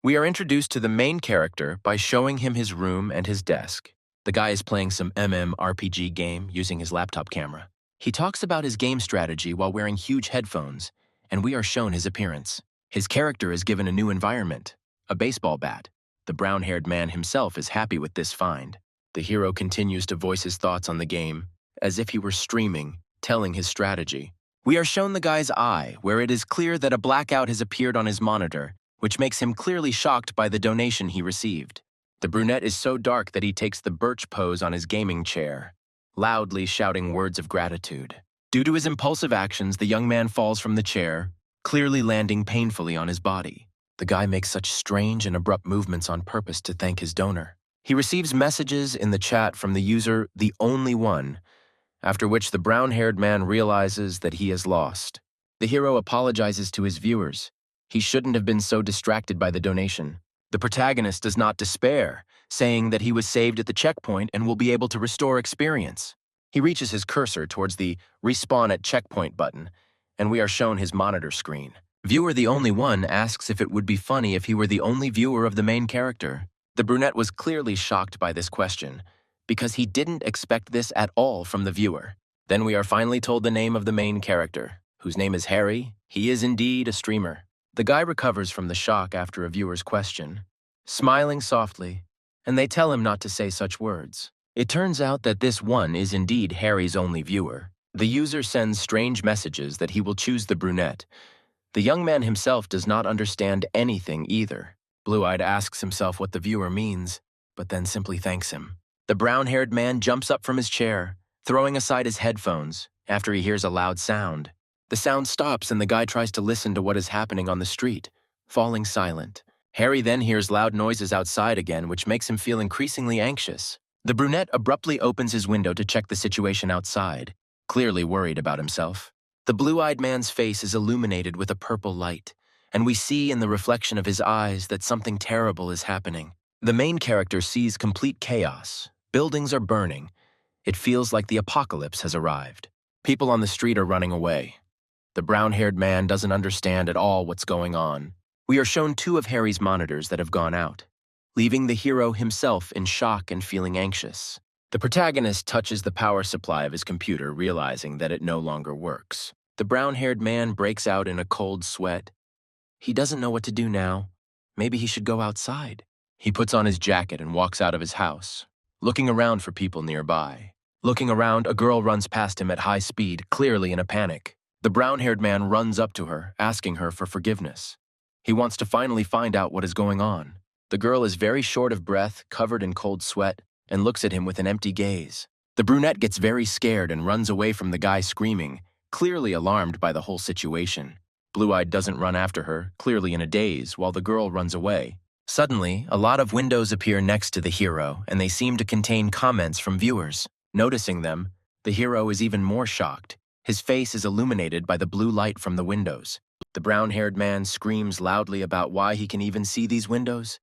We are introduced to the main character by showing him his room and his desk. The guy is playing some MMORPG game using his laptop camera. He talks about his game strategy while wearing huge headphones, and we are shown his appearance. His character is given a new environment, a baseball bat. The brown-haired man himself is happy with this find. The hero continues to voice his thoughts on the game, as if he were streaming, telling his strategy. We are shown the guy's eye, where it is clear that a blackout has appeared on his monitor, which makes him clearly shocked by the donation he received. The brunette is so dark that he takes the birch pose on his gaming chair, loudly shouting words of gratitude. Due to his impulsive actions, the young man falls from the chair, clearly landing painfully on his body. The guy makes such strange and abrupt movements on purpose to thank his donor. He receives messages in the chat from the user, The Only One, after which the brown-haired man realizes that he has lost. The hero apologizes to his viewers. He shouldn't have been so distracted by the donation. The protagonist does not despair, saying that he was saved at the checkpoint and will be able to restore experience. He reaches his cursor towards the Respawn at Checkpoint button, and we are shown his monitor screen. Viewer The Only One asks if it would be funny if he were the only viewer of the main character. The brunette was clearly shocked by this question, because he didn't expect this at all from the viewer. Then we are finally told the name of the main character, whose name is Harry. He is indeed a streamer. The guy recovers from the shock after a viewer's question, smiling softly, and they tell him not to say such words. It turns out that this one is indeed Harry's only viewer. The user sends strange messages that he will choose the brunette. The young man himself does not understand anything either. Blue-eyed asks himself what the viewer means, but then simply thanks him. The brown-haired man jumps up from his chair, throwing aside his headphones, after he hears a loud sound. The sound stops and the guy tries to listen to what is happening on the street, falling silent. Harry then hears loud noises outside again, which makes him feel increasingly anxious. The brunette abruptly opens his window to check the situation outside, clearly worried about himself. The blue-eyed man's face is illuminated with a purple light, and we see in the reflection of his eyes that something terrible is happening. The main character sees complete chaos. Buildings are burning. It feels like the apocalypse has arrived. People on the street are running away. The brown-haired man doesn't understand at all what's going on. We are shown two of Harry's monitors that have gone out, leaving the hero himself in shock and feeling anxious. The protagonist touches the power supply of his computer, realizing that it no longer works. The brown-haired man breaks out in a cold sweat. He doesn't know what to do now. Maybe he should go outside. He puts on his jacket and walks out of his house, looking around for people nearby. Looking around, a girl runs past him at high speed, clearly in a panic. The brown-haired man runs up to her, asking her for forgiveness. He wants to finally find out what is going on. The girl is very short of breath, covered in cold sweat, and looks at him with an empty gaze. The brunette gets very scared and runs away from the guy screaming, clearly alarmed by the whole situation. Blue-eyed doesn't run after her, clearly in a daze, while the girl runs away. Suddenly, a lot of windows appear next to the hero, and they seem to contain comments from viewers. Noticing them, the hero is even more shocked. His face is illuminated by the blue light from the windows. The brown-haired man screams loudly about why he can even see these windows.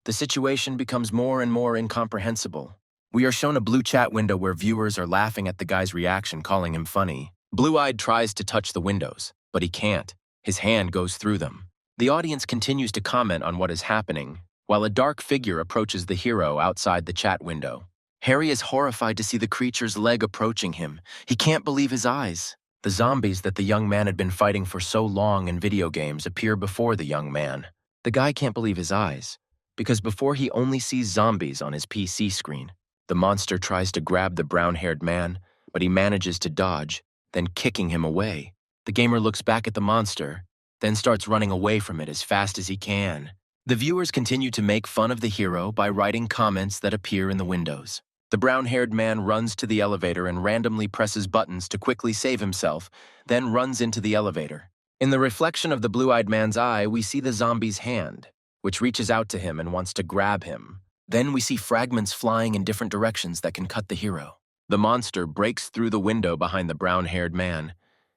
The situation becomes more and more incomprehensible. We are shown a blue chat window where viewers are laughing at the guy's reaction, calling him funny. Blue-eyed tries to touch the windows, but he can't. His hand goes through them. The audience continues to comment on what is happening, while a dark figure approaches the hero outside the chat window. Harry is horrified to see the creature's leg approaching him. He can't believe his eyes. The zombies that the young man had been fighting for so long in video games appear before the young man. The guy can't believe his eyes, because before he only sees zombies on his PC screen. The monster tries to grab the brown-haired man, but he manages to dodge, then kicking him away. The gamer looks back at the monster, then starts running away from it as fast as he can. The viewers continue to make fun of the hero by writing comments that appear in the windows. The brown-haired man runs to the elevator and randomly presses buttons to quickly save himself, then runs into the elevator. In the reflection of the blue-eyed man's eye, we see the zombie's hand, which reaches out to him and wants to grab him. Then we see fragments flying in different directions that can cut the hero. The monster breaks through the window behind the brown-haired man.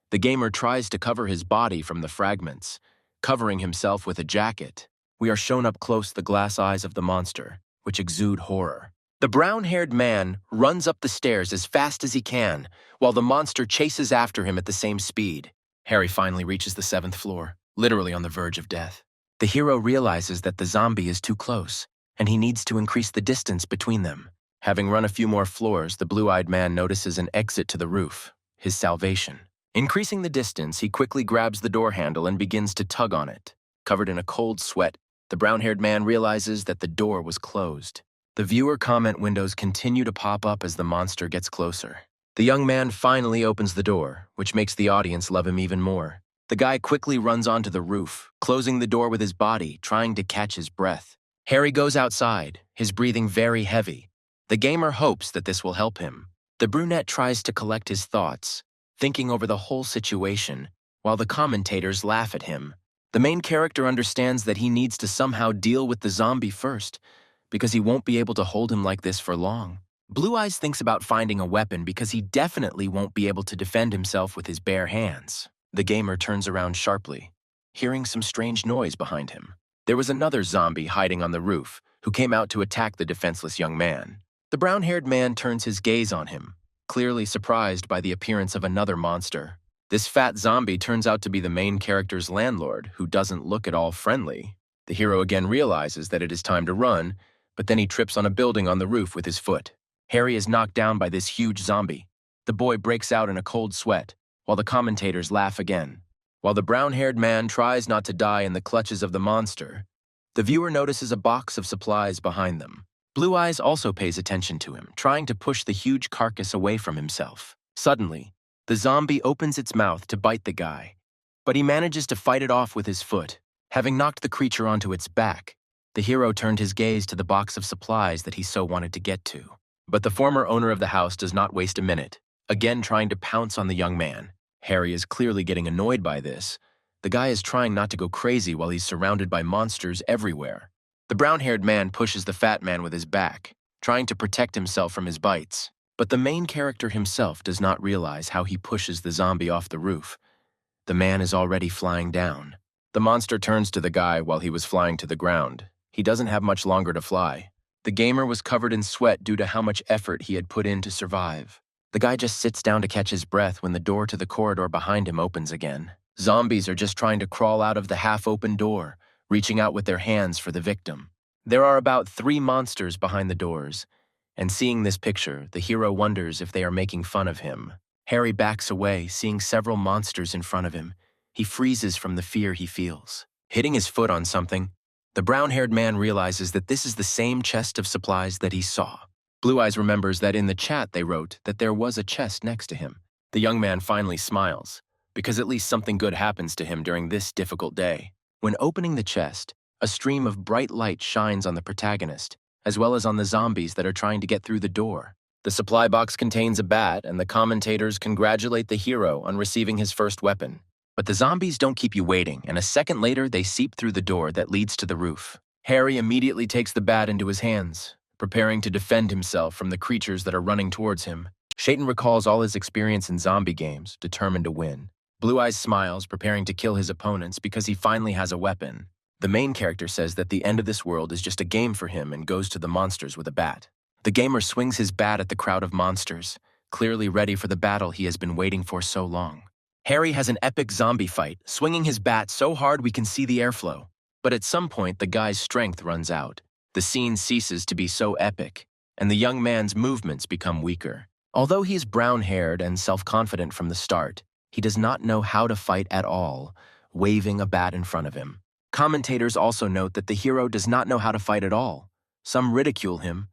The gamer tries to cover his body from the fragments, covering himself with a jacket. We are shown up close the glass eyes of the monster, which exude horror. The brown-haired man runs up the stairs as fast as he can, while the monster chases after him at the same speed. Harry finally reaches the 7th floor, literally on the verge of death. The hero realizes that the zombie is too close, and he needs to increase the distance between them. Having run a few more floors, the blue-eyed man notices an exit to the roof, his salvation. Increasing the distance, he quickly grabs the door handle and begins to tug on it. Covered in a cold sweat, the brown-haired man realizes that the door was closed. The viewer comment windows continue to pop up as the monster gets closer. The young man finally opens the door, which makes the audience love him even more. The guy quickly runs onto the roof, closing the door with his body, trying to catch his breath. Harry goes outside, his breathing very heavy. The gamer hopes that this will help him. The brunette tries to collect his thoughts, thinking over the whole situation, while the commentators laugh at him. The main character understands that he needs to somehow deal with the zombie first, because he won't be able to hold him like this for long. Blue Eyes thinks about finding a weapon because he definitely won't be able to defend himself with his bare hands. The gamer turns around sharply, hearing some strange noise behind him. There was another zombie hiding on the roof, who came out to attack the defenseless young man. The brown-haired man turns his gaze on him, clearly surprised by the appearance of another monster. This fat zombie turns out to be the main character's landlord, who doesn't look at all friendly. The hero again realizes that it is time to run, but then he trips on a building on the roof with his foot. Harry is knocked down by this huge zombie. The boy breaks out in a cold sweat, while the commentators laugh again. While the brown-haired man tries not to die in the clutches of the monster, the viewer notices a box of supplies behind them. Blue Eyes also pays attention to him, trying to push the huge carcass away from himself. Suddenly, the zombie opens its mouth to bite the guy, but he manages to fight it off with his foot. Having knocked the creature onto its back, the hero turned his gaze to the box of supplies that he so wanted to get to. But the former owner of the house does not waste a minute, again trying to pounce on the young man. Harry is clearly getting annoyed by this. The guy is trying not to go crazy while he's surrounded by monsters everywhere. The brown-haired man pushes the fat man with his back, trying to protect himself from his bites. But the main character himself does not realize how he pushes the zombie off the roof. The man is already flying down. The monster turns to the guy while he was flying to the ground. He doesn't have much longer to fly. The gamer was covered in sweat due to how much effort he had put in to survive. The guy just sits down to catch his breath when the door to the corridor behind him opens again. Zombies are just trying to crawl out of the half-open door, reaching out with their hands for the victim. There are about 3 monsters behind the doors, and seeing this picture, the hero wonders if they are making fun of him. Harry backs away, seeing several monsters in front of him. He freezes from the fear he feels. Hitting his foot on something, the brown-haired man realizes that this is the same chest of supplies that he saw. Blue Eyes remembers that in the chat they wrote that there was a chest next to him. The young man finally smiles, because at least something good happens to him during this difficult day. When opening the chest, a stream of bright light shines on the protagonist, as well as on the zombies that are trying to get through the door. The supply box contains a bat, and the commentators congratulate the hero on receiving his first weapon. But the zombies don't keep you waiting, and a second later they seep through the door that leads to the roof. Harry immediately takes the bat into his hands, preparing to defend himself from the creatures that are running towards him. Shayton recalls all his experience in zombie games, determined to win. Blue Eyes smiles, preparing to kill his opponents because he finally has a weapon. The main character says that the end of this world is just a game for him and goes to the monsters with a bat. The gamer swings his bat at the crowd of monsters, clearly ready for the battle he has been waiting for so long. Harry has an epic zombie fight, swinging his bat so hard we can see the airflow. But at some point, the guy's strength runs out. The scene ceases to be so epic, and the young man's movements become weaker. Although he is brown-haired and self-confident from the start, he does not know how to fight at all, waving a bat in front of him. Commentators also note that the hero does not know how to fight at all. Some ridicule him,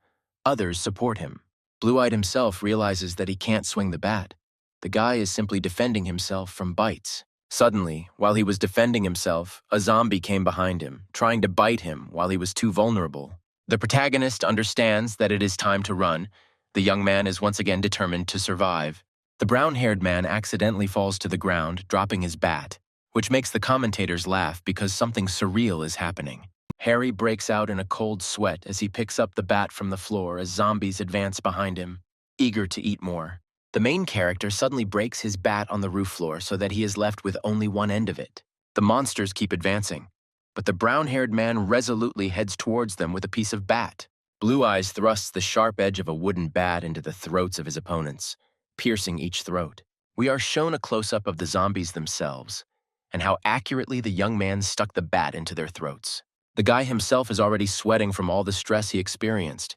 others support him. Blue-Eyed himself realizes that he can't swing the bat. The guy is simply defending himself from bites. Suddenly, while he was defending himself, a zombie came behind him, trying to bite him while he was too vulnerable. The protagonist understands that it is time to run. The young man is once again determined to survive. The brown-haired man accidentally falls to the ground, dropping his bat, which makes the commentators laugh because something surreal is happening. Harry breaks out in a cold sweat as he picks up the bat from the floor as zombies advance behind him, eager to eat more. The main character suddenly breaks his bat on the roof floor so that he is left with only one end of it. The monsters keep advancing, but the brown-haired man resolutely heads towards them with a piece of bat. Blue Eyes thrusts the sharp edge of a wooden bat into the throats of his opponents, piercing each throat. We are shown a close-up of the zombies themselves, and how accurately the young man stuck the bat into their throats. The guy himself is already sweating from all the stress he experienced.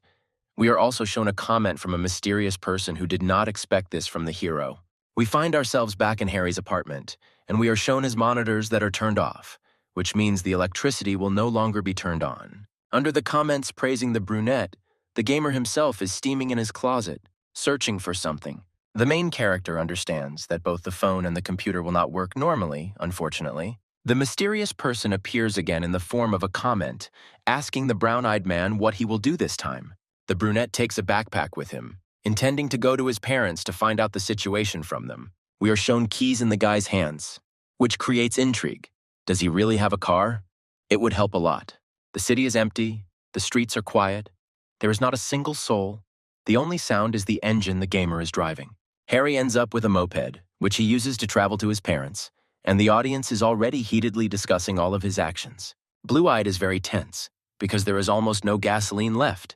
We are also shown a comment from a mysterious person who did not expect this from the hero. We find ourselves back in Harry's apartment, and we are shown his monitors that are turned off, which means the electricity will no longer be turned on. Under the comments praising the brunette, the gamer himself is steaming in his closet, searching for something. The main character understands that both the phone and the computer will not work normally, unfortunately. The mysterious person appears again in the form of a comment, asking the brown-eyed man what he will do this time. The brunette takes a backpack with him, intending to go to his parents to find out the situation from them. We are shown keys in the guy's hands, which creates intrigue. Does he really have a car? It would help a lot. The city is empty, the streets are quiet, there is not a single soul. The only sound is the engine the gamer is driving. Harry ends up with a moped, which he uses to travel to his parents, and the audience is already heatedly discussing all of his actions. Blue-Eyed is very tense, because there is almost no gasoline left.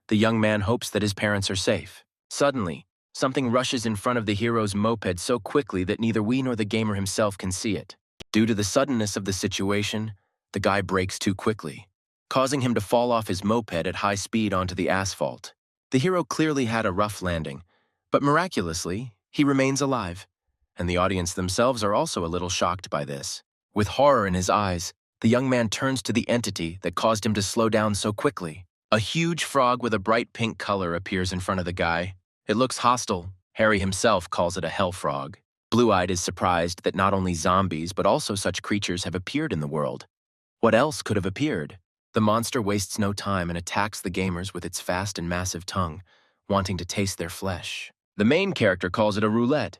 The young man hopes that his parents are safe. Suddenly, something rushes in front of the hero's moped so quickly that neither we nor the gamer himself can see it. Due to the suddenness of the situation, the guy brakes too quickly, causing him to fall off his moped at high speed onto the asphalt. The hero clearly had a rough landing, but miraculously, he remains alive, and the audience themselves are also a little shocked by this. With horror in his eyes, the young man turns to the entity that caused him to slow down so quickly. A huge frog with a bright pink color appears in front of the guy. It looks hostile. Harry himself calls it a hell frog. Blue-Eyed is surprised that not only zombies but also such creatures have appeared in the world. What else could have appeared? The monster wastes no time and attacks the gamers with its fast and massive tongue, wanting to taste their flesh. The main character calls it a roulette.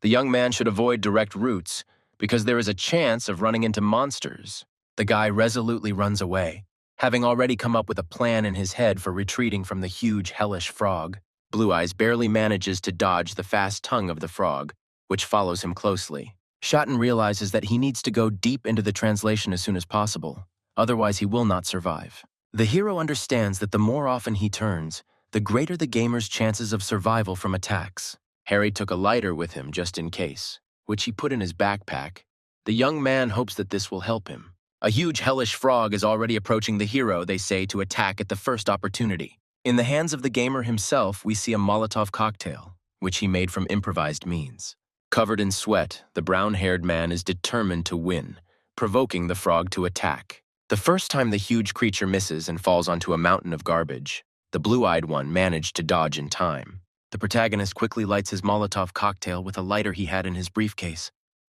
The young man should avoid direct routes, because there is a chance of running into monsters. The guy resolutely runs away, having already come up with a plan in his head for retreating from the huge hellish frog. Blue Eyes barely manages to dodge the fast tongue of the frog, which follows him closely. Shotten realizes that he needs to go deep into the translation as soon as possible, otherwise he will not survive. The hero understands that the more often he turns, the greater the gamer's chances of survival from attacks. Harry took a lighter with him just in case, which he put in his backpack. The young man hopes that this will help him. A huge hellish frog is already approaching the hero, they say, to attack at the first opportunity. In the hands of the gamer himself, we see a Molotov cocktail, which he made from improvised means. Covered in sweat, the brown-haired man is determined to win, provoking the frog to attack. The first time the huge creature misses and falls onto a mountain of garbage, the blue-eyed one managed to dodge in time. The protagonist quickly lights his Molotov cocktail with a lighter he had in his briefcase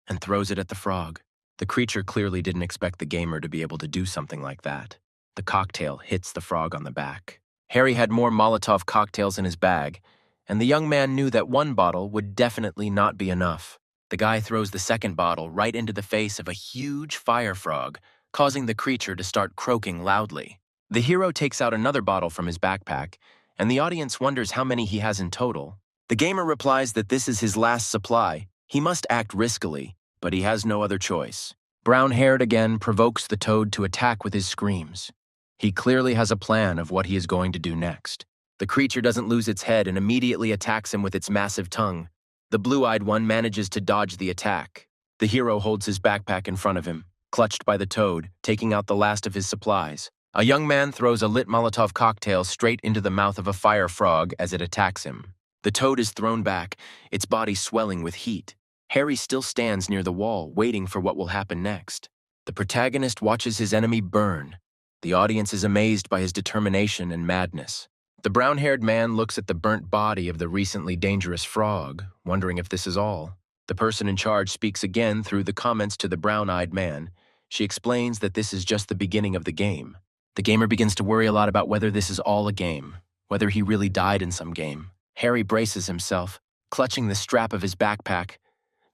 and throws it at the frog. The creature clearly didn't expect the gamer to be able to do something like that. The cocktail hits the frog on the back. Harry had more Molotov cocktails in his bag, and the young man knew that one bottle would definitely not be enough. The guy throws the second bottle right into the face of a huge fire frog, causing the creature to start croaking loudly. The hero takes out another bottle from his backpack, and the audience wonders how many he has in total. The gamer replies that this is his last supply. He must act riskily, but he has no other choice. Brown-haired again provokes the toad to attack with his screams. He clearly has a plan of what he is going to do next. The creature doesn't lose its head and immediately attacks him with its massive tongue. The blue-eyed one manages to dodge the attack. The hero holds his backpack in front of him, clutched by the toad, taking out the last of his supplies. A young man throws a lit Molotov cocktail straight into the mouth of a fire frog as it attacks him. The toad is thrown back, its body swelling with heat. Harry still stands near the wall, waiting for what will happen next. The protagonist watches his enemy burn. The audience is amazed by his determination and madness. The brown-haired man looks at the burnt body of the recently dangerous frog, wondering if this is all. The person in charge speaks again through the comments to the brown-eyed man. She explains that this is just the beginning of the game. The gamer begins to worry a lot about whether this is all a game, whether he really died in some game. Harry braces himself, clutching the strap of his backpack.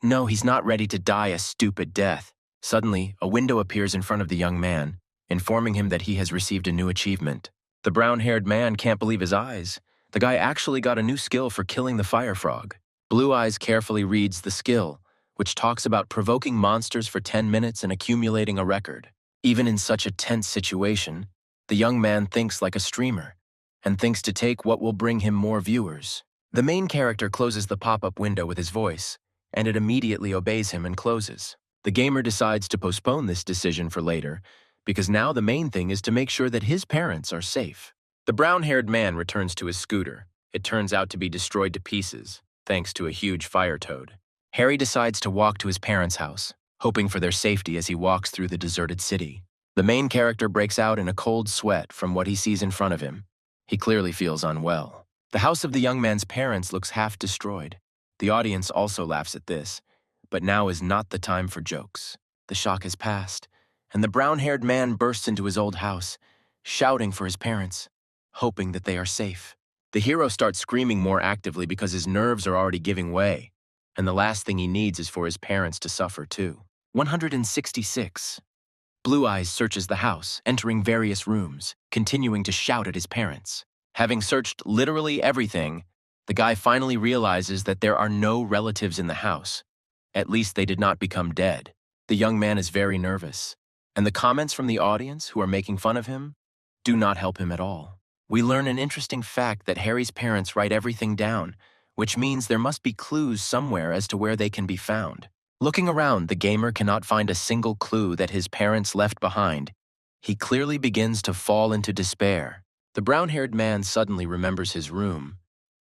No, he's not ready to die a stupid death. Suddenly, a window appears in front of the young man, informing him that he has received a new achievement. The brown-haired man can't believe his eyes. The guy actually got a new skill for killing the fire frog. Blue Eyes carefully reads the skill, which talks about provoking monsters for 10 minutes and accumulating a record. Even in such a tense situation, the young man thinks like a streamer, and thinks to take what will bring him more viewers. The main character closes the pop-up window with his voice, and it immediately obeys him and closes. The gamer decides to postpone this decision for later, because now the main thing is to make sure that his parents are safe. The brown-haired man returns to his scooter. It turns out to be destroyed to pieces, thanks to a huge fire toad. Harry decides to walk to his parents' house, hoping for their safety as he walks through the deserted city. The main character breaks out in a cold sweat from what he sees in front of him. He clearly feels unwell. The house of the young man's parents looks half destroyed. The audience also laughs at this, but now is not the time for jokes. The shock has passed, and the brown-haired man bursts into his old house, shouting for his parents, hoping that they are safe. The hero starts screaming more actively because his nerves are already giving way, and the last thing he needs is for his parents to suffer too. 166. Blue Eyes searches the house, entering various rooms, continuing to shout at his parents. Having searched literally everything, the guy finally realizes that there are no relatives in the house. At least they did not become dead. The young man is very nervous, and the comments from the audience who are making fun of him do not help him at all. We learn an interesting fact that Harry's parents write everything down, which means there must be clues somewhere as to where they can be found. Looking around, the gamer cannot find a single clue that his parents left behind. He clearly begins to fall into despair. The brown-haired man suddenly remembers his room.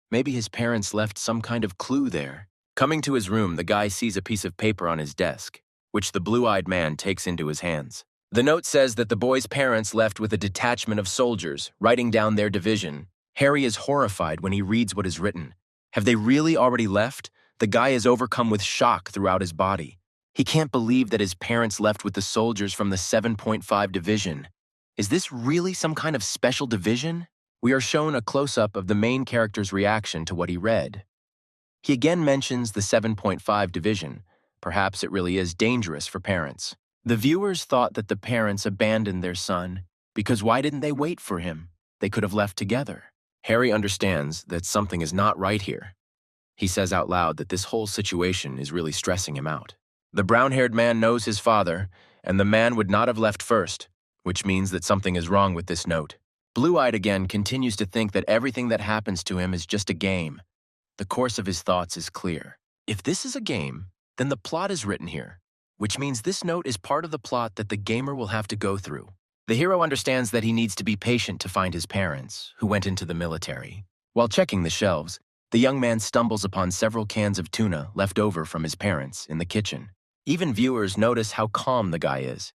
Maybe his parents left some kind of clue there. Coming to his room, the guy sees a piece of paper on his desk, which the blue-eyed man takes into his hands. The note says that the boy's parents left with a detachment of soldiers, writing down their division. Harry is horrified when he reads what is written. Have they really already left? The guy is overcome with shock throughout his body. He can't believe that his parents left with the soldiers from the 7.5 division. Is this really some kind of special division? We are shown a close-up of the main character's reaction to what he read. He again mentions the 7.5 division. Perhaps it really is dangerous for parents. The viewers thought that the parents abandoned their son because why didn't they wait for him? They could have left together. Harry understands that something is not right here. He says out loud that this whole situation is really stressing him out. The brown-haired man knows his father, and the man would not have left first, which means that something is wrong with this note. Blue-eyed again continues to think that everything that happens to him is just a game. The course of his thoughts is clear. If this is a game, then the plot is written here, which means this note is part of the plot that the gamer will have to go through. The hero understands that he needs to be patient to find his parents, who went into the military. While checking the shelves, the young man stumbles upon several cans of tuna left over from his parents in the kitchen. Even viewers notice how calm the guy is,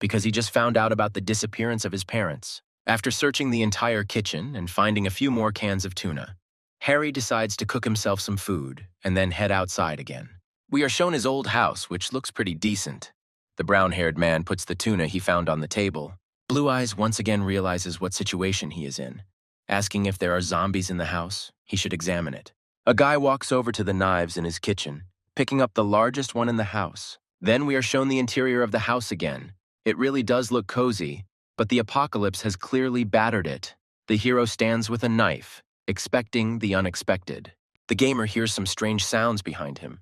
because he just found out about the disappearance of his parents. After searching the entire kitchen and finding a few more cans of tuna, Harry decides to cook himself some food and then head outside again. We are shown his old house, which looks pretty decent. The brown-haired man puts the tuna he found on the table. Blue Eyes once again realizes what situation he is in. Asking if there are zombies in the house, he should examine it. A guy walks over to the knives in his kitchen, picking up the largest one in the house. Then we are shown the interior of the house again. It really does look cozy, but the apocalypse has clearly battered it. The hero stands with a knife, expecting the unexpected. The gamer hears some strange sounds behind him,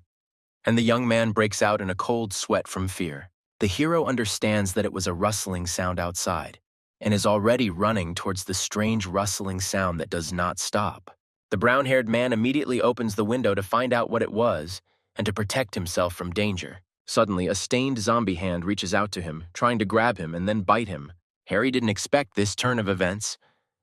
and the young man breaks out in a cold sweat from fear. The hero understands that it was a rustling sound outside, and is already running towards the strange rustling sound that does not stop. The brown-haired man immediately opens the window to find out what it was and to protect himself from danger. Suddenly, a stained zombie hand reaches out to him, trying to grab him and then bite him. Harry didn't expect this turn of events.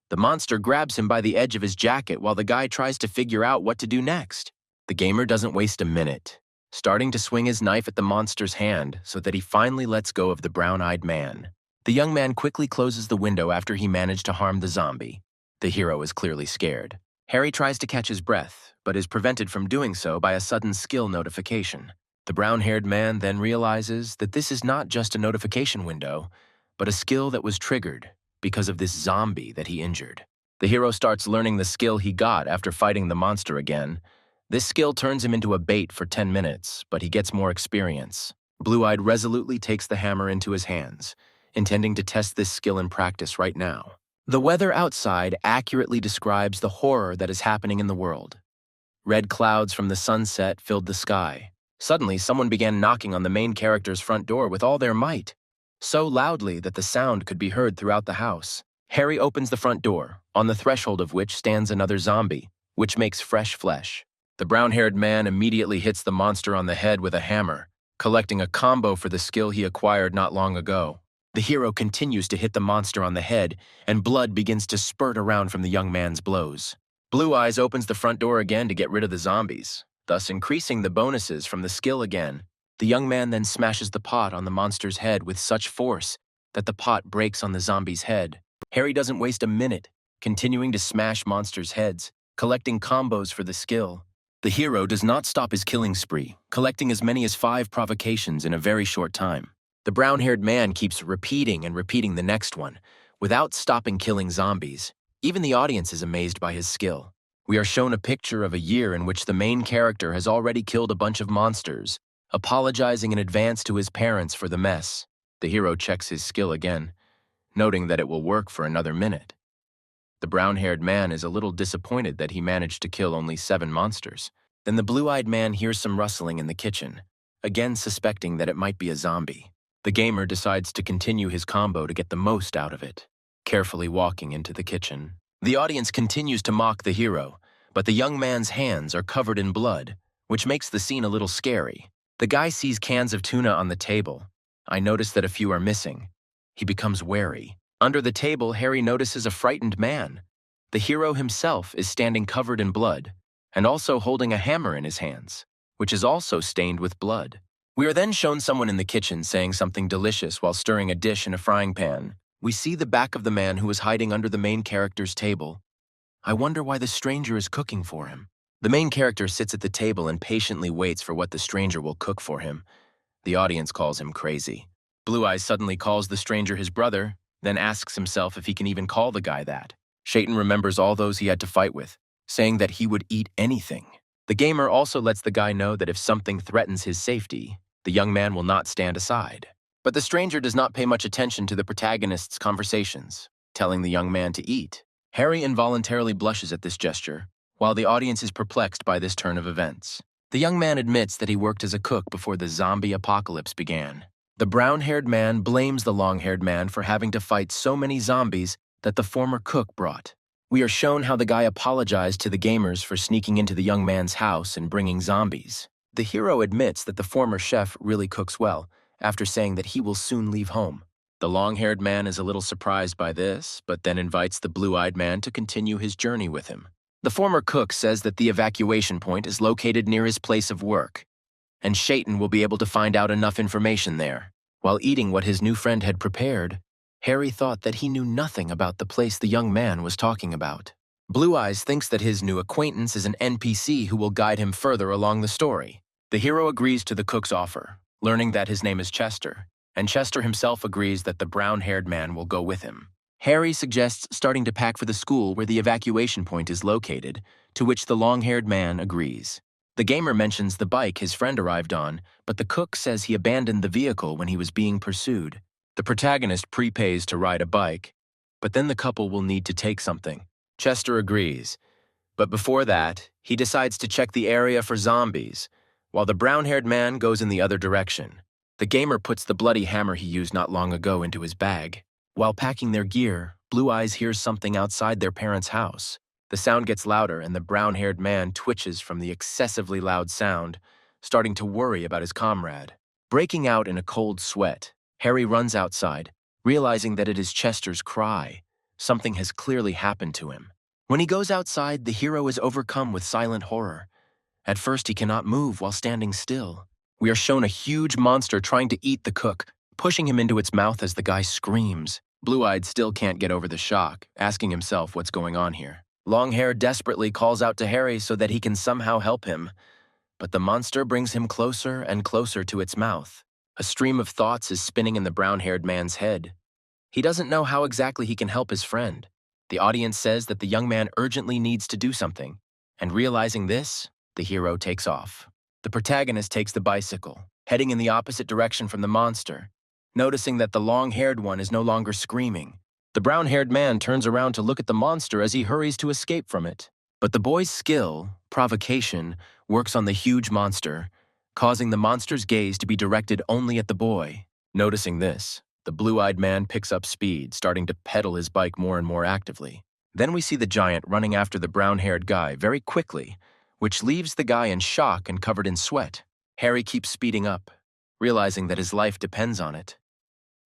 The monster grabs him by the edge of his jacket while the guy tries to figure out what to do next. The gamer doesn't waste a minute, starting to swing his knife at the monster's hand so that he finally lets go of the brown-eyed man. The young man quickly closes the window after he managed to harm the zombie. The hero is clearly scared. Harry tries to catch his breath, but is prevented from doing so by a sudden skill notification. The brown-haired man then realizes that this is not just a notification window, but a skill that was triggered because of this zombie that he injured. The hero starts learning the skill he got after fighting the monster again. This skill turns him into a bait for 10 minutes, but he gets more experience. Blue-eyed resolutely takes the hammer into his hands, intending to test this skill in practice right now. The weather outside accurately describes the horror that is happening in the world. Red clouds from the sunset filled the sky. Suddenly, someone began knocking on the main character's front door with all their might, so loudly that the sound could be heard throughout the house. Harry opens the front door, on the threshold of which stands another zombie, which makes fresh flesh. The brown-haired man immediately hits the monster on the head with a hammer, collecting a combo for the skill he acquired not long ago. The hero continues to hit the monster on the head, and blood begins to spurt around from the young man's blows. Blue Eyes opens the front door again to get rid of the zombies, thus increasing the bonuses from the skill again. The young man then smashes the pot on the monster's head with such force that the pot breaks on the zombie's head. Harry doesn't waste a minute, continuing to smash monsters' heads, collecting combos for the skill. The hero does not stop his killing spree, collecting as many as 5 provocations in a very short time. The brown-haired man keeps repeating and repeating the next one, without stopping killing zombies. Even the audience is amazed by his skill. We are shown a picture of a year in which the main character has already killed a bunch of monsters, apologizing in advance to his parents for the mess. The hero checks his skill again, noting that it will work for another minute. The brown-haired man is a little disappointed that he managed to kill only 7 monsters. Then the blue-eyed man hears some rustling in the kitchen, again suspecting that it might be a zombie. The gamer decides to continue his combo to get the most out of it, carefully walking into the kitchen. The audience continues to mock the hero, but the young man's hands are covered in blood, which makes the scene a little scary. The guy sees cans of tuna on the table. I notice that a few are missing. He becomes wary. Under the table, Harry notices a frightened man. The hero himself is standing covered in blood, and also holding a hammer in his hands, which is also stained with blood. We are then shown someone in the kitchen saying something delicious while stirring a dish in a frying pan. We see the back of the man who is hiding under the main character's table. I wonder why the stranger is cooking for him. The main character sits at the table and patiently waits for what the stranger will cook for him. The audience calls him crazy. Blue Eyes suddenly calls the stranger his brother, then asks himself if he can even call the guy that. Shaitan remembers all those he had to fight with, saying that he would eat anything. The gamer also lets the guy know that if something threatens his safety, the young man will not stand aside. But the stranger does not pay much attention to the protagonist's conversations, telling the young man to eat. Harry involuntarily blushes at this gesture, while the audience is perplexed by this turn of events. The young man admits that he worked as a cook before the zombie apocalypse began. The brown-haired man blames the long-haired man for having to fight so many zombies that the former cook brought. We are shown how the guy apologized to the gamers for sneaking into the young man's house and bringing zombies. The hero admits that the former chef really cooks well, after saying that he will soon leave home. The long-haired man is a little surprised by this, but then invites the blue-eyed man to continue his journey with him. The former cook says that the evacuation point is located near his place of work, and Shaitan will be able to find out enough information there. While eating what his new friend had prepared, Harry thought that he knew nothing about the place the young man was talking about. Blue Eyes thinks that his new acquaintance is an NPC who will guide him further along the story. The hero agrees to the cook's offer, learning that his name is Chester, and Chester himself agrees that the brown-haired man will go with him. Harry suggests starting to pack for the school where the evacuation point is located, to which the long-haired man agrees. The gamer mentions the bike his friend arrived on, but the cook says he abandoned the vehicle when he was being pursued. The protagonist prepays to ride a bike, but then the couple will need to take something. Chester agrees, but before that, he decides to check the area for zombies, while the brown-haired man goes in the other direction. The gamer puts the bloody hammer he used not long ago into his bag. While packing their gear, Blue Eyes hears something outside their parents' house. The sound gets louder and the brown-haired man twitches from the excessively loud sound, starting to worry about his comrade. Breaking out in a cold sweat, Harry runs outside, realizing that it is Chester's cry. Something has clearly happened to him. When he goes outside, the hero is overcome with silent horror. At first, he cannot move while standing still. We are shown a huge monster trying to eat the cook, pushing him into its mouth as the guy screams. Blue-Eyed still can't get over the shock, asking himself what's going on here. Longhair desperately calls out to Harry so that he can somehow help him, but the monster brings him closer and closer to its mouth. A stream of thoughts is spinning in the brown-haired man's head. He doesn't know how exactly he can help his friend. The audience says that the young man urgently needs to do something, and realizing this, the hero takes off. The protagonist takes the bicycle, heading in the opposite direction from the monster, noticing that the long-haired one is no longer screaming. The brown-haired man turns around to look at the monster as he hurries to escape from it. But the boy's skill, provocation, works on the huge monster, causing the monster's gaze to be directed only at the boy. Noticing this, the blue-eyed man picks up speed, starting to pedal his bike more and more actively. Then we see the giant running after the brown-haired guy very quickly, which leaves the guy in shock and covered in sweat. Harry keeps speeding up, realizing that his life depends on it.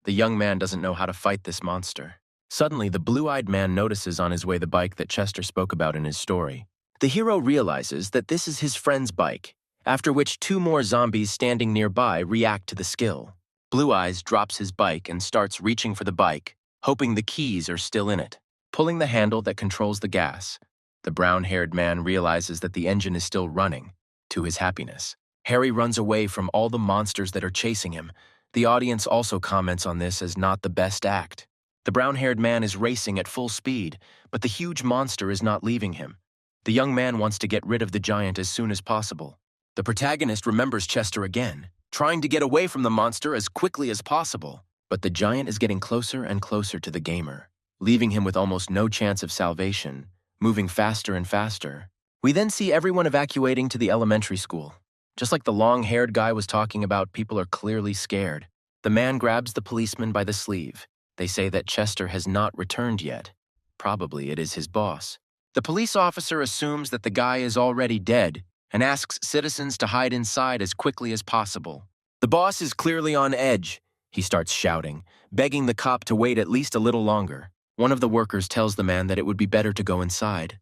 The young man doesn't know how to fight this monster. Suddenly, the blue-eyed man notices on his way the bike that Chester spoke about in his story. The hero realizes that this is his friend's bike, after which two more zombies standing nearby react to the skill. Blue Eyes drops his bike and starts reaching for the bike, hoping the keys are still in it. Pulling the handle that controls the gas, the brown-haired man realizes that the engine is still running, to his happiness. Harry runs away from all the monsters that are chasing him. The audience also comments on this as not the best act. The brown-haired man is racing at full speed, but the huge monster is not leaving him. The young man wants to get rid of the giant as soon as possible. The protagonist remembers Chester again, trying to get away from the monster as quickly as possible. But the giant is getting closer and closer to the gamer, leaving him with almost no chance of salvation, moving faster and faster. We then see everyone evacuating to the elementary school. Just like the long-haired guy was talking about, people are clearly scared. The man grabs the policeman by the sleeve. They say that Chester has not returned yet. Probably it is his boss. The police officer assumes that the guy is already dead and asks citizens to hide inside as quickly as possible. The boss is clearly on edge. He starts shouting, begging the cop to wait at least a little longer. One of the workers tells the man that it would be better to go inside,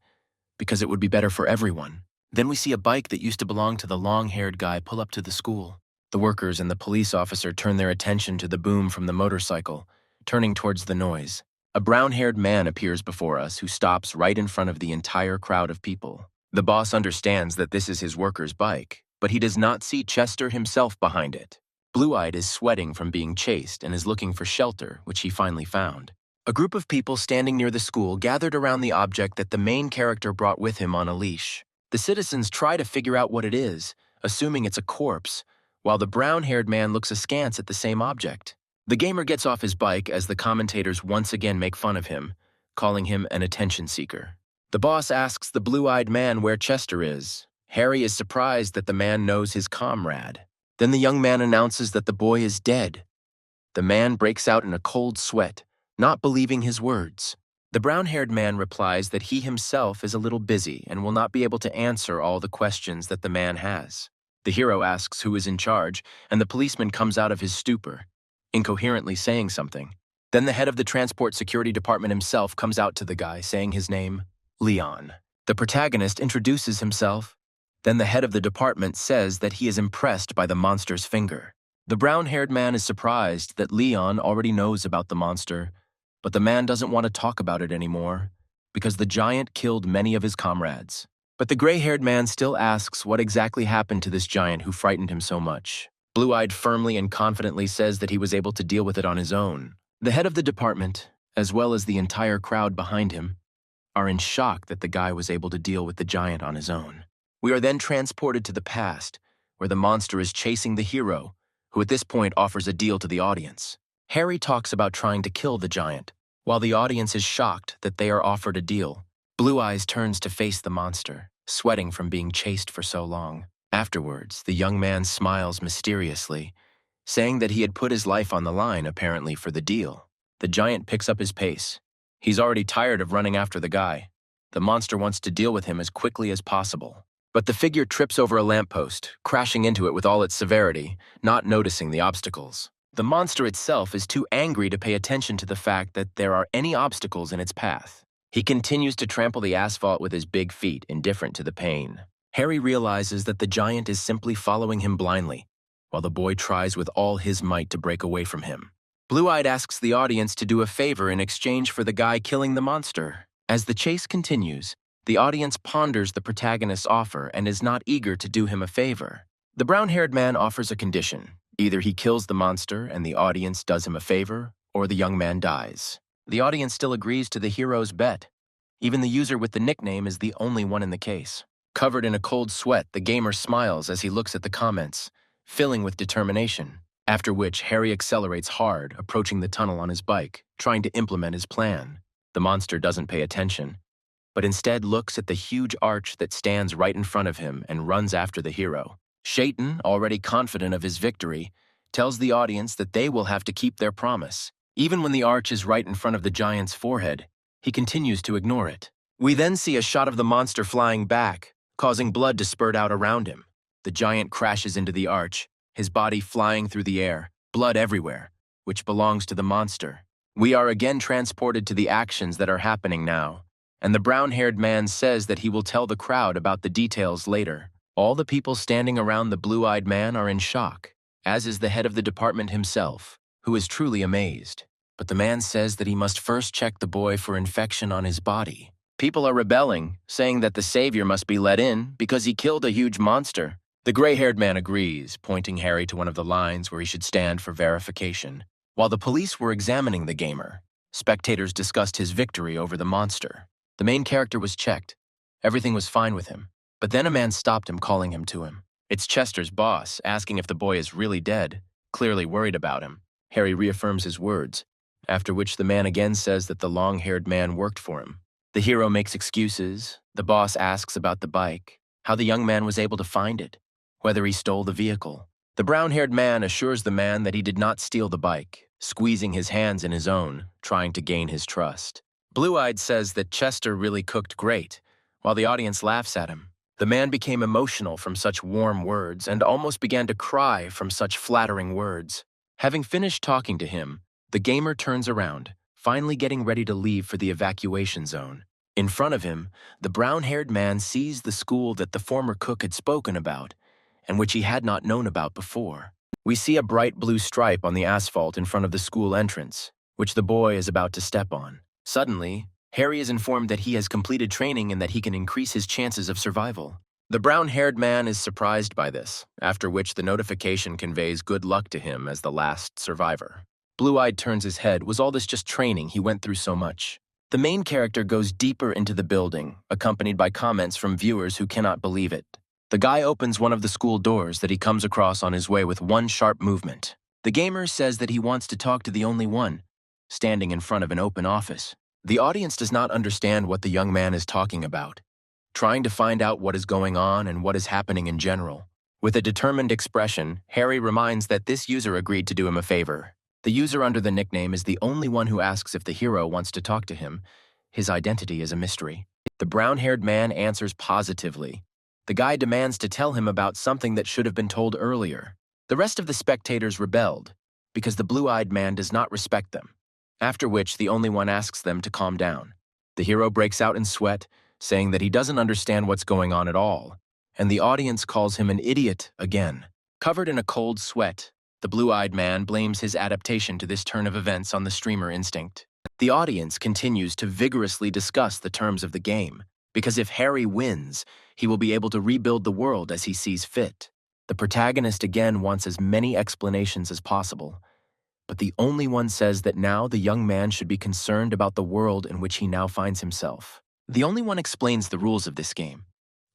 because it would be better for everyone. Then we see a bike that used to belong to the long-haired guy pull up to the school. The workers and the police officer turn their attention to the boom from the motorcycle, turning towards the noise. A brown-haired man appears before us who stops right in front of the entire crowd of people. The boss understands that this is his worker's bike, but he does not see Chester himself behind it. Blue-Eyed is sweating from being chased and is looking for shelter, which he finally found. A group of people standing near the school gathered around the object that the main character brought with him on a leash. The citizens try to figure out what it is, assuming it's a corpse, while the brown-haired man looks askance at the same object. The gamer gets off his bike as the commentators once again make fun of him, calling him an attention seeker. The boss asks the blue-eyed man where Chester is. Harry is surprised that the man knows his comrade. Then the young man announces that the boy is dead. The man breaks out in a cold sweat, not believing his words. The brown-haired man replies that he himself is a little busy and will not be able to answer all the questions that the man has. The hero asks who is in charge, and the policeman comes out of his stupor, incoherently saying something. Then the head of the transport security department himself comes out to the guy, saying his name, Leon. The protagonist introduces himself. Then the head of the department says that he is impressed by the monster's finger. The brown-haired man is surprised that Leon already knows about the monster, but the man doesn't want to talk about it anymore because the giant killed many of his comrades. But the gray-haired man still asks what exactly happened to this giant who frightened him so much. Blue-Eyed firmly and confidently says that he was able to deal with it on his own. The head of the department, as well as the entire crowd behind him, are in shock that the guy was able to deal with the giant on his own. We are then transported to the past, where the monster is chasing the hero, who at this point offers a deal to the audience. Harry talks about trying to kill the giant, while the audience is shocked that they are offered a deal. Blue Eyes turns to face the monster, sweating from being chased for so long. Afterwards, the young man smiles mysteriously, saying that he had put his life on the line, apparently, for the deal. The giant picks up his pace. He's already tired of running after the guy. The monster wants to deal with him as quickly as possible. But the figure trips over a lamppost, crashing into it with all its severity, not noticing the obstacles. The monster itself is too angry to pay attention to the fact that there are any obstacles in its path. He continues to trample the asphalt with his big feet, indifferent to the pain. Harry realizes that the giant is simply following him blindly, while the boy tries with all his might to break away from him. Blue-Eyed asks the audience to do a favor in exchange for the guy killing the monster. As the chase continues, the audience ponders the protagonist's offer and is not eager to do him a favor. The brown-haired man offers a condition. Either he kills the monster and the audience does him a favor, or the young man dies. The audience still agrees to the hero's bet. Even the user with the nickname is the only one in the case. Covered in a cold sweat, the gamer smiles as he looks at the comments, filling with determination. After which, Harry accelerates hard, approaching the tunnel on his bike, trying to implement his plan. The monster doesn't pay attention, but instead looks at the huge arch that stands right in front of him and runs after the hero. Shaitan, already confident of his victory, tells the audience that they will have to keep their promise. Even when the arch is right in front of the giant's forehead, he continues to ignore it. We then see a shot of the monster flying back, causing blood to spurt out around him. The giant crashes into the arch, his body flying through the air, blood everywhere, which belongs to the monster. We are again transported to the actions that are happening now, and the brown-haired man says that he will tell the crowd about the details later. All the people standing around the blue-eyed man are in shock, as is the head of the department himself, who is truly amazed. But the man says that he must first check the boy for infection on his body. People are rebelling, saying that the savior must be let in because he killed a huge monster. The gray-haired man agrees, pointing Harry to one of the lines where he should stand for verification. While the police were examining the gamer, spectators discussed his victory over the monster. The main character was checked. Everything was fine with him. But then a man stopped him, calling him to him. It's Chester's boss, asking if the boy is really dead, clearly worried about him. Harry reaffirms his words, after which the man again says that the long-haired man worked for him. The hero makes excuses. The boss asks about the bike, how the young man was able to find it, whether he stole the vehicle. The brown-haired man assures the man that he did not steal the bike, squeezing his hands in his own, trying to gain his trust. Blue-eyed says that Chester really cooked great, while the audience laughs at him. The man became emotional from such warm words and almost began to cry from such flattering words. Having finished talking to him, the gamer turns around, finally getting ready to leave for the evacuation zone. In front of him, the brown-haired man sees the school that the former cook had spoken about, and which he had not known about before. We see a bright blue stripe on the asphalt in front of the school entrance, which the boy is about to step on. Suddenly, Harry is informed that he has completed training and that he can increase his chances of survival. The brown-haired man is surprised by this, after which the notification conveys good luck to him as the last survivor. Blue-eyed turns his head. Was all this just training? He went through so much. The main character goes deeper into the building, accompanied by comments from viewers who cannot believe it. The guy opens one of the school doors that he comes across on his way with one sharp movement. The gamer says that he wants to talk to the only one, standing in front of an open office. The audience does not understand what the young man is talking about, trying to find out what is going on and what is happening in general. With a determined expression, Harry reminds that this user agreed to do him a favor. The user under the nickname is the only one who asks if the hero wants to talk to him. His identity is a mystery. The brown-haired man answers positively. The guy demands to tell him about something that should have been told earlier. The rest of the spectators rebelled, because the blue-eyed man does not respect them, after which the only one asks them to calm down. The hero breaks out in sweat, saying that he doesn't understand what's going on at all, and the audience calls him an idiot again. Covered in a cold sweat, the blue-eyed man blames his adaptation to this turn of events on the streamer instinct. The audience continues to vigorously discuss the terms of the game, because if Harry wins, he will be able to rebuild the world as he sees fit. The protagonist again wants as many explanations as possible, but the only one says that now the young man should be concerned about the world in which he now finds himself. The only one explains the rules of this game,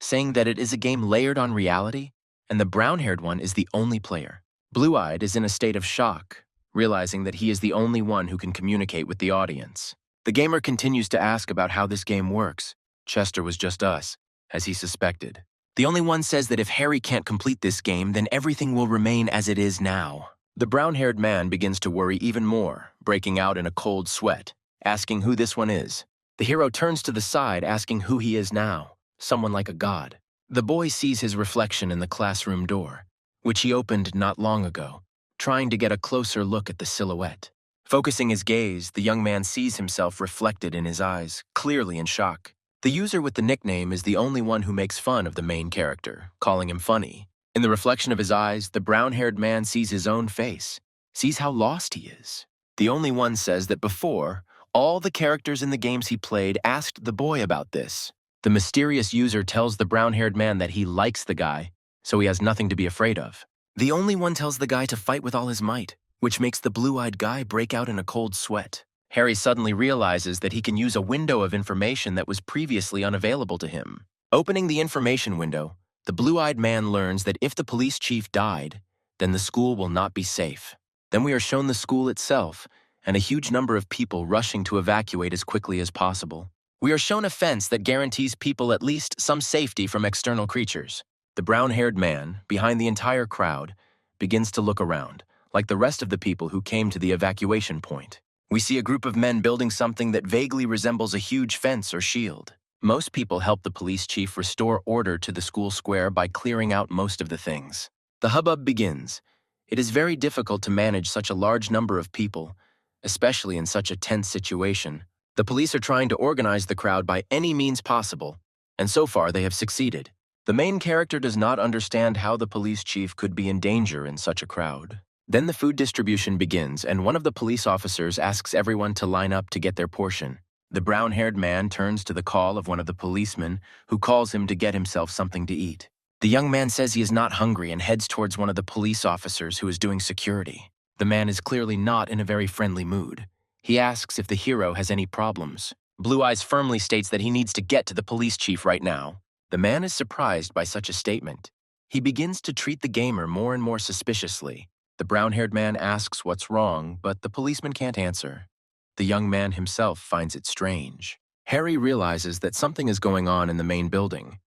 saying that it is a game layered on reality, and the brown-haired one is the only player. Blue-eyed is in a state of shock, realizing that he is the only one who can communicate with the audience. The gamer continues to ask about how this game works. Chester was just us, as he suspected. The only one says that if Harry can't complete this game, then everything will remain as it is now. The brown-haired man begins to worry even more, breaking out in a cold sweat, asking who this one is. The hero turns to the side, asking who he is now, someone like a god. The boy sees his reflection in the classroom door, which he opened not long ago, trying to get a closer look at the silhouette. Focusing his gaze, the young man sees himself reflected in his eyes, clearly in shock. The user with the nickname is the only one who makes fun of the main character, calling him funny. In the reflection of his eyes, the brown-haired man sees his own face, sees how lost he is. The only one says that before, all the characters in the games he played asked the boy about this. The mysterious user tells the brown-haired man that he likes the guy, so he has nothing to be afraid of. The only one tells the guy to fight with all his might, which makes the blue-eyed guy break out in a cold sweat. Harry suddenly realizes that he can use a window of information that was previously unavailable to him. Opening the information window, the blue-eyed man learns that if the police chief died, then the school will not be safe. Then we are shown the school itself, and a huge number of people rushing to evacuate as quickly as possible. We are shown a fence that guarantees people at least some safety from external creatures. The brown-haired man, behind the entire crowd, begins to look around, like the rest of the people who came to the evacuation point. We see a group of men building something that vaguely resembles a huge fence or shield. Most people help the police chief restore order to the school square by clearing out most of the things. The hubbub begins, It is very difficult to manage such a large number of people, especially in such a tense situation. The police are trying to organize the crowd by any means possible, and so far they have succeeded. The main character does not understand how the police chief could be in danger in such a crowd. Then the food distribution begins, and one of the police officers asks everyone to line up to get their portion. The brown-haired man turns to the call of one of the policemen, who calls him to get himself something to eat. The young man says he is not hungry and heads towards one of the police officers who is doing security. The man is clearly not in a very friendly mood. He asks if the hero has any problems. Blue Eyes firmly states that he needs to get to the police chief right now. The man is surprised by such a statement. He begins to treat the gamer more and more suspiciously. The brown-haired man asks what's wrong, but the policeman can't answer. The young man himself finds it strange. Harry realizes that something is going on in the main building,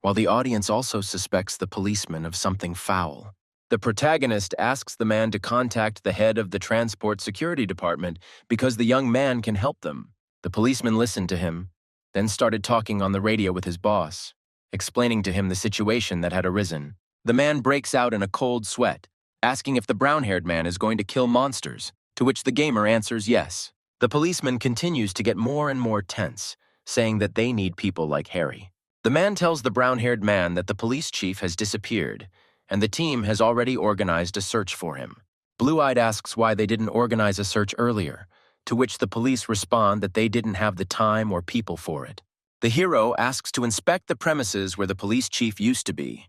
while the audience also suspects the policeman of something foul. The protagonist asks the man to contact the head of the transport security department because the young man can help them. The policeman listened to him, then started talking on the radio with his boss, explaining to him the situation that had arisen. The man breaks out in a cold sweat, asking if the brown-haired man is going to kill monsters, to which the gamer answers yes. The policeman continues to get more and more tense, saying that they need people like Harry. The man tells the brown-haired man that the police chief has disappeared, and the team has already organized a search for him. Blue-Eyed asks why they didn't organize a search earlier, to which the police respond that they didn't have the time or people for it. The hero asks to inspect the premises where the police chief used to be.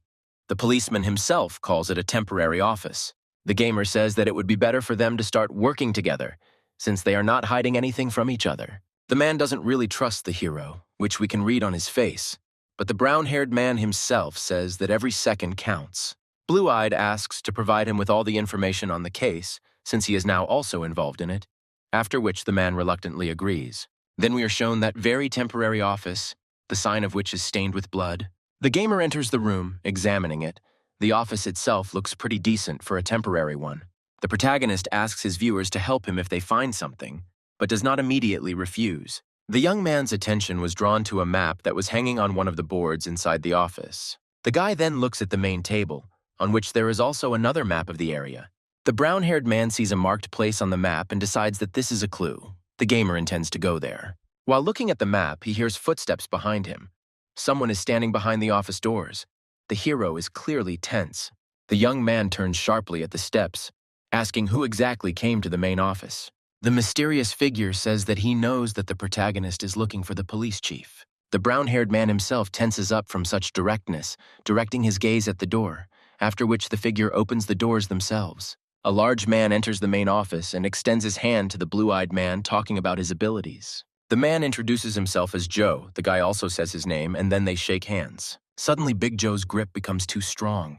The policeman himself calls it a temporary office. The gamer says that it would be better for them to start working together, since they are not hiding anything from each other. The man doesn't really trust the hero, which we can read on his face, but the brown-haired man himself says that every second counts. Blue-Eyed asks to provide him with all the information on the case, since he is now also involved in it, after which the man reluctantly agrees. Then we are shown that very temporary office, the sign of which is stained with blood. The gamer enters the room, examining it. The office itself looks pretty decent for a temporary one. The protagonist asks his viewers to help him if they find something, but does not immediately refuse. The young man's attention was drawn to a map that was hanging on one of the boards inside the office. The guy then looks at the main table, on which there is also another map of the area. The brown-haired man sees a marked place on the map and decides that this is a clue. The gamer intends to go there. While looking at the map, he hears footsteps behind him. Someone is standing behind the office doors. The hero is clearly tense. The young man turns sharply at the steps, asking who exactly came to the main office. The mysterious figure says that he knows that the protagonist is looking for the police chief. The brown-haired man himself tenses up from such directness, directing his gaze at the door, after which the figure opens the doors themselves. A large man enters the main office and extends his hand to the blue-eyed man, talking about his abilities. The man introduces himself as Joe, the guy also says his name, and then they shake hands. Suddenly, Big Joe's grip becomes too strong,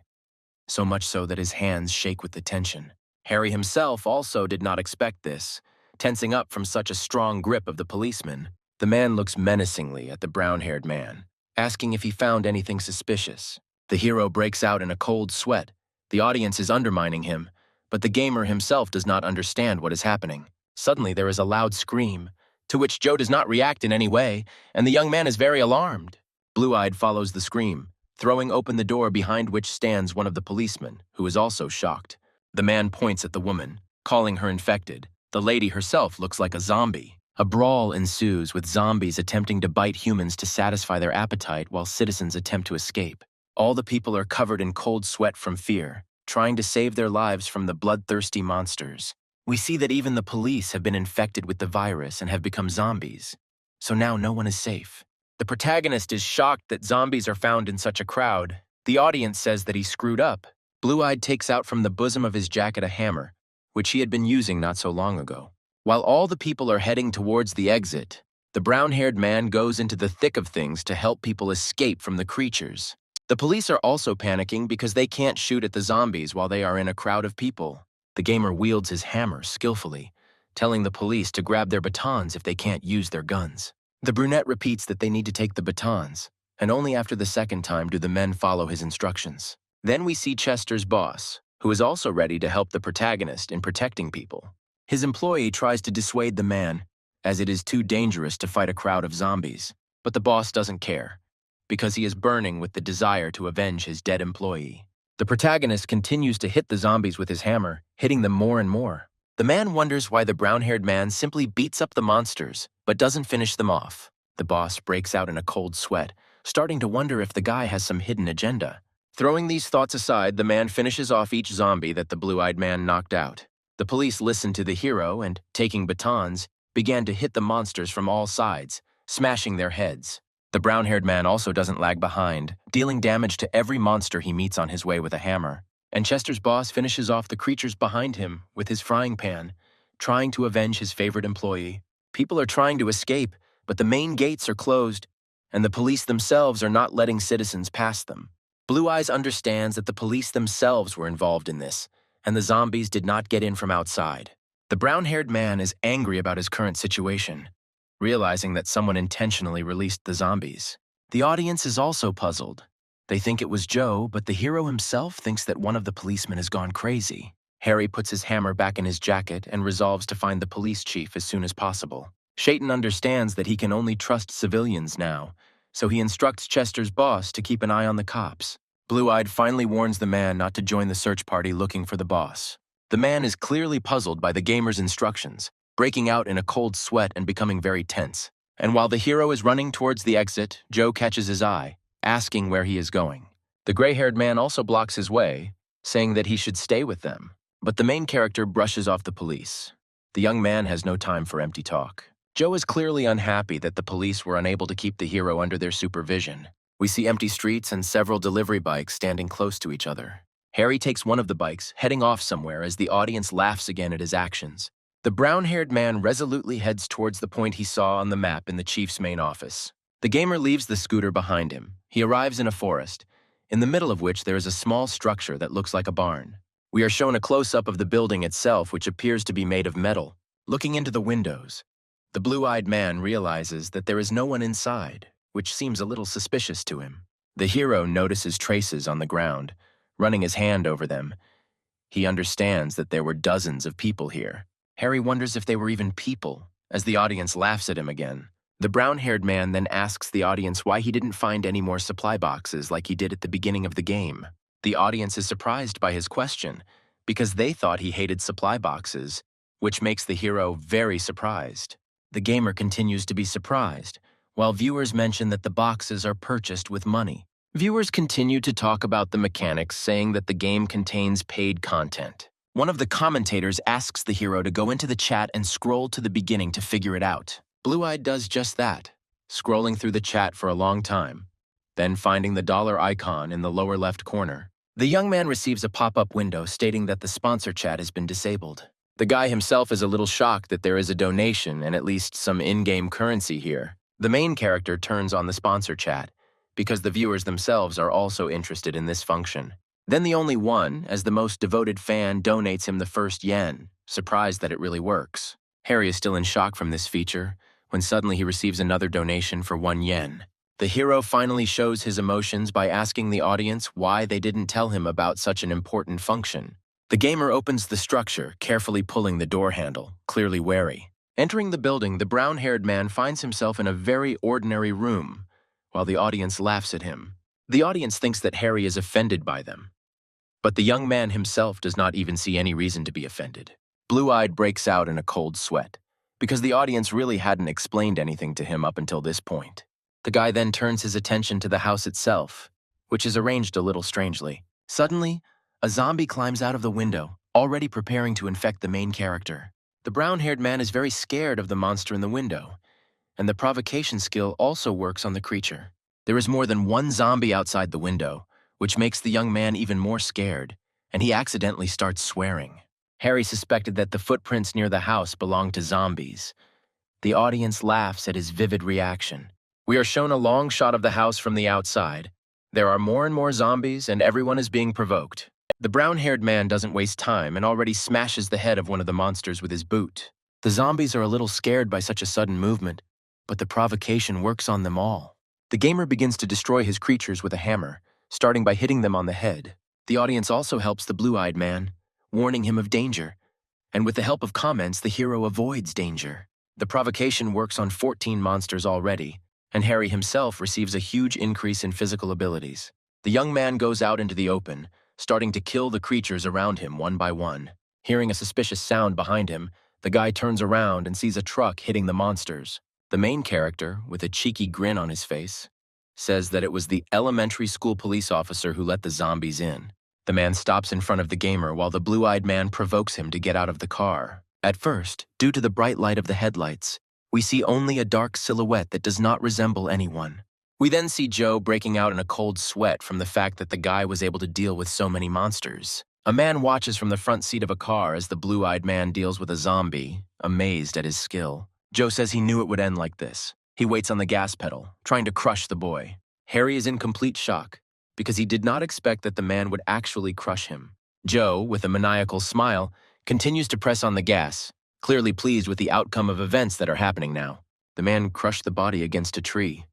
so much so that his hands shake with the tension. Harry himself also did not expect this, tensing up from such a strong grip of the policeman. The man looks menacingly at the brown-haired man, asking if he found anything suspicious. The hero breaks out in a cold sweat. The audience is undermining him, but the gamer himself does not understand what is happening. Suddenly, there is a loud scream, to which Joe does not react in any way, and the young man is very alarmed. Blue-Eyed follows the scream, throwing open the door behind which stands one of the policemen, who is also shocked. The man points at the woman, calling her infected. The lady herself looks like a zombie. A brawl ensues, with zombies attempting to bite humans to satisfy their appetite while citizens attempt to escape. All the people are covered in cold sweat from fear, trying to save their lives from the bloodthirsty monsters. We see that even the police have been infected with the virus and have become zombies, so now no one is safe. The protagonist is shocked that zombies are found in such a crowd. The audience says that he screwed up. Blue-Eyed takes out from the bosom of his jacket a hammer, which he had been using not so long ago. While all the people are heading towards the exit, the brown-haired man goes into the thick of things to help people escape from the creatures. The police are also panicking because they can't shoot at the zombies while they are in a crowd of people. The gamer wields his hammer skillfully, telling the police to grab their batons if they can't use their guns. The brunette repeats that they need to take the batons, and only after the second time do the men follow his instructions. Then we see Chester's boss, who is also ready to help the protagonist in protecting people. His employee tries to dissuade the man, as it is too dangerous to fight a crowd of zombies, but the boss doesn't care, because he is burning with the desire to avenge his dead employee. The protagonist continues to hit the zombies with his hammer, hitting them more and more. The man wonders why the brown-haired man simply beats up the monsters, but doesn't finish them off. The boss breaks out in a cold sweat, starting to wonder if the guy has some hidden agenda. Throwing these thoughts aside, the man finishes off each zombie that the blue-eyed man knocked out. The police listened to the hero and, taking batons, began to hit the monsters from all sides, smashing their heads. The brown-haired man also doesn't lag behind, dealing damage to every monster he meets on his way with a hammer. And Chester's boss finishes off the creatures behind him with his frying pan, trying to avenge his favorite employee. People are trying to escape, but the main gates are closed, and the police themselves are not letting citizens pass them. Blue Eyes understands that the police themselves were involved in this, and the zombies did not get in from outside. The brown-haired man is angry about his current situation, realizing that someone intentionally released the zombies. The audience is also puzzled. They think it was Joe, but the hero himself thinks that one of the policemen has gone crazy. Harry puts his hammer back in his jacket and resolves to find the police chief as soon as possible. Shayton understands that he can only trust civilians now, so he instructs Chester's boss to keep an eye on the cops. Blue-Eyed finally warns the man not to join the search party looking for the boss. The man is clearly puzzled by the gamer's instructions, breaking out in a cold sweat and becoming very tense. And while the hero is running towards the exit, Joe catches his eye, asking where he is going. The gray-haired man also blocks his way, saying that he should stay with them. But the main character brushes off the police. The young man has no time for empty talk. Joe is clearly unhappy that the police were unable to keep the hero under their supervision. We see empty streets and several delivery bikes standing close to each other. Harry takes one of the bikes, heading off somewhere as the audience laughs again at his actions. The brown-haired man resolutely heads towards the point he saw on the map in the chief's main office. The gamer leaves the scooter behind him. He arrives in a forest, in the middle of which there is a small structure that looks like a barn. We are shown a close-up of the building itself, which appears to be made of metal. Looking into the windows, the blue-eyed man realizes that there is no one inside, which seems a little suspicious to him. The hero notices traces on the ground, running his hand over them. He understands that there were dozens of people here. Harry wonders if they were even people, as the audience laughs at him again. The brown-haired man then asks the audience why he didn't find any more supply boxes like he did at the beginning of the game. The audience is surprised by his question, because they thought he hated supply boxes, which makes the hero very surprised. The gamer continues to be surprised, while viewers mention that the boxes are purchased with money. Viewers continue to talk about the mechanics, saying that the game contains paid content. One of the commentators asks the hero to go into the chat and scroll to the beginning to figure it out. Blue-Eyed does just that, scrolling through the chat for a long time, then finding the dollar icon in the lower left corner. The young man receives a pop-up window stating that the sponsor chat has been disabled. The guy himself is a little shocked that there is a donation and at least some in-game currency here. The main character turns on the sponsor chat, because the viewers themselves are also interested in this function. Then the only one, as the most devoted fan, donates him the first yen, surprised that it really works. Harry is still in shock from this feature, when suddenly he receives another donation for 1 yen. The hero finally shows his emotions by asking the audience why they didn't tell him about such an important function. The gamer opens the structure, carefully pulling the door handle, clearly wary. Entering the building, the brown-haired man finds himself in a very ordinary room, while the audience laughs at him. The audience thinks that Harry is offended by them, but the young man himself does not even see any reason to be offended. Blue-Eyed breaks out in a cold sweat, because the audience really hadn't explained anything to him up until this point. The guy then turns his attention to the house itself, which is arranged a little strangely. Suddenly, a zombie climbs out of the window, already preparing to infect the main character. The brown-haired man is very scared of the monster in the window, and the provocation skill also works on the creature. There is more than one zombie outside the window, which makes the young man even more scared, and he accidentally starts swearing. Harry suspected that the footprints near the house belonged to zombies. The audience laughs at his vivid reaction. We are shown a long shot of the house from the outside. There are more and more zombies, and everyone is being provoked. The brown-haired man doesn't waste time and already smashes the head of one of the monsters with his boot. The zombies are a little scared by such a sudden movement, but the provocation works on them all. The gamer begins to destroy his creatures with a hammer, starting by hitting them on the head. The audience also helps the blue-eyed man, warning him of danger, and with the help of comments, the hero avoids danger. The provocation works on 14 monsters already, and Harry himself receives a huge increase in physical abilities. The young man goes out into the open, starting to kill the creatures around him one by one. Hearing a suspicious sound behind him, the guy turns around and sees a truck hitting the monsters. The main character, with a cheeky grin on his face, says that it was the elementary school police officer who let the zombies in. The man stops in front of the gamer while the blue-eyed man provokes him to get out of the car. At first, due to the bright light of the headlights, we see only a dark silhouette that does not resemble anyone. We then see Joe breaking out in a cold sweat from the fact that the guy was able to deal with so many monsters. A man watches from the front seat of a car as the blue-eyed man deals with a zombie, amazed at his skill. Joe says he knew it would end like this. He waits on the gas pedal, trying to crush the boy. Harry is in complete shock, because he did not expect that the man would actually crush him. Joe, with a maniacal smile, continues to press on the gas, clearly pleased with the outcome of events that are happening now. The man crushed the body against a tree.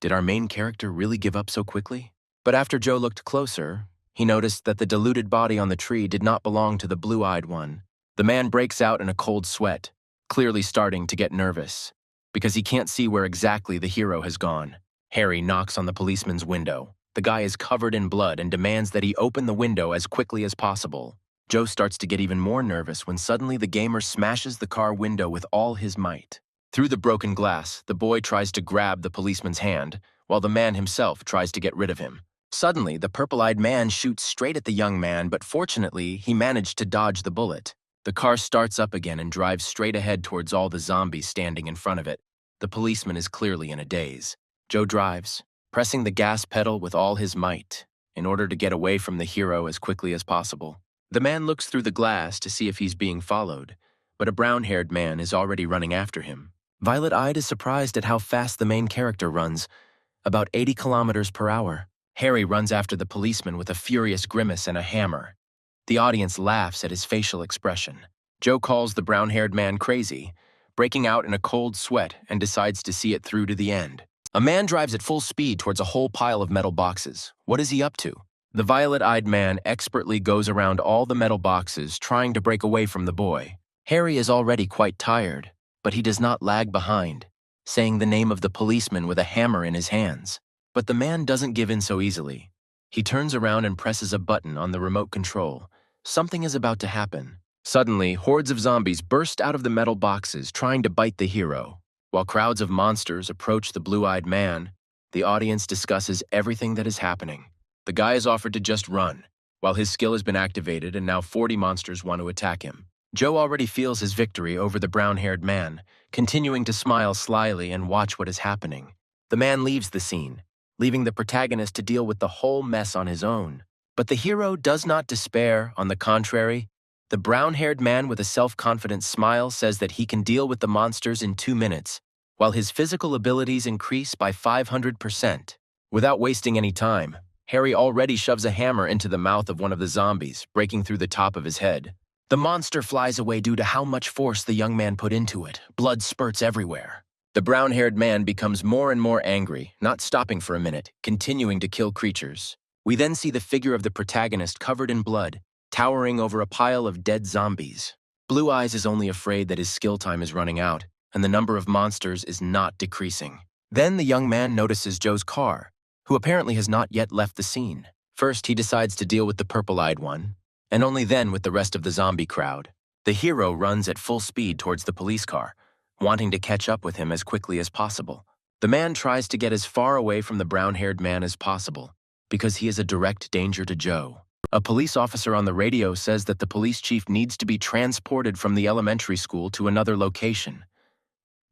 Did our main character really give up so quickly? But after Joe looked closer, he noticed that the diluted body on the tree did not belong to the blue-eyed one. The man breaks out in a cold sweat, clearly starting to get nervous, because he can't see where exactly the hero has gone. Harry knocks on the policeman's window. The guy is covered in blood and demands that he open the window as quickly as possible. Joe starts to get even more nervous when suddenly the gamer smashes the car window with all his might. Through the broken glass, the boy tries to grab the policeman's hand, while the man himself tries to get rid of him. Suddenly, the purple-eyed man shoots straight at the young man, but fortunately, he managed to dodge the bullet. The car starts up again and drives straight ahead towards all the zombies standing in front of it. The policeman is clearly in a daze. Joe drives, pressing the gas pedal with all his might, in order to get away from the hero as quickly as possible. The man looks through the glass to see if he's being followed, but a brown-haired man is already running after him. Violet-eyed is surprised at how fast the main character runs, about 80 kilometers per hour. Harry runs after the policeman with a furious grimace and a hammer. The audience laughs at his facial expression. Joe calls the brown-haired man crazy, breaking out in a cold sweat and decides to see it through to the end. A man drives at full speed towards a whole pile of metal boxes. What is he up to? The violet-eyed man expertly goes around all the metal boxes, trying to break away from the boy. Harry is already quite tired, but he does not lag behind, saying the name of the policeman with a hammer in his hands. But the man doesn't give in so easily. He turns around and presses a button on the remote control. Something is about to happen. Suddenly, hordes of zombies burst out of the metal boxes, trying to bite the hero. While crowds of monsters approach the blue-eyed man, the audience discusses everything that is happening. The guy is offered to just run, while his skill has been activated and now 40 monsters want to attack him. Joe already feels his victory over the brown-haired man, continuing to smile slyly and watch what is happening. The man leaves the scene, leaving the protagonist to deal with the whole mess on his own. But the hero does not despair. On the contrary, the brown-haired man with a self-confident smile says that he can deal with the monsters in 2 minutes, while his physical abilities increase by 500%. Without wasting any time, Harry already shoves a hammer into the mouth of one of the zombies, breaking through the top of his head. The monster flies away due to how much force the young man put into it. Blood spurts everywhere. The brown-haired man becomes more and more angry, not stopping for a minute, continuing to kill creatures. We then see the figure of the protagonist covered in blood, towering over a pile of dead zombies. Blue Eyes is only afraid that his skill time is running out, and the number of monsters is not decreasing. Then the young man notices Joe's car, who apparently has not yet left the scene. First, he decides to deal with the purple-eyed one, and only then with the rest of the zombie crowd. The hero runs at full speed towards the police car, wanting to catch up with him as quickly as possible. The man tries to get as far away from the brown-haired man as possible, because he is a direct danger to Joe. A police officer on the radio says that the police chief needs to be transported from the elementary school to another location.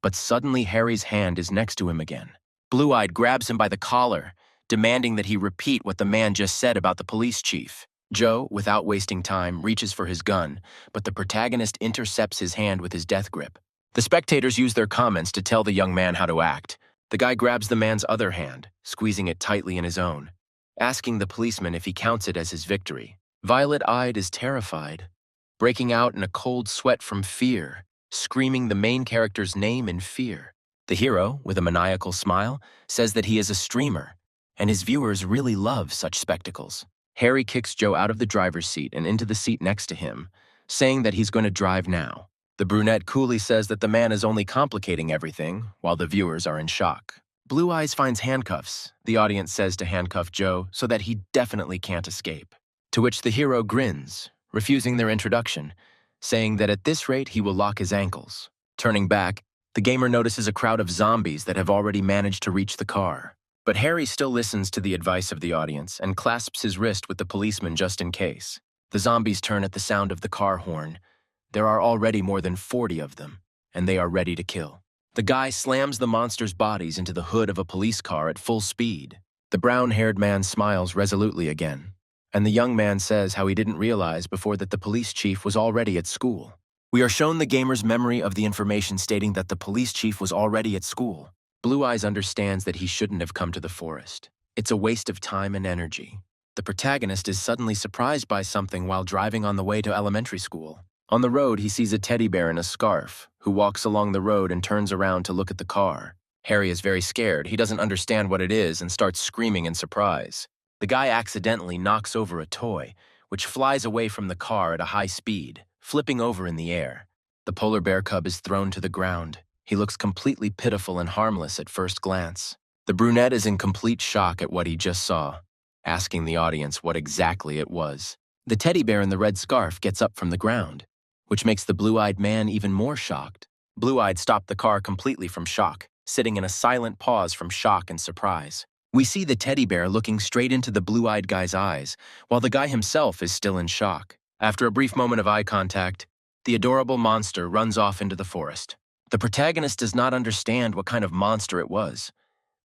But suddenly Harry's hand is next to him again. Blue-eyed grabs him by the collar, demanding that he repeat what the man just said about the police chief. Joe, without wasting time, reaches for his gun, but the protagonist intercepts his hand with his death grip. The spectators use their comments to tell the young man how to act. The guy grabs the man's other hand, squeezing it tightly in his own, asking the policeman if he counts it as his victory. Violet-eyed is terrified, breaking out in a cold sweat from fear, screaming the main character's name in fear. The hero, with a maniacal smile, says that he is a streamer, and his viewers really love such spectacles. Harry kicks Joe out of the driver's seat and into the seat next to him, saying that he's going to drive now. The brunette coolly says that the man is only complicating everything, while the viewers are in shock. Blue Eyes finds handcuffs. The audience says to handcuff Joe so that he definitely can't escape. to which the hero grins, refusing their introduction, saying that at this rate he will lock his ankles. Turning back, the gamer notices a crowd of zombies that have already managed to reach the car. But Harry still listens to the advice of the audience and clasps his wrist with the policeman just in case. The zombies turn at the sound of the car horn. There are already more than 40 of them, and they are ready to kill. The guy slams the monsters' bodies into the hood of a police car at full speed. The brown-haired man smiles resolutely again, and the young man says how he didn't realize before that the police chief was already at school. We are shown the gamer's memory of the information stating that the police chief was already at school. Blue Eyes understands that he shouldn't have come to the forest. It's a waste of time and energy. The protagonist is suddenly surprised by something while driving on the way to elementary school. On the road, he sees a teddy bear in a scarf, who walks along the road and turns around to look at the car. Harry is very scared. He doesn't understand what it is and starts screaming in surprise. The guy accidentally knocks over a toy, which flies away from the car at a high speed, flipping over in the air. The polar bear cub is thrown to the ground. He looks completely pitiful and harmless at first glance. The brunette is in complete shock at what he just saw, asking the audience what exactly it was. The teddy bear in the red scarf gets up from the ground, which makes the blue-eyed man even more shocked. Blue-eyed stopped the car completely from shock, sitting in a silent pause from shock and surprise. We see the teddy bear looking straight into the blue-eyed guy's eyes, while the guy himself is still in shock. After a brief moment of eye contact, the adorable monster runs off into the forest. The protagonist does not understand what kind of monster it was.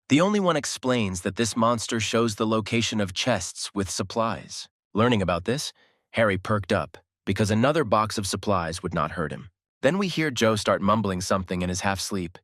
The only one explains that this monster shows the location of chests with supplies. Learning about this, Harry perked up, because another box of supplies would not hurt him. Then we hear Joe start mumbling something in his half-sleep.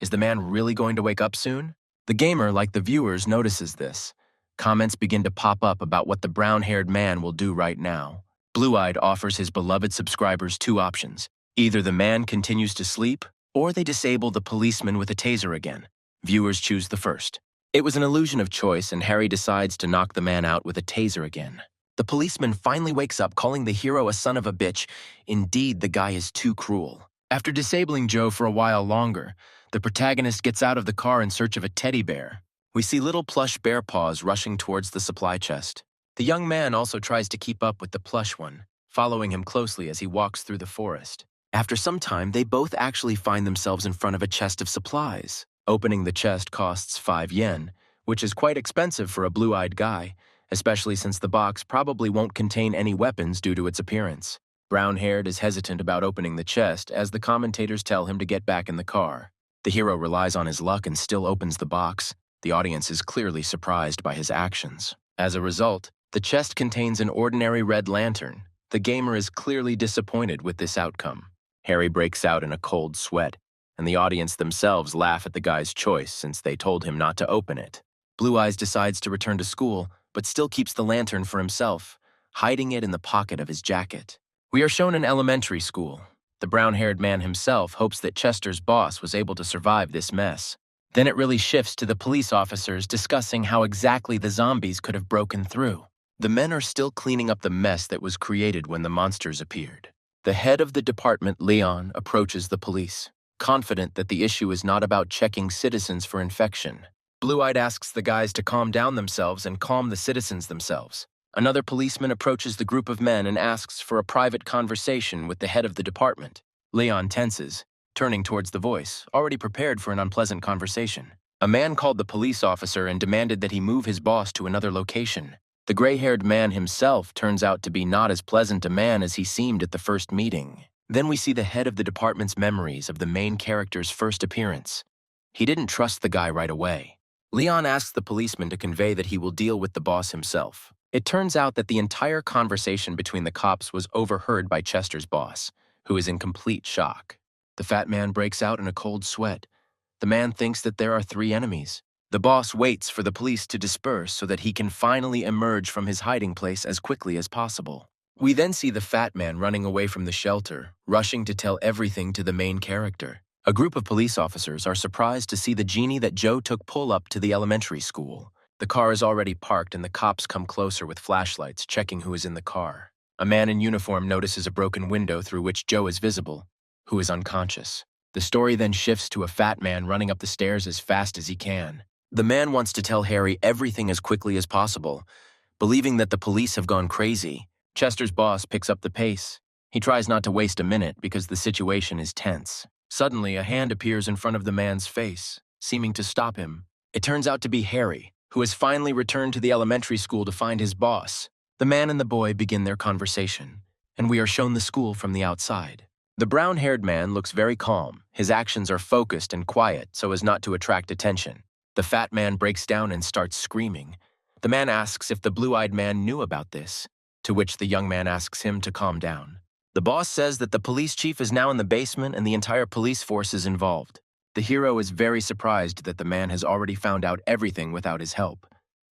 Is the man really going to wake up soon? The gamer, like the viewers, notices this. Comments begin to pop up about what the brown-haired man will do right now. Blue-Eyed offers his beloved subscribers two options. Either the man continues to sleep, or they disable the policeman with a taser again. Viewers choose the first. It was an illusion of choice, and Harry decides to knock the man out with a taser again. The policeman finally wakes up, calling the hero a son of a bitch. Indeed, the guy is too cruel. After disabling Joe for a while longer, the protagonist gets out of the car in search of a teddy bear. We see little plush bear paws rushing towards the supply chest. The young man also tries to keep up with the plush one, following him closely as he walks through the forest. After some time, they both actually find themselves in front of a chest of supplies. Opening the chest costs 5 yen, which is quite expensive for a blue-eyed guy, especially since the box probably won't contain any weapons due to its appearance. Brown-haired is hesitant about opening the chest as the commentators tell him to get back in the car. The hero relies on his luck and still opens the box. The audience is clearly surprised by his actions. As a result, the chest contains an ordinary red lantern. The gamer is clearly disappointed with this outcome. Harry breaks out in a cold sweat, and the audience themselves laugh at the guy's choice since they told him not to open it. Blue Eyes decides to return to school, but still keeps the lantern for himself, hiding it in the pocket of his jacket. We are shown in elementary school. The brown-haired man himself hopes that Chester's boss was able to survive this mess. Then it really shifts to the police officers discussing how exactly the zombies could have broken through. The men are still cleaning up the mess that was created when the monsters appeared. The head of the department, Leon, approaches the police, confident that the issue is not about checking citizens for infection. Blue-Eyed asks the guys to calm down themselves and calm the citizens themselves. Another policeman approaches the group of men and asks for a private conversation with the head of the department. Leon tenses, turning towards the voice, already prepared for an unpleasant conversation. A man called the police officer and demanded that he move his boss to another location. The gray-haired man himself turns out to be not as pleasant a man as he seemed at the first meeting. Then we see the head of the department's memories of the main character's first appearance. He didn't trust the guy right away. Leon asks the policeman to convey that he will deal with the boss himself. It turns out that the entire conversation between the cops was overheard by Chester's boss, who is in complete shock. The fat man breaks out in a cold sweat. The man thinks that there are 3 enemies. The boss waits for the police to disperse so that he can finally emerge from his hiding place as quickly as possible. We then see the fat man running away from the shelter, rushing to tell everything to the main character. A group of police officers are surprised to see the genie that Joe took pull up to the elementary school. The car is already parked and the cops come closer with flashlights, checking who is in the car. A man in uniform notices a broken window through which Joe is visible, who is unconscious. The story then shifts to a fat man running up the stairs as fast as he can. The man wants to tell Harry everything as quickly as possible, Believing that the police have gone crazy, Chester's boss picks up the pace. He tries not to waste a minute because the situation is tense. Suddenly, a hand appears in front of the man's face, seeming to stop him. It turns out to be Harry, who has finally returned to the elementary school to find his boss. The man and the boy begin their conversation, and we are shown the school from the outside. The brown-haired man looks very calm. His actions are focused and quiet so as not to attract attention. The fat man breaks down and starts screaming. The man asks if the blue-eyed man knew about this, to which the young man asks him to calm down. The boss says that the police chief is now in the basement and the entire police force is involved. The hero is very surprised that the man has already found out everything without his help.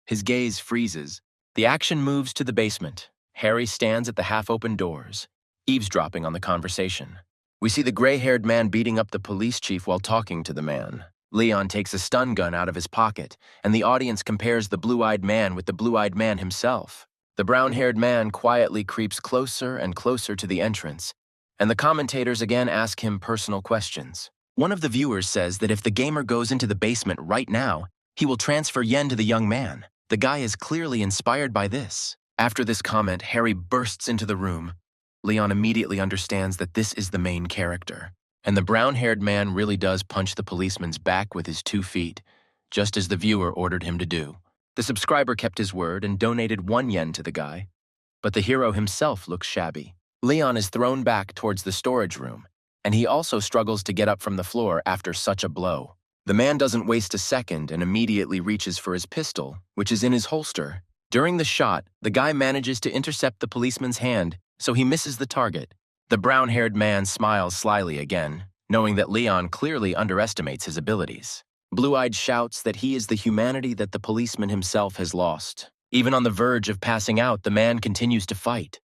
His gaze freezes. The action moves to the basement. Harry stands at the half-open doors, eavesdropping on the conversation. We see the gray-haired man beating up the police chief while talking to the man. Leon takes a stun gun out of his pocket, and the audience compares the blue-eyed man with the blue-eyed man himself. The brown-haired man quietly creeps closer and closer to the entrance, and the commentators again ask him personal questions. One of the viewers says that if the gamer goes into the basement right now, he will transfer yen to the young man. The guy is clearly inspired by this. After this comment, Harry bursts into the room. Leon immediately understands that this is the main character, and the brown-haired man really does punch the policeman's back with his 2 feet, just as the viewer ordered him to do. The subscriber kept his word and donated 1 yen to the guy, but the hero himself looks shabby. Leon is thrown back towards the storage room, and he also struggles to get up from the floor after such a blow. The man doesn't waste a second and immediately reaches for his pistol, which is in his holster. During the shot, the guy manages to intercept the policeman's hand, so he misses the target. The brown-haired man smiles slyly again, knowing that Leon clearly underestimates his abilities. Blue-Eyed shouts that he is the humanity that the policeman himself has lost. Even on the verge of passing out, the man continues to fight,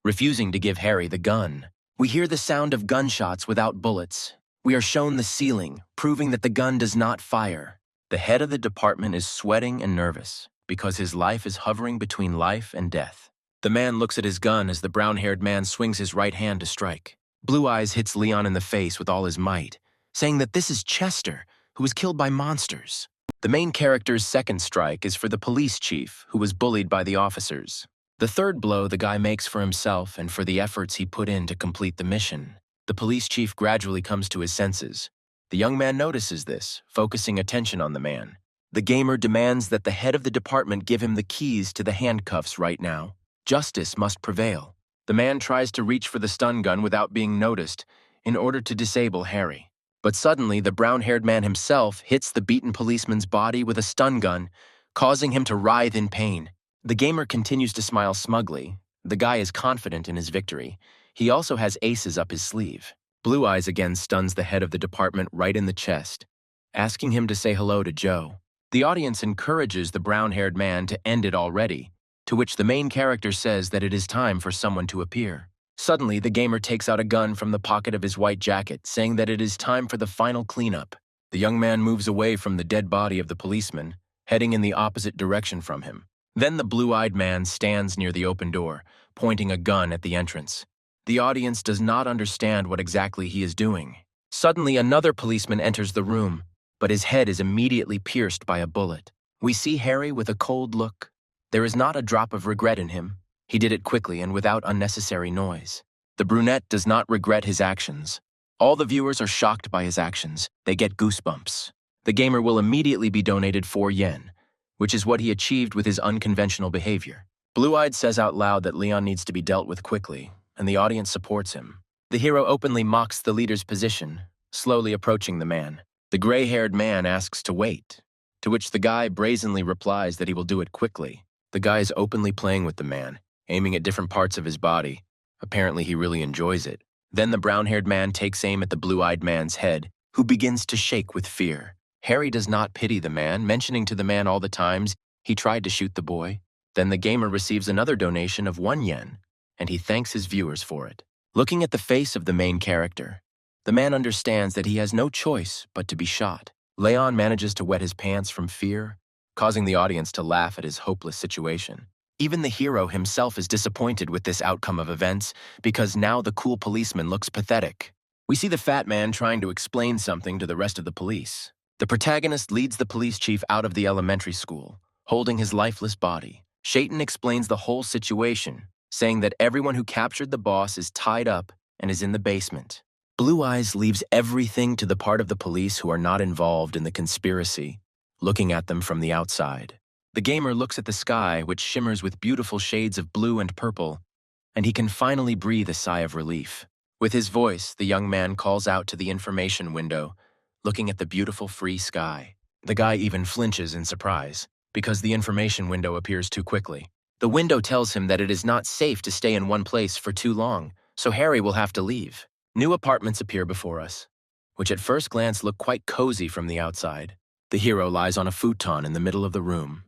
refusing to give Harry the gun. We hear the sound of gunshots without bullets. We are shown the ceiling, proving that the gun does not fire. The head of the department is sweating and nervous, because his life is hovering between life and death. The man looks at his gun as the brown-haired man swings his right hand to strike. Blue Eyes hits Leon in the face with all his might, saying that this is Chester, who was killed by monsters. The main character's second strike is for the police chief, who was bullied by the officers. The third blow the guy makes for himself and for the efforts he put in to complete the mission. The police chief gradually comes to his senses. The young man notices this, focusing attention on the man. The gamer demands that the head of the department give him the keys to the handcuffs right now. Justice must prevail. The man tries to reach for the stun gun without being noticed in order to disable Harry. But suddenly, the brown-haired man himself hits the beaten policeman's body with a stun gun, causing him to writhe in pain. The gamer continues to smile smugly. The guy is confident in his victory. He also has aces up his sleeve. Blue Eyes again stuns the head of the department right in the chest, asking him to say hello to Joe. The audience encourages the brown-haired man to end it already, to which the main character says that it is time for someone to appear. Suddenly, the gamer takes out a gun from the pocket of his white jacket, saying that it is time for the final cleanup. The young man moves away from the dead body of the policeman, heading in the opposite direction from him. Then the blue-eyed man stands near the open door, pointing a gun at the entrance. The audience does not understand what exactly he is doing. Suddenly, another policeman enters the room, but his head is immediately pierced by a bullet. We see Harry with a cold look. There is not a drop of regret in him. He did it quickly and without unnecessary noise. The brunette does not regret his actions. All the viewers are shocked by his actions. They get goosebumps. The gamer will immediately be donated 4 yen, which is what he achieved with his unconventional behavior. Blue-Eyed says out loud that Leon needs to be dealt with quickly, and the audience supports him. The hero openly mocks the leader's position, slowly approaching the man. The gray-haired man asks to wait, to which the guy brazenly replies that he will do it quickly. The guy is openly playing with the man, aiming at different parts of his body. Apparently, he really enjoys it. Then the brown-haired man takes aim at the blue-eyed man's head, who begins to shake with fear. Harry does not pity the man, mentioning to the man all the times he tried to shoot the boy. Then the gamer receives another donation of 1 yen, and he thanks his viewers for it. Looking at the face of the main character, the man understands that he has no choice but to be shot. Leon manages to wet his pants from fear, causing the audience to laugh at his hopeless situation. Even the hero himself is disappointed with this outcome of events because now the cool policeman looks pathetic. We see the fat man trying to explain something to the rest of the police. The protagonist leads the police chief out of the elementary school, holding his lifeless body. Shaitan explains the whole situation, saying that everyone who captured the boss is tied up and is in the basement. Blue Eyes leaves everything to the part of the police who are not involved in the conspiracy, looking at them from the outside. The gamer looks at the sky, which shimmers with beautiful shades of blue and purple, and he can finally breathe a sigh of relief. With his voice, the young man calls out to the information window, looking at the beautiful free sky. The guy even flinches in surprise, because the information window appears too quickly. The window tells him that it is not safe to stay in one place for too long, so Harry will have to leave. New apartments appear before us, which at first glance look quite cozy from the outside. The hero lies on a futon in the middle of the room.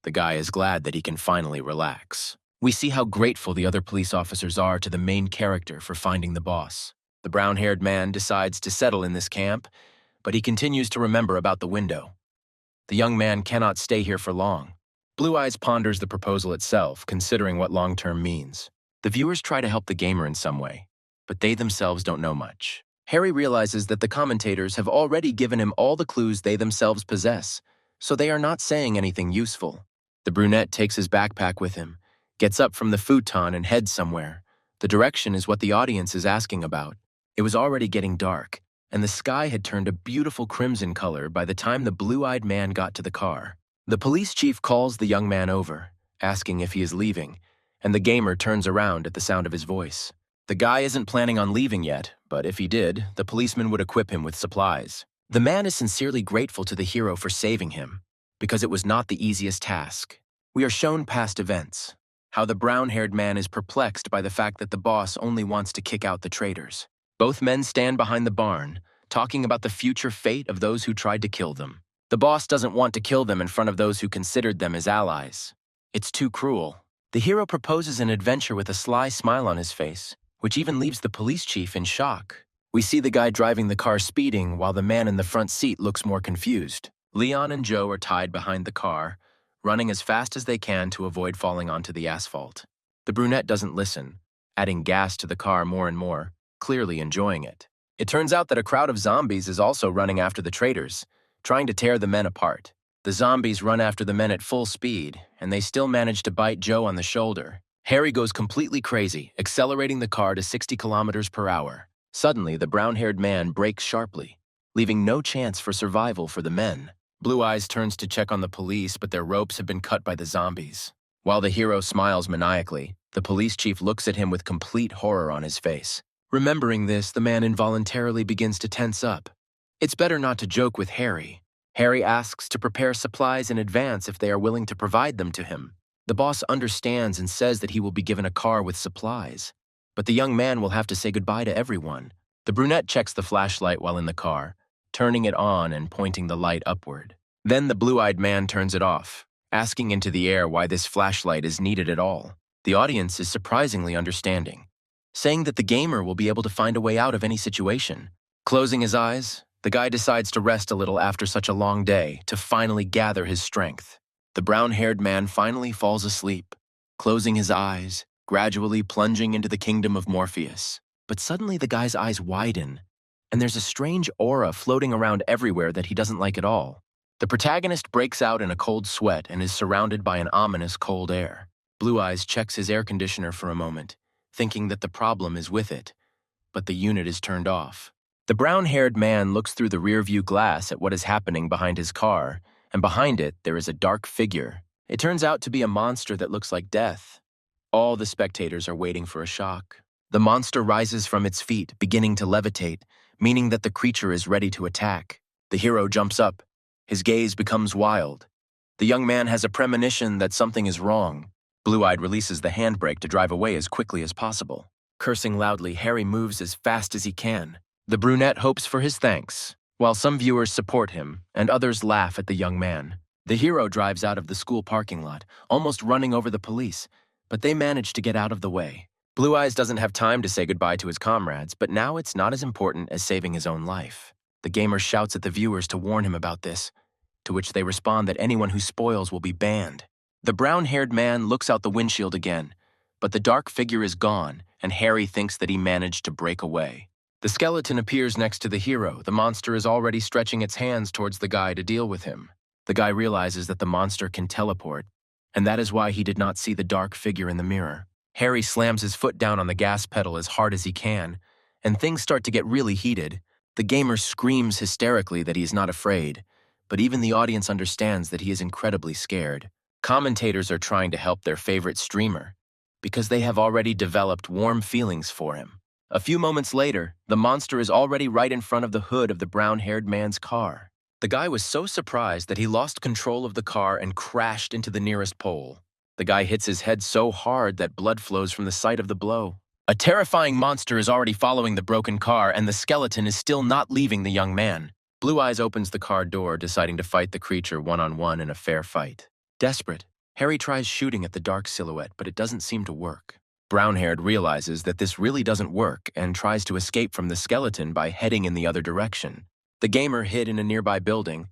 The guy is glad that he can finally relax. We see how grateful the other police officers are to the main character for finding the boss. The brown-haired man decides to settle in this camp, but he continues to remember about the window. The young man cannot stay here for long. Blue Eyes ponders the proposal itself, considering what long-term means. The viewers try to help the gamer in some way, but they themselves don't know much. Harry realizes that the commentators have already given him all the clues they themselves possess, so they are not saying anything useful. The brunette takes his backpack with him, gets up from the futon and heads somewhere. The direction is what the audience is asking about. It was already getting dark, and the sky had turned a beautiful crimson color by the time the blue-eyed man got to the car. The police chief calls the young man over, asking if he is leaving, and the gamer turns around at the sound of his voice. The guy isn't planning on leaving yet, but if he did, the policeman would equip him with supplies. The man is sincerely grateful to the hero for saving him, because it was not the easiest task. We are shown past events, how the brown-haired man is perplexed by the fact that the boss only wants to kick out the traitors. Both men stand behind the barn, talking about the future fate of those who tried to kill them. The boss doesn't want to kill them in front of those who considered them his allies. It's too cruel. The hero proposes an adventure with a sly smile on his face, which even leaves the police chief in shock. We see the guy driving the car speeding while the man in the front seat looks more confused. Leon and Joe are tied behind the car, running as fast as they can to avoid falling onto the asphalt. The brunette doesn't listen, adding gas to the car more and more, clearly enjoying it. It turns out that a crowd of zombies is also running after the traitors, trying to tear the men apart. The zombies run after the men at full speed, and they still manage to bite Joe on the shoulder. Harry goes completely crazy, accelerating the car to 60 kilometers per hour. Suddenly, the brown-haired man brakes sharply, leaving no chance for survival for the men. Blue Eyes turns to check on the police, but their ropes have been cut by the zombies. While the hero smiles maniacally, the police chief looks at him with complete horror on his face. Remembering this, the man involuntarily begins to tense up. It's better not to joke with Harry. Harry asks to prepare supplies in advance if they are willing to provide them to him. The boss understands and says that he will be given a car with supplies, but the young man will have to say goodbye to everyone. The brunette checks the flashlight while in the car, turning it on and pointing the light upward. Then the blue-eyed man turns it off, asking into the air why this flashlight is needed at all. The audience is surprisingly understanding, saying that the gamer will be able to find a way out of any situation. Closing his eyes, the guy decides to rest a little after such a long day to finally gather his strength. The brown-haired man finally falls asleep, closing his eyes, gradually plunging into the kingdom of Morpheus. But suddenly the guy's eyes widen, and there's a strange aura floating around everywhere that he doesn't like at all. The protagonist breaks out in a cold sweat and is surrounded by an ominous cold air. Blue Eyes checks his air conditioner for a moment, thinking that the problem is with it, but the unit is turned off. The brown-haired man looks through the rearview glass at what is happening behind his car, and behind it there is a dark figure. It turns out to be a monster that looks like death. All the spectators are waiting for a shock. The monster rises from its feet, beginning to levitate, meaning that the creature is ready to attack. The hero jumps up. His gaze becomes wild. The young man has a premonition that something is wrong. Blue-Eyed releases the handbrake to drive away as quickly as possible. Cursing loudly, Harry moves as fast as he can. The brunette hopes for his thanks, while some viewers support him and others laugh at the young man. The hero drives out of the school parking lot, almost running over the police, but they manage to get out of the way. Blue Eyes doesn't have time to say goodbye to his comrades, but now it's not as important as saving his own life. The gamer shouts at the viewers to warn him about this, to which they respond that anyone who spoils will be banned. The brown-haired man looks out the windshield again, but the dark figure is gone, and Harry thinks that he managed to break away. The skeleton appears next to the hero. The monster is already stretching its hands towards the guy to deal with him. The guy realizes that the monster can teleport, and that is why he did not see the dark figure in the mirror. Harry slams his foot down on the gas pedal as hard as he can, and things start to get really heated. The gamer screams hysterically that he is not afraid, but even the audience understands that he is incredibly scared. Commentators are trying to help their favorite streamer, because they have already developed warm feelings for him. A few moments later, the monster is already right in front of the hood of the brown-haired man's car. The guy was so surprised that he lost control of the car and crashed into the nearest pole. The guy hits his head so hard that blood flows from the site of the blow. A terrifying monster is already following the broken car, and the skeleton is still not leaving the young man. Blue Eyes opens the car door, deciding to fight the creature one-on-one in a fair fight. Desperate, Harry tries shooting at the dark silhouette, but it doesn't seem to work. Brown-haired realizes that this really doesn't work and tries to escape from the skeleton by heading in the other direction. The gamer hid in a nearby building.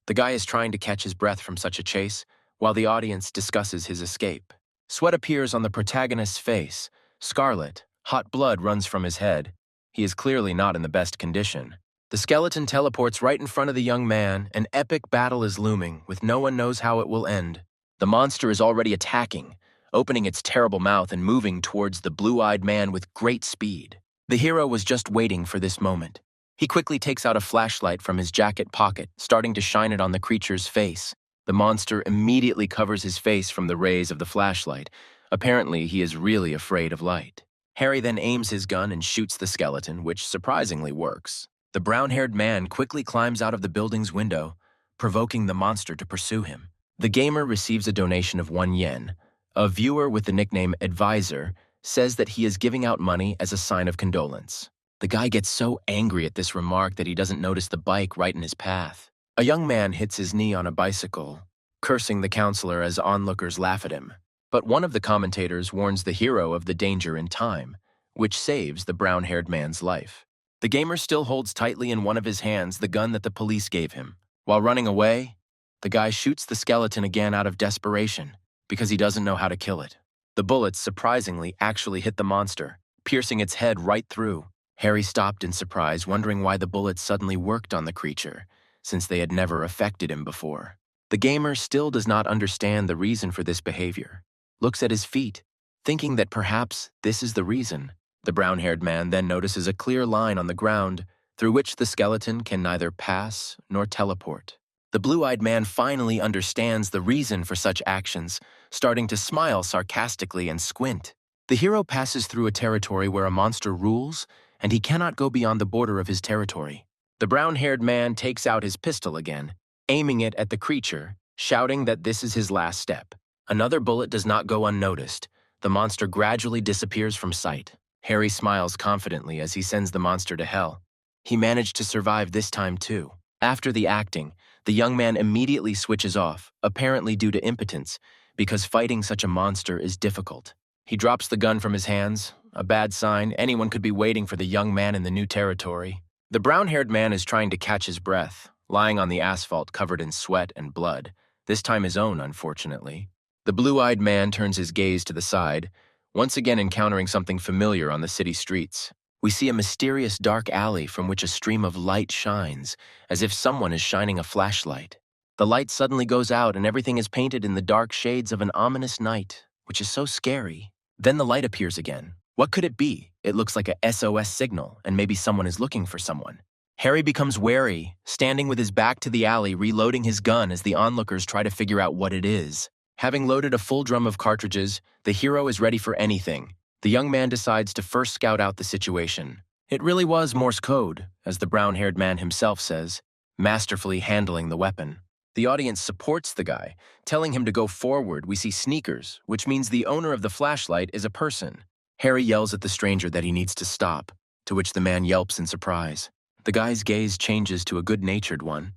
The guy is trying to catch his breath from such a chase, while the audience discusses his escape. Sweat appears on the protagonist's face. Scarlet, hot blood runs from his head. He is clearly not in the best condition. The skeleton teleports right in front of the young man. An epic battle is looming, with no one knows how it will end. The monster is already attacking, opening its terrible mouth and moving towards the blue-eyed man with great speed. The hero was just waiting for this moment. He quickly takes out a flashlight from his jacket pocket, starting to shine it on the creature's face. The monster immediately covers his face from the rays of the flashlight. Apparently, he is really afraid of light. Harry then aims his gun and shoots the skeleton, which surprisingly works. The brown-haired man quickly climbs out of the building's window, provoking the monster to pursue him. The gamer receives a donation of 1 yen. A viewer with the nickname Advisor says that he is giving out money as a sign of condolence. The guy gets so angry at this remark that he doesn't notice the bike right in his path. A young man hits his knee on a bicycle, cursing the counselor as onlookers laugh at him. But one of the commentators warns the hero of the danger in time, which saves the brown-haired man's life. The gamer still holds tightly in one of his hands the gun that the police gave him. While running away, the guy shoots the skeleton again out of desperation, because he doesn't know how to kill it. The bullets, surprisingly, actually hit the monster, piercing its head right through. Harry stopped in surprise, wondering why the bullets suddenly worked on the creature, since they had never affected him before. The gamer still does not understand the reason for this behavior. Looks at his feet, thinking that perhaps this is the reason. The brown-haired man then notices a clear line on the ground through which the skeleton can neither pass nor teleport. The blue-eyed man finally understands the reason for such actions, starting to smile sarcastically and squint. The hero passes through a territory where a monster rules, and he cannot go beyond the border of his territory. The brown-haired man takes out his pistol again, aiming it at the creature, shouting that this is his last step. Another bullet does not go unnoticed. The monster gradually disappears from sight. Harry smiles confidently as he sends the monster to hell. He managed to survive this time too. After the acting, the young man immediately switches off, apparently due to impotence, because fighting such a monster is difficult. He drops the gun from his hands, a bad sign. Anyone could be waiting for the young man in the new territory. The brown-haired man is trying to catch his breath, lying on the asphalt covered in sweat and blood, this time his own, unfortunately. The blue-eyed man turns his gaze to the side, once again encountering something familiar on the city streets. We see a mysterious dark alley from which a stream of light shines, as if someone is shining a flashlight. The light suddenly goes out and everything is painted in the dark shades of an ominous night, which is so scary. Then the light appears again. What could it be? It looks like a SOS signal, and maybe someone is looking for someone. Harry becomes wary, standing with his back to the alley, reloading his gun as the onlookers try to figure out what it is. Having loaded a full drum of cartridges, the hero is ready for anything. The young man decides to first scout out the situation. It really was Morse code, as the brown-haired man himself says, masterfully handling the weapon. The audience supports the guy, telling him to go forward. We see sneakers, which means the owner of the flashlight is a person. Harry yells at the stranger that he needs to stop, to which the man yelps in surprise. The guy's gaze changes to a good-natured one.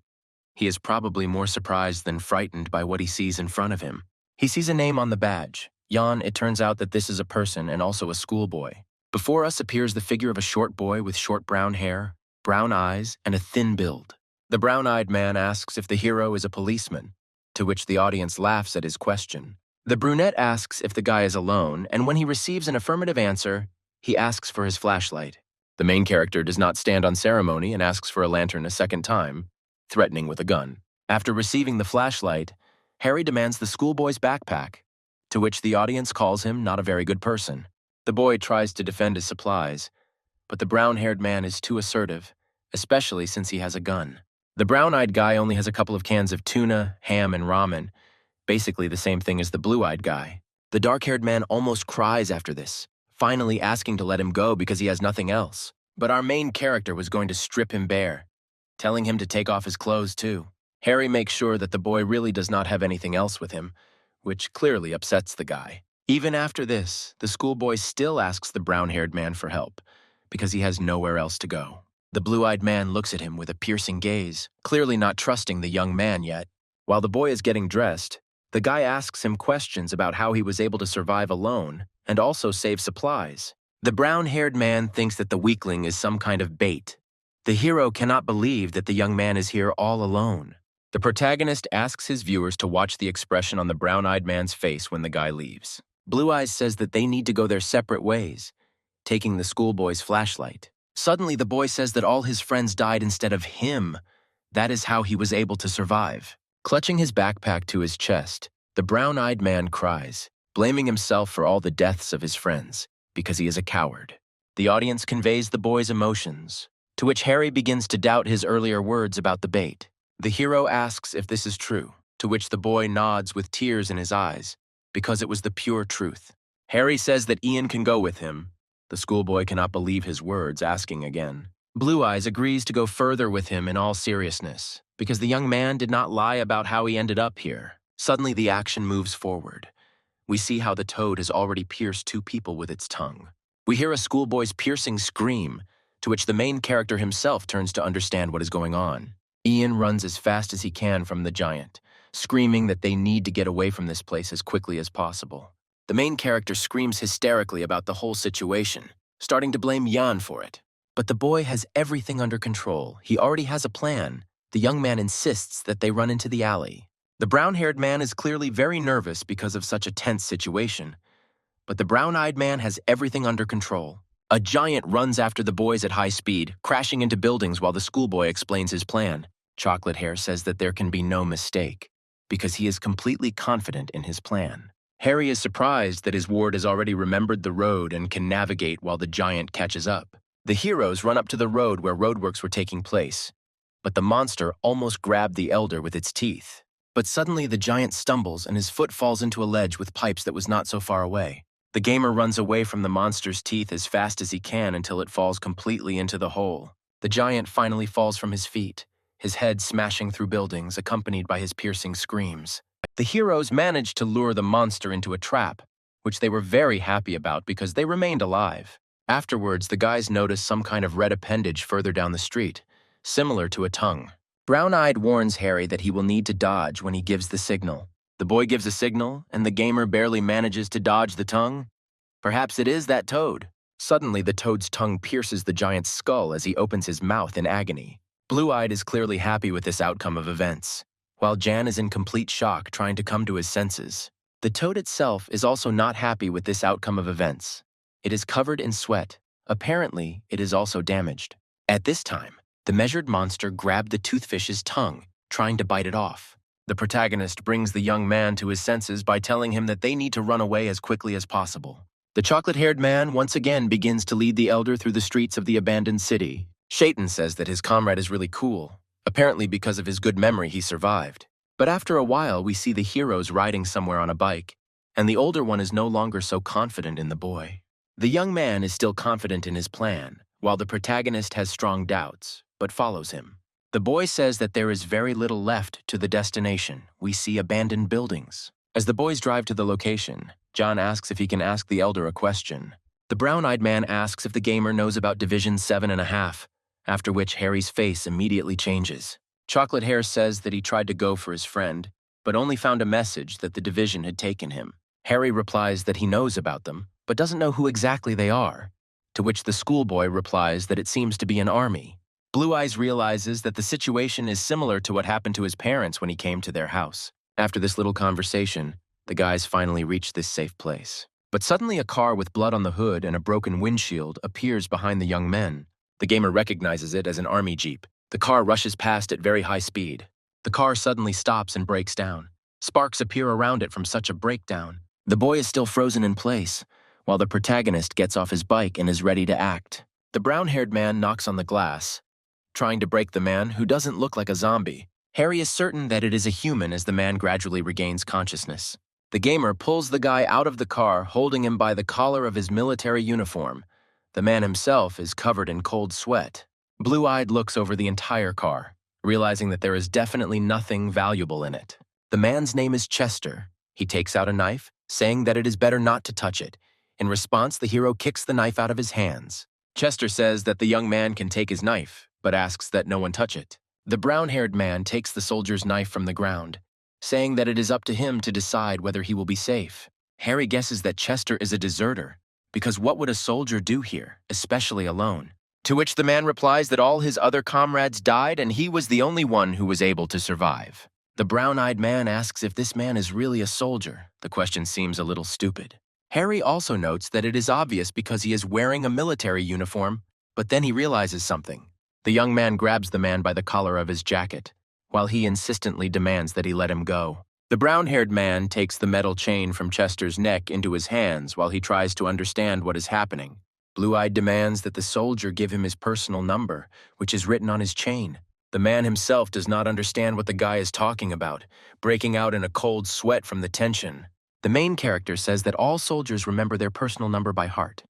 He is probably more surprised than frightened by what he sees in front of him. He sees a name on the badge. Jan. It turns out that this is a person and also a schoolboy. Before us appears the figure of a short boy with short brown hair, brown eyes, and a thin build. The brown-eyed man asks if the hero is a policeman, to which the audience laughs at his question. The brunette asks if the guy is alone, and when he receives an affirmative answer, he asks for his flashlight. The main character does not stand on ceremony and asks for a lantern a second time, threatening with a gun. After receiving the flashlight, Harry demands the schoolboy's backpack, to which the audience calls him not a very good person. The boy tries to defend his supplies, but the brown-haired man is too assertive, especially since he has a gun. The brown-eyed guy only has a couple of cans of tuna, ham, and ramen, basically the same thing as the blue-eyed guy. The dark-haired man almost cries after this, finally asking to let him go because he has nothing else. But our main character was going to strip him bare, telling him to take off his clothes too. Harry makes sure that the boy really does not have anything else with him, which clearly upsets the guy. Even after this, the schoolboy still asks the brown-haired man for help, because he has nowhere else to go. The blue-eyed man looks at him with a piercing gaze, clearly not trusting the young man yet. While the boy is getting dressed, the guy asks him questions about how he was able to survive alone and also save supplies. The brown-haired man thinks that the weakling is some kind of bait. The hero cannot believe that the young man is here all alone. The protagonist asks his viewers to watch the expression on the brown-eyed man's face when the guy leaves. Blue Eyes says that they need to go their separate ways, taking the schoolboy's flashlight. Suddenly, the boy says that all his friends died instead of him. That is how he was able to survive. Clutching his backpack to his chest, the brown-eyed man cries, blaming himself for all the deaths of his friends, because he is a coward. The audience conveys the boy's emotions, to which Harry begins to doubt his earlier words about the bait. The hero asks if this is true, to which the boy nods with tears in his eyes, because it was the pure truth. Harry says that Ian can go with him. The schoolboy cannot believe his words, asking again. Blue Eyes agrees to go further with him in all seriousness, because the young man did not lie about how he ended up here. Suddenly, the action moves forward. We see how the toad has already pierced 2 people with its tongue. We hear a schoolboy's piercing scream, to which the main character himself turns to understand what is going on. Ian runs as fast as he can from the giant, screaming that they need to get away from this place as quickly as possible. The main character screams hysterically about the whole situation, starting to blame Jan for it. But the boy has everything under control. He already has a plan. The young man insists that they run into the alley. The brown-haired man is clearly very nervous because of such a tense situation, but the brown-eyed man has everything under control. A giant runs after the boys at high speed, crashing into buildings while the schoolboy explains his plan. Chocolate Hair says that there can be no mistake, because he is completely confident in his plan. Harry is surprised that his ward has already remembered the road and can navigate while the giant catches up. The heroes run up to the road where roadworks were taking place, but the monster almost grabbed the elder with its teeth. But suddenly the giant stumbles and his foot falls into a ledge with pipes that was not so far away. The gamer runs away from the monster's teeth as fast as he can until it falls completely into the hole. The giant finally falls from his feet, his head smashing through buildings, accompanied by his piercing screams. The heroes managed to lure the monster into a trap, which they were very happy about because they remained alive. Afterwards, the guys notice some kind of red appendage further down the street, similar to a tongue. Brown-Eyed warns Harry that he will need to dodge when he gives the signal. The boy gives a signal, and the gamer barely manages to dodge the tongue. Perhaps it is that toad. Suddenly, the toad's tongue pierces the giant's skull as he opens his mouth in agony. Blue-Eyed is clearly happy with this outcome of events, while Jan is in complete shock trying to come to his senses. The toad itself is also not happy with this outcome of events. It is covered in sweat. Apparently, it is also damaged. At this time, the measured monster grabbed the toothfish's tongue, trying to bite it off. The protagonist brings the young man to his senses by telling him that they need to run away as quickly as possible. The chocolate-haired man once again begins to lead the elder through the streets of the abandoned city. Shaitan says that his comrade is really cool. Apparently because of his good memory he survived. But after a while we see the heroes riding somewhere on a bike, and the older one is no longer so confident in the boy. The young man is still confident in his plan, while the protagonist has strong doubts, but follows him. The boy says that there is very little left to the destination. We see abandoned buildings. As the boys drive to the location, John asks if he can ask the elder a question. The brown-eyed man asks if the gamer knows about Division 7.5, after which Harry's face immediately changes. Chocolate Hair says that he tried to go for his friend, but only found a message that the division had taken him. Harry replies that he knows about them, but doesn't know who exactly they are, to which the schoolboy replies that it seems to be an army. Blue Eyes realizes that the situation is similar to what happened to his parents when he came to their house. After this little conversation, the guys finally reach this safe place. But suddenly a car with blood on the hood and a broken windshield appears behind the young men. The gamer recognizes it as an army jeep. The car rushes past at very high speed. The car suddenly stops and breaks down. Sparks appear around it from such a breakdown. The boy is still frozen in place, while the protagonist gets off his bike and is ready to act. The brown-haired man knocks on the glass, trying to break the man who doesn't look like a zombie. Harry is certain that it is a human as the man gradually regains consciousness. The gamer pulls the guy out of the car, holding him by the collar of his military uniform. The man himself is covered in cold sweat. Blue-eyed looks over the entire car, realizing that there is definitely nothing valuable in it. The man's name is Chester. He takes out a knife, saying that it is better not to touch it. In response, the hero kicks the knife out of his hands. Chester says that the young man can take his knife, but asks that no one touch it. The brown-haired man takes the soldier's knife from the ground, saying that it is up to him to decide whether he will be safe. Harry guesses that Chester is a deserter, because what would a soldier do here, especially alone? To which the man replies that all his other comrades died and he was the only one who was able to survive. The brown-eyed man asks if this man is really a soldier. The question seems a little stupid. Harry also notes that it is obvious because he is wearing a military uniform, but then he realizes something. The young man grabs the man by the collar of his jacket, while he insistently demands that he let him go. The brown-haired man takes the metal chain from Chester's neck into his hands while he tries to understand what is happening. Blue-eyed demands that the soldier give him his personal number, which is written on his chain. The man himself does not understand what the guy is talking about, breaking out in a cold sweat from the tension. The main character says that all soldiers remember their personal number by heart,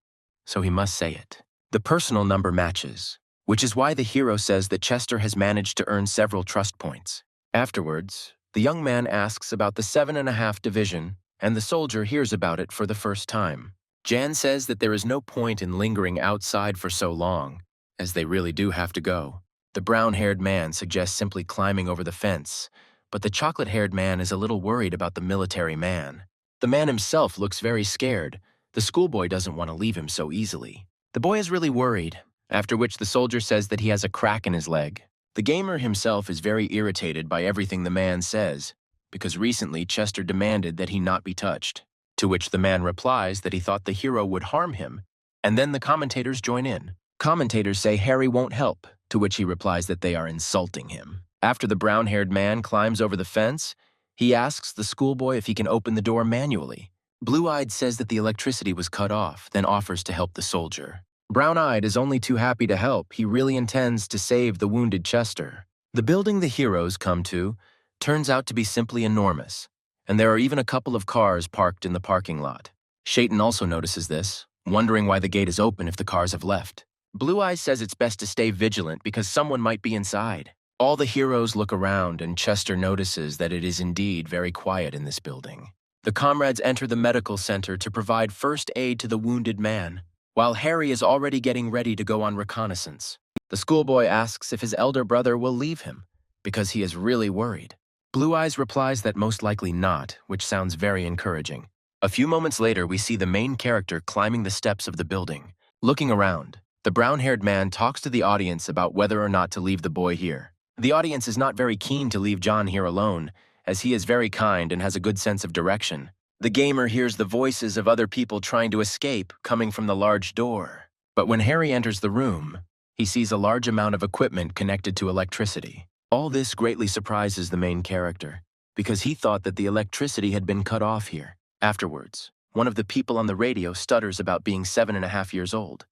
so he must say it. The personal number matches, which is why the hero says that Chester has managed to earn several trust points. Afterwards, the young man asks about the 7.5 division, and the soldier hears about it for the first time. Jan says that there is no point in lingering outside for so long, as they really do have to go. The brown-haired man suggests simply climbing over the fence, but the chocolate-haired man is a little worried about the military man. The man himself looks very scared. The schoolboy doesn't want to leave him so easily. The boy is really worried, after which the soldier says that he has a crack in his leg. The gamer himself is very irritated by everything the man says, because recently Chester demanded that he not be touched, to which the man replies that he thought the hero would harm him, and then the commentators join in. Commentators say Harry won't help, to which he replies that they are insulting him. After the brown-haired man climbs over the fence, he asks the schoolboy if he can open the door manually. Blue-eyed says that the electricity was cut off, then offers to help the soldier. Brown-eyed is only too happy to help. He really intends to save the wounded Chester. The building the heroes come to turns out to be simply enormous, and there are even a couple of cars parked in the parking lot. Shayton also notices this, wondering why the gate is open if the cars have left. Blue Eyes says it's best to stay vigilant because someone might be inside. All the heroes look around, and Chester notices that it is indeed very quiet in this building. The comrades enter the medical center to provide first aid to the wounded man, while Harry is already getting ready to go on reconnaissance. The schoolboy asks if his elder brother will leave him, because he is really worried. Blue Eyes replies that most likely not, which sounds very encouraging. A few moments later, we see the main character climbing the steps of the building. Looking around, the brown-haired man talks to the audience about whether or not to leave the boy here. The audience is not very keen to leave John here alone, as he is very kind and has a good sense of direction. The gamer hears the voices of other people trying to escape coming from the large door. But when Harry enters the room, he sees a large amount of equipment connected to electricity. All this greatly surprises the main character, because he thought that the electricity had been cut off here. Afterwards, one of the people on the radio stutters about being 7.5 years old,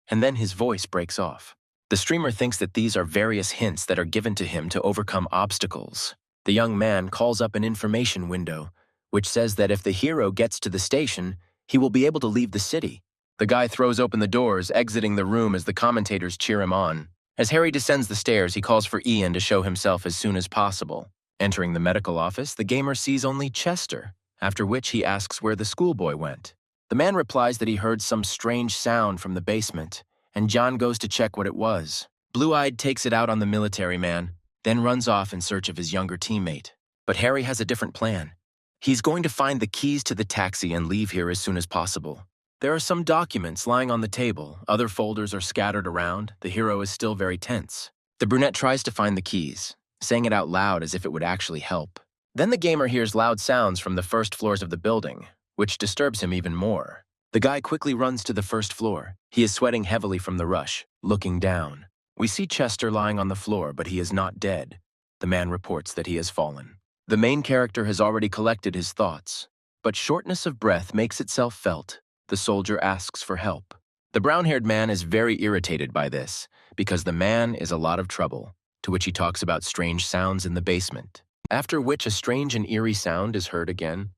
and then his voice breaks off. The streamer thinks that these are various hints that are given to him to overcome obstacles. The young man calls up an information window, which says that if the hero gets to the station, he will be able to leave the city. The guy throws open the doors, exiting the room as the commentators cheer him on. As Harry descends the stairs, he calls for Ian to show himself as soon as possible. Entering the medical office, the gamer sees only Chester, after which he asks where the schoolboy went. The man replies that he heard some strange sound from the basement, and John goes to check what it was. Blue-eyed takes it out on the military man, then runs off in search of his younger teammate. But Harry has a different plan. He's going to find the keys to the taxi and leave here as soon as possible. There are some documents lying on the table. Other folders are scattered around. The hero is still very tense. The brunette tries to find the keys, saying it out loud as if it would actually help. Then the gamer hears loud sounds from the first floors of the building, which disturbs him even more. The guy quickly runs to the first floor. He is sweating heavily from the rush, looking down. We see Chester lying on the floor, but he is not dead. The man reports that he has fallen. The main character has already collected his thoughts, but shortness of breath makes itself felt. The soldier asks for help. The brown-haired man is very irritated by this, because the man is a lot of trouble, to which he talks about strange sounds in the basement. After which a strange and eerie sound is heard again.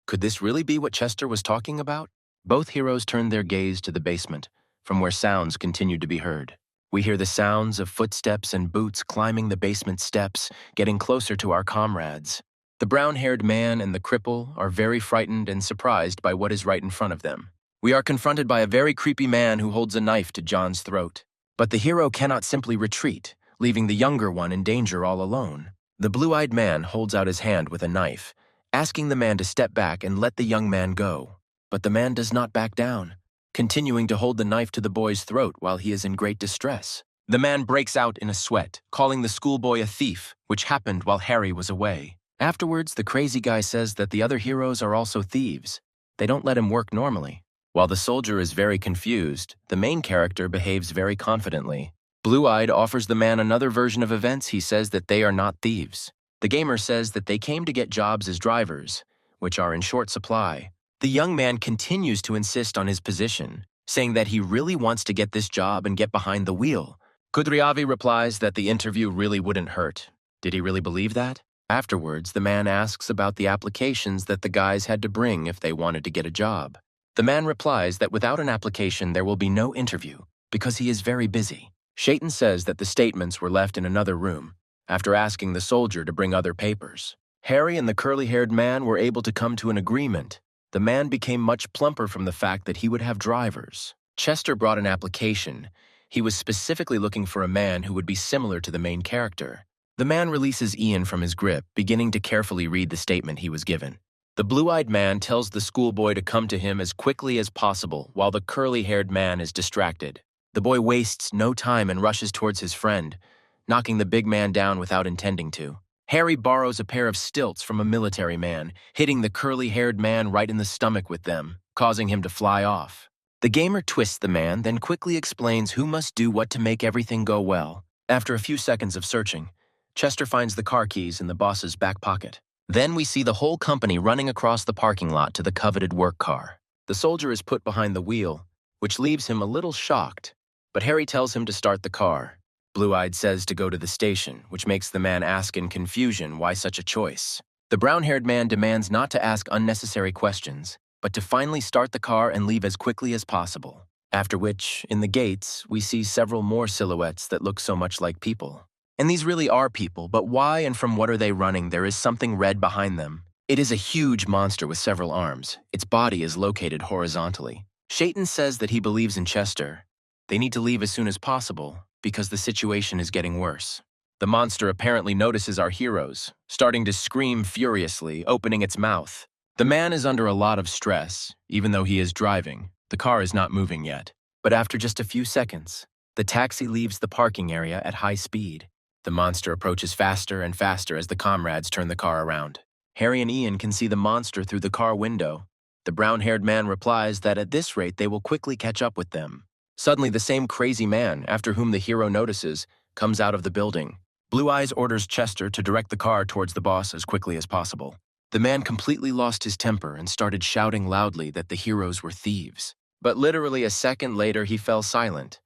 Could this really be what Chester was talking about? Both heroes turn their gaze to the basement, from where sounds continue to be heard. We hear the sounds of footsteps and boots climbing the basement steps, getting closer to our comrades. The brown-haired man and the cripple are very frightened and surprised by what is right in front of them. We are confronted by a very creepy man who holds a knife to John's throat. But the hero cannot simply retreat, leaving the younger one in danger all alone. The blue-eyed man holds out his hand with a knife, asking the man to step back and let the young man go. But the man does not back down, continuing to hold the knife to the boy's throat while he is in great distress. The man breaks out in a sweat, calling the schoolboy a thief, which happened while Harry was away. Afterwards, the crazy guy says that the other heroes are also thieves. They don't let him work normally. While the soldier is very confused, the main character behaves very confidently. Blue-eyed offers the man another version of events. He says that they are not thieves. The gamer says that they came to get jobs as drivers, which are in short supply. The young man continues to insist on his position, saying that he really wants to get this job and get behind the wheel. Kudryavi replies that the interview really wouldn't hurt. Did he really believe that? Afterwards, the man asks about the applications that the guys had to bring if they wanted to get a job. The man replies that without an application there will be no interview, because he is very busy. Shaitan says that the statements were left in another room, after asking the soldier to bring other papers. Harry and the curly-haired man were able to come to an agreement. The man became much plumper from the fact that he would have drivers. Chester brought an application. He was specifically looking for a man who would be similar to the main character. The man releases Ian from his grip, beginning to carefully read the statement he was given. The blue-eyed man tells the schoolboy to come to him as quickly as possible while the curly-haired man is distracted. The boy wastes no time and rushes towards his friend, knocking the big man down without intending to. Harry borrows a pair of stilts from a military man, hitting the curly-haired man right in the stomach with them, causing him to fly off. The gamer twists the man, then quickly explains who must do what to make everything go well. After a few seconds of searching, Chester finds the car keys in the boss's back pocket. Then we see the whole company running across the parking lot to the coveted work car. The soldier is put behind the wheel, which leaves him a little shocked, but Harry tells him to start the car. Blue-eyed says to go to the station, which makes the man ask in confusion why such a choice. The brown-haired man demands not to ask unnecessary questions, but to finally start the car and leave as quickly as possible. After which, in the gates, we see several more silhouettes that look so much like people. And these really are people, but why and from what are they running? There is something red behind them. It is a huge monster with several arms. Its body is located horizontally. Shaitan says that he believes in Chester. They need to leave as soon as possible, because the situation is getting worse. The monster apparently notices our heroes, starting to scream furiously, opening its mouth. The man is under a lot of stress, even though he is driving. The car is not moving yet. But after just a few seconds, the taxi leaves the parking area at high speed. The monster approaches faster and faster as the comrades turn the car around. Harry and Ian can see the monster through the car window. The brown-haired man replies that at this rate they will quickly catch up with them. Suddenly, the same crazy man, after whom the hero notices, comes out of the building. Blue Eyes orders Chester to direct the car towards the boss as quickly as possible. The man completely lost his temper and started shouting loudly that the heroes were thieves. But literally a second later, he fell silent.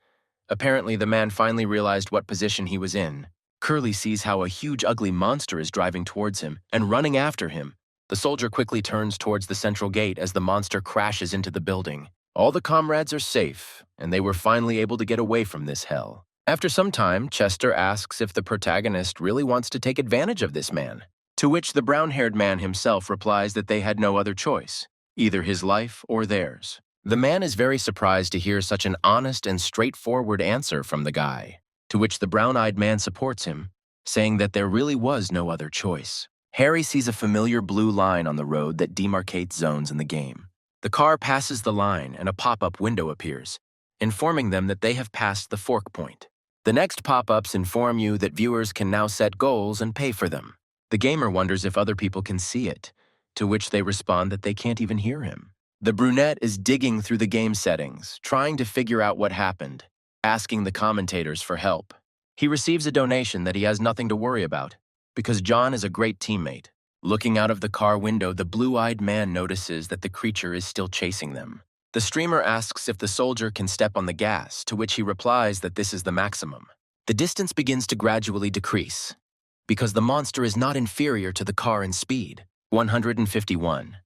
Apparently, the man finally realized what position he was in. Curly sees how a huge ugly monster is driving towards him and running after him. The soldier quickly turns towards the central gate as the monster crashes into the building. All the comrades are safe, and they were finally able to get away from this hell. After some time, Chester asks if the protagonist really wants to take advantage of this man, to which the brown-haired man himself replies that they had no other choice, either his life or theirs. The man is very surprised to hear such an honest and straightforward answer from the guy, to which the brown-eyed man supports him, saying that there really was no other choice. Harry sees a familiar blue line on the road that demarcates zones in the game. The car passes the line and a pop-up window appears, informing them that they have passed the fork point. The next pop-ups inform you that viewers can now set goals and pay for them. The gamer wonders if other people can see it, to which they respond that they can't even hear him. The brunette is digging through the game settings, trying to figure out what happened, asking the commentators for help. He receives a donation that he has nothing to worry about, because John is a great teammate. Looking out of the car window, the blue-eyed man notices that the creature is still chasing them. The streamer asks if the soldier can step on the gas, to which he replies that this is the maximum. The distance begins to gradually decrease, because the monster is not inferior to the car in speed. 151.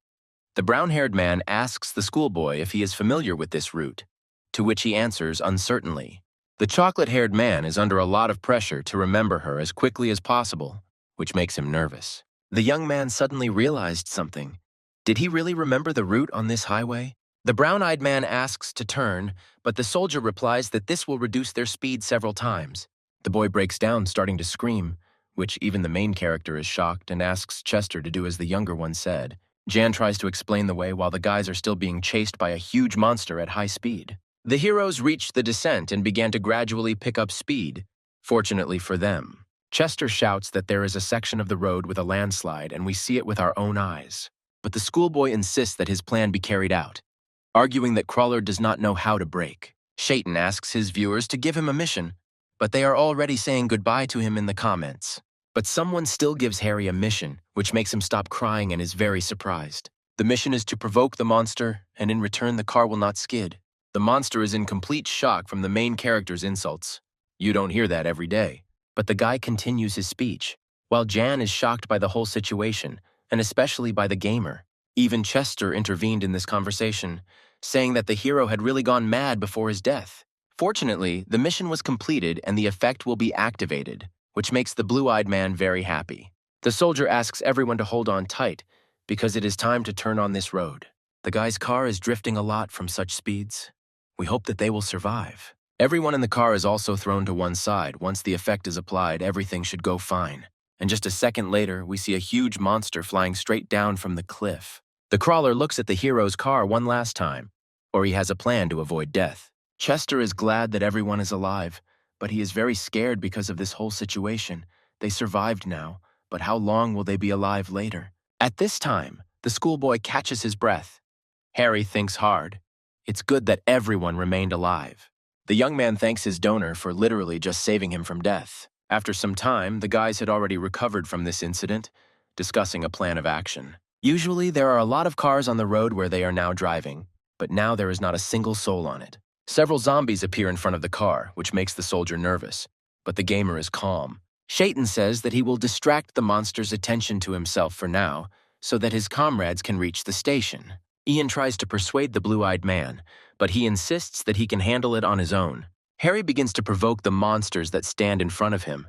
The brown-haired man asks the schoolboy if he is familiar with this route, to which he answers uncertainly. The chocolate-haired man is under a lot of pressure to remember her as quickly as possible, which makes him nervous. The young man suddenly realized something. Did he really remember the route on this highway? The brown-eyed man asks to turn, but the soldier replies that this will reduce their speed several times. The boy breaks down, starting to scream, which even the main character is shocked and asks Chester to do as the younger one said. Jan tries to explain the way while the guys are still being chased by a huge monster at high speed. The heroes reached the descent and began to gradually pick up speed, fortunately for them. Chester shouts that there is a section of the road with a landslide and we see it with our own eyes. But the schoolboy insists that his plan be carried out, arguing that Crawler does not know how to brake. Shaitan asks his viewers to give him a mission, but they are already saying goodbye to him in the comments. But someone still gives Harry a mission, which makes him stop crying and is very surprised. The mission is to provoke the monster, and in return the car will not skid. The monster is in complete shock from the main character's insults. You don't hear that every day. But the guy continues his speech, while Jan is shocked by the whole situation, and especially by the gamer. Even Chester intervened in this conversation, saying that the hero had really gone mad before his death. Fortunately, the mission was completed and the effect will be activated, which makes the blue-eyed man very happy. The soldier asks everyone to hold on tight, because it is time to turn on this road. The guy's car is drifting a lot from such speeds. We hope that they will survive. Everyone in the car is also thrown to one side. Once the effect is applied, everything should go fine. And just a second later, we see a huge monster flying straight down from the cliff. The crawler looks at the hero's car one last time, or he has a plan to avoid death. Chester is glad that everyone is alive, but he is very scared because of this whole situation. They survived now, but how long will they be alive later? At this time, the schoolboy catches his breath. Harry thinks hard. It's good that everyone remained alive. The young man thanks his donor for literally just saving him from death. After some time, the guys had already recovered from this incident, discussing a plan of action. Usually, there are a lot of cars on the road where they are now driving, but now there is not a single soul on it. Several zombies appear in front of the car, which makes the soldier nervous, but the gamer is calm. Shaitan says that he will distract the monster's attention to himself for now, so that his comrades can reach the station. Ian tries to persuade the blue-eyed man, but he insists that he can handle it on his own. Harry begins to provoke the monsters that stand in front of him,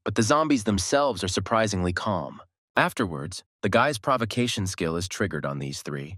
but the zombies themselves are surprisingly calm. Afterwards, the guy's provocation skill is triggered on these three,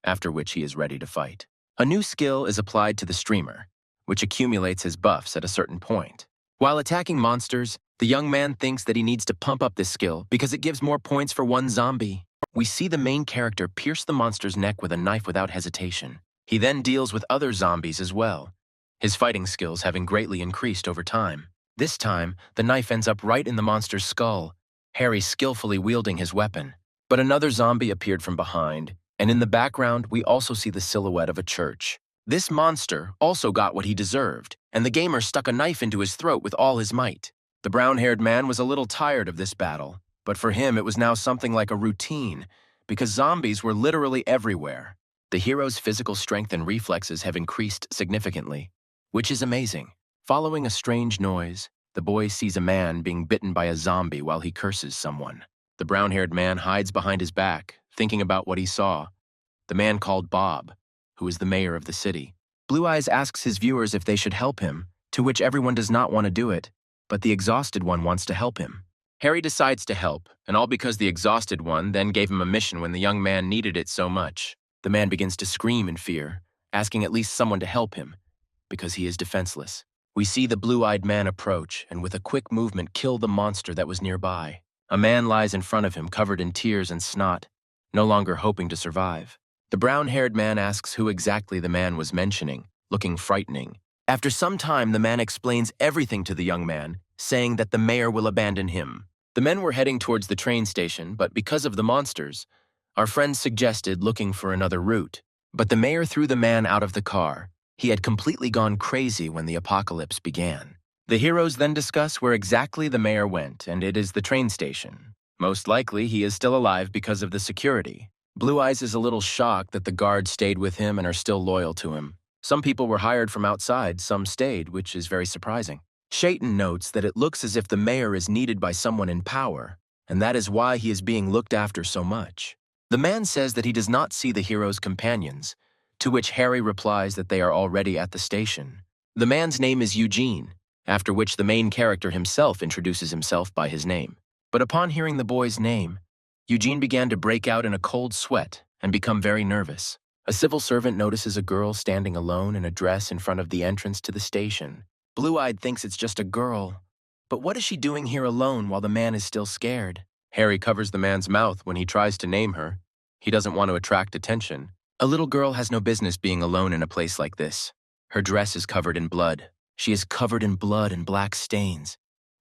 after which he is ready to fight. A new skill is applied to the streamer, which accumulates his buffs at a certain point. While attacking monsters, the young man thinks that he needs to pump up this skill because it gives more points for one zombie. We see the main character pierce the monster's neck with a knife without hesitation. He then deals with other zombies as well, his fighting skills having greatly increased over time. This time, the knife ends up right in the monster's skull, Harry skillfully wielding his weapon. But another zombie appeared from behind, and in the background we also see the silhouette of a church. This monster also got what he deserved, and the gamer stuck a knife into his throat with all his might. The brown-haired man was a little tired of this battle, but for him it was now something like a routine, because zombies were literally everywhere. The hero's physical strength and reflexes have increased significantly, which is amazing. Following a strange noise, the boy sees a man being bitten by a zombie while he curses someone. The brown-haired man hides behind his back, thinking about what he saw. The man called Bob, who is the mayor of the city. Blue Eyes asks his viewers if they should help him, to which everyone does not want to do it, but the exhausted one wants to help him. Harry decides to help, and all because the exhausted one then gave him a mission when the young man needed it so much. The man begins to scream in fear, asking at least someone to help him, because he is defenseless. We see the blue-eyed man approach, and with a quick movement kill the monster that was nearby. A man lies in front of him, covered in tears and snot, no longer hoping to survive. The brown-haired man asks who exactly the man was mentioning, looking frightening. After some time, the man explains everything to the young man, saying that the mayor will abandon him. The men were heading towards the train station, but because of the monsters, our friends suggested looking for another route. But the mayor threw the man out of the car. He had completely gone crazy when the apocalypse began. The heroes then discuss where exactly the mayor went, and it is the train station. Most likely, he is still alive because of the security. Blue Eyes is a little shocked that the guards stayed with him and are still loyal to him. Some people were hired from outside, some stayed, which is very surprising. Shaitan notes that it looks as if the mayor is needed by someone in power, and that is why he is being looked after so much. The man says that he does not see the hero's companions, to which Harry replies that they are already at the station. The man's name is Eugene, after which the main character himself introduces himself by his name. But upon hearing the boy's name, Eugene began to break out in a cold sweat and become very nervous. A civil servant notices a girl standing alone in a dress in front of the entrance to the station. Blue-Eyed thinks it's just a girl, but what is she doing here alone while the man is still scared? Harry covers the man's mouth when he tries to name her. He doesn't want to attract attention. A little girl has no business being alone in a place like this. Her dress is covered in blood. She is covered in blood and black stains.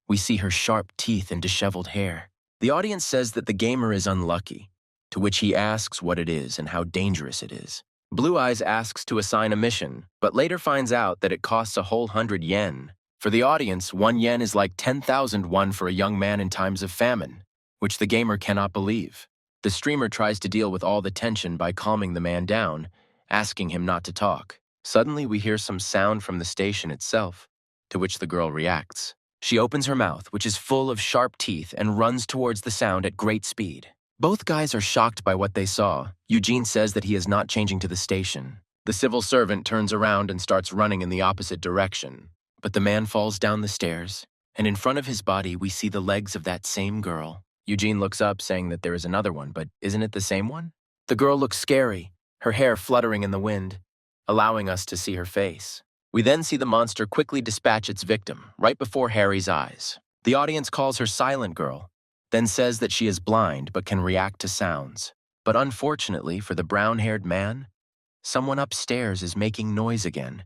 We see her sharp teeth and disheveled hair. The audience says that the gamer is unlucky, to which he asks what it is and how dangerous it is. Blue Eyes asks to assign a mission, but later finds out that it costs a whole 100 yen. For the audience, 1 yen is like 10,000 won for a young man in times of famine, which the gamer cannot believe. The streamer tries to deal with all the tension by calming the man down, asking him not to talk. Suddenly, we hear some sound from the station itself, to which the girl reacts. She opens her mouth, which is full of sharp teeth, and runs towards the sound at great speed. Both guys are shocked by what they saw. Eugene says that he is not changing to the station. The civil servant turns around and starts running in the opposite direction. But the man falls down the stairs, and in front of his body we see the legs of that same girl. Eugene looks up, saying that there is another one, but isn't it the same one? The girl looks scary, her hair fluttering in the wind, allowing us to see her face. We then see the monster quickly dispatch its victim, right before Harry's eyes. The audience calls her Silent Girl, then says that she is blind but can react to sounds. But unfortunately for the brown-haired man, someone upstairs is making noise again,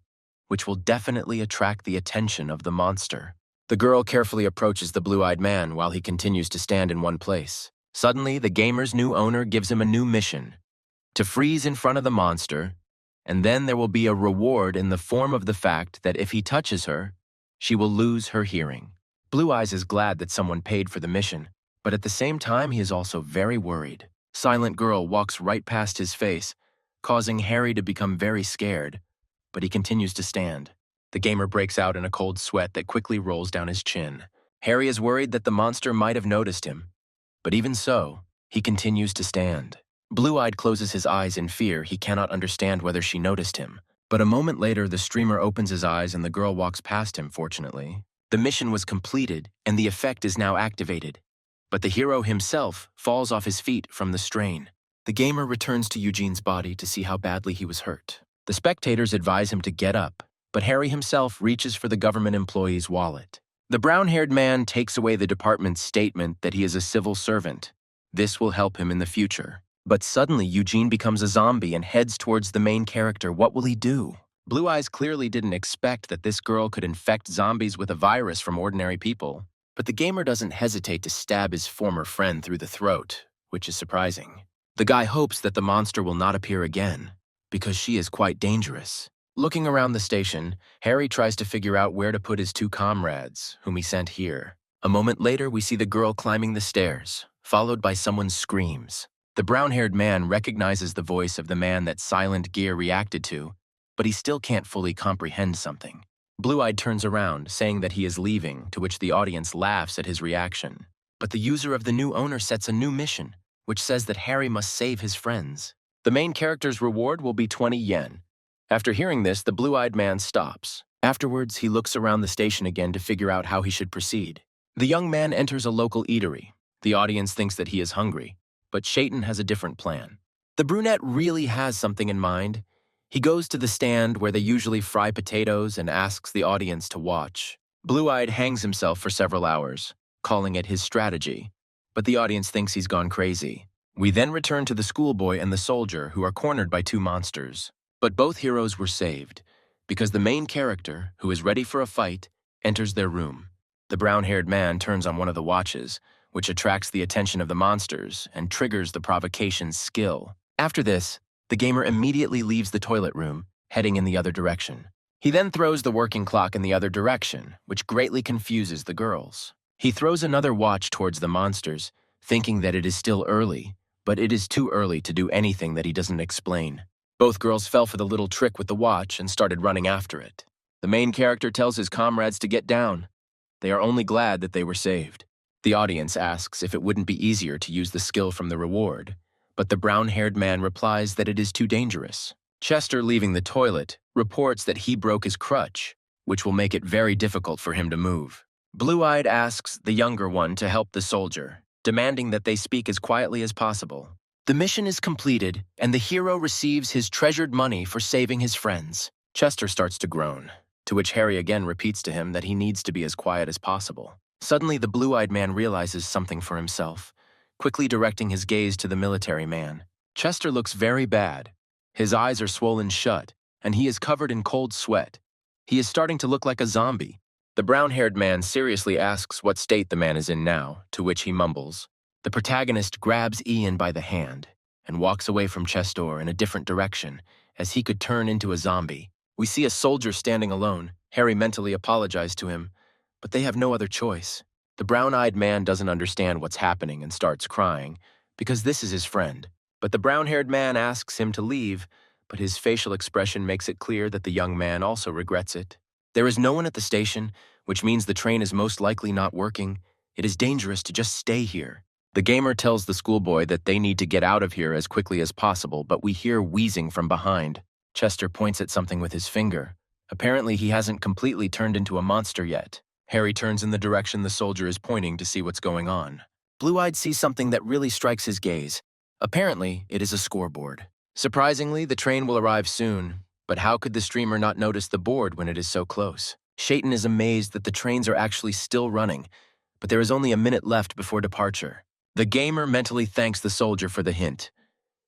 which will definitely attract the attention of the monster. The girl carefully approaches the blue-eyed man while he continues to stand in one place. Suddenly, the gamer's new owner gives him a new mission: to freeze in front of the monster, and then there will be a reward in the form of the fact that if he touches her, she will lose her hearing. Blue Eyes is glad that someone paid for the mission, but at the same time he is also very worried. Silent Girl walks right past his face, causing Harry to become very scared, but he continues to stand. The gamer breaks out in a cold sweat that quickly rolls down his chin. Harry is worried that the monster might have noticed him, but even so, he continues to stand. Blue-Eyed closes his eyes in fear. He cannot understand whether she noticed him. But a moment later, the streamer opens his eyes and the girl walks past him, fortunately. The mission was completed, and the effect is now activated. But the hero himself falls off his feet from the strain. The gamer returns to Eugene's body to see how badly he was hurt. The spectators advise him to get up, but Harry himself reaches for the government employee's wallet. The brown-haired man takes away the department's statement that he is a civil servant. This will help him in the future. But suddenly, Eugene becomes a zombie and heads towards the main character. What will he do? Blue Eyes clearly didn't expect that this girl could infect zombies with a virus from ordinary people. But the gamer doesn't hesitate to stab his former friend through the throat, which is surprising. The guy hopes that the monster will not appear again, because she is quite dangerous. Looking around the station, Harry tries to figure out where to put his 2 comrades, whom he sent here. A moment later, we see the girl climbing the stairs, followed by someone's screams. The brown-haired man recognizes the voice of the man that Silent Gear reacted to, but he still can't fully comprehend something. Blue-Eyed turns around, saying that he is leaving, to which the audience laughs at his reaction. But the user of the new owner sets a new mission, which says that Harry must save his friends. The main character's reward will be 20 yen. After hearing this, the blue-eyed man stops. Afterwards, he looks around the station again to figure out how he should proceed. The young man enters a local eatery. The audience thinks that he is hungry, but Shaitan has a different plan. The brunette really has something in mind. He goes to the stand where they usually fry potatoes and asks the audience to watch. Blue-Eyed hangs himself for several hours, calling it his strategy, but the audience thinks he's gone crazy. We then return to the schoolboy and the soldier, who are cornered by 2 monsters. But both heroes were saved, because the main character, who is ready for a fight, enters their room. The brown-haired man turns on one of the watches, which attracts the attention of the monsters and triggers the provocation's skill. After this, the gamer immediately leaves the toilet room, heading in the other direction. He then throws the working clock in the other direction, which greatly confuses the girls. He throws another watch towards the monsters, thinking that it is still early, but it is too early to do anything that he doesn't explain. Both girls fell for the little trick with the watch and started running after it. The main character tells his comrades to get down. They are only glad that they were saved. The audience asks if it wouldn't be easier to use the skill from the reward, but the brown-haired man replies that it is too dangerous. Chester, leaving the toilet, reports that he broke his crutch, which will make it very difficult for him to move. Blue-Eyed asks the younger one to help the soldier, demanding that they speak as quietly as possible. The mission is completed, and the hero receives his treasured money for saving his friends. Chester starts to groan, to which Harry again repeats to him that he needs to be as quiet as possible. Suddenly, the blue-eyed man realizes something for himself, quickly directing his gaze to the military man. Chester looks very bad. His eyes are swollen shut, and he is covered in cold sweat. He is starting to look like a zombie. The brown-haired man seriously asks what state the man is in now, to which he mumbles. The protagonist grabs Ian by the hand and walks away from Chester in a different direction, as he could turn into a zombie. We see a soldier standing alone. Harry mentally apologizes to him, but they have no other choice. The brown-eyed man doesn't understand what's happening and starts crying, because this is his friend. But the brown-haired man asks him to leave, but his facial expression makes it clear that the young man also regrets it. There is no one at the station, which means the train is most likely not working. It is dangerous to just stay here. The gamer tells the schoolboy that they need to get out of here as quickly as possible, but we hear wheezing from behind. Chester points at something with his finger. Apparently, he hasn't completely turned into a monster yet. Harry turns in the direction the soldier is pointing to see what's going on. Blue-Eyed sees something that really strikes his gaze. Apparently, it is a scoreboard. Surprisingly, the train will arrive soon, but how could the streamer not notice the board when it is so close? Shayton is amazed that the trains are actually still running, but there is only a minute left before departure. The gamer mentally thanks the soldier for the hint,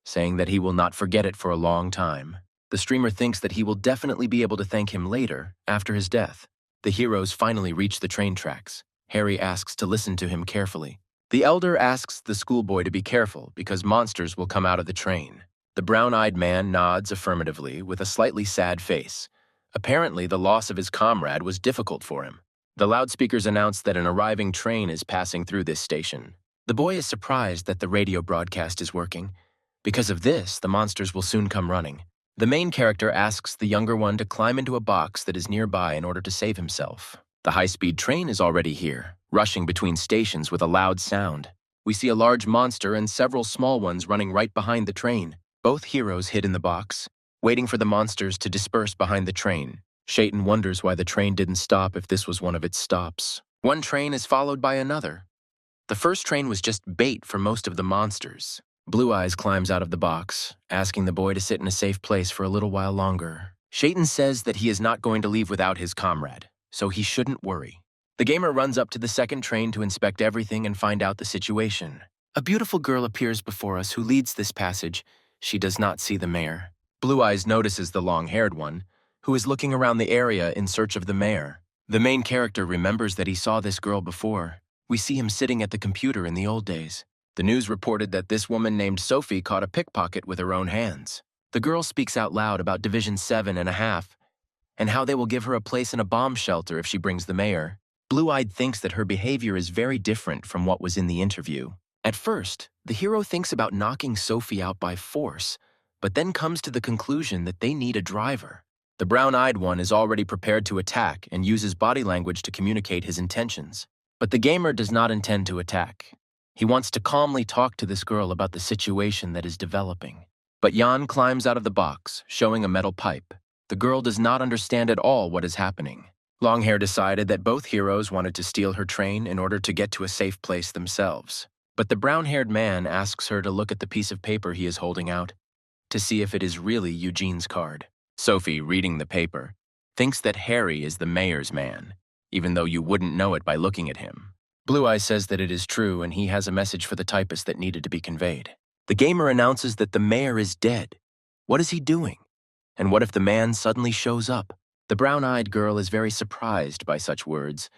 saying that he will not forget it for a long time. The streamer thinks that he will definitely be able to thank him later, after his death. The heroes finally reach the train tracks. Harry asks to listen to him carefully. The elder asks the schoolboy to be careful because monsters will come out of the train. The brown-eyed man nods affirmatively with a slightly sad face. Apparently, the loss of his comrade was difficult for him. The loudspeakers announce that an arriving train is passing through this station. The boy is surprised that the radio broadcast is working. Because of this, the monsters will soon come running. The main character asks the younger one to climb into a box that is nearby in order to save himself. The high-speed train is already here, rushing between stations with a loud sound. We see a large monster and several small ones running right behind the train. Both heroes hid in the box, waiting for the monsters to disperse behind the train. Shayton wonders why the train didn't stop if this was one of its stops. One train is followed by another. The first train was just bait for most of the monsters. Blue Eyes climbs out of the box, asking the boy to sit in a safe place for a little while longer. Shayton says that he is not going to leave without his comrade, so he shouldn't worry. The gamer runs up to the second train to inspect everything and find out the situation. A beautiful girl appears before us who leads this passage. She does not see the mayor. Blue Eyes notices the long-haired one, who is looking around the area in search of the mayor. The main character remembers that he saw this girl before. We see him sitting at the computer in the old days. The news reported that this woman named Sophie caught a pickpocket with her own hands. The girl speaks out loud about Division 7.5 and how they will give her a place in a bomb shelter if she brings the mayor. Blue-Eyed thinks that her behavior is very different from what was in the interview. At first, the hero thinks about knocking Sophie out by force, but then comes to the conclusion that they need a driver. The brown-eyed one is already prepared to attack and uses body language to communicate his intentions. But the gamer does not intend to attack. He wants to calmly talk to this girl about the situation that is developing. But Jan climbs out of the box, showing a metal pipe. The girl does not understand at all what is happening. Longhair decided that both heroes wanted to steal her train in order to get to a safe place themselves. But the brown-haired man asks her to look at the piece of paper he is holding out, to see if it is really Eugene's card. Sophie, reading the paper, thinks that Harry is the mayor's man, even though you wouldn't know it by looking at him. Blue Eye says that it is true and he has a message for the typist that needed to be conveyed. The gamer announces that the mayor is dead. What is he doing? And what if the man suddenly shows up? The brown-eyed girl is very surprised by such words.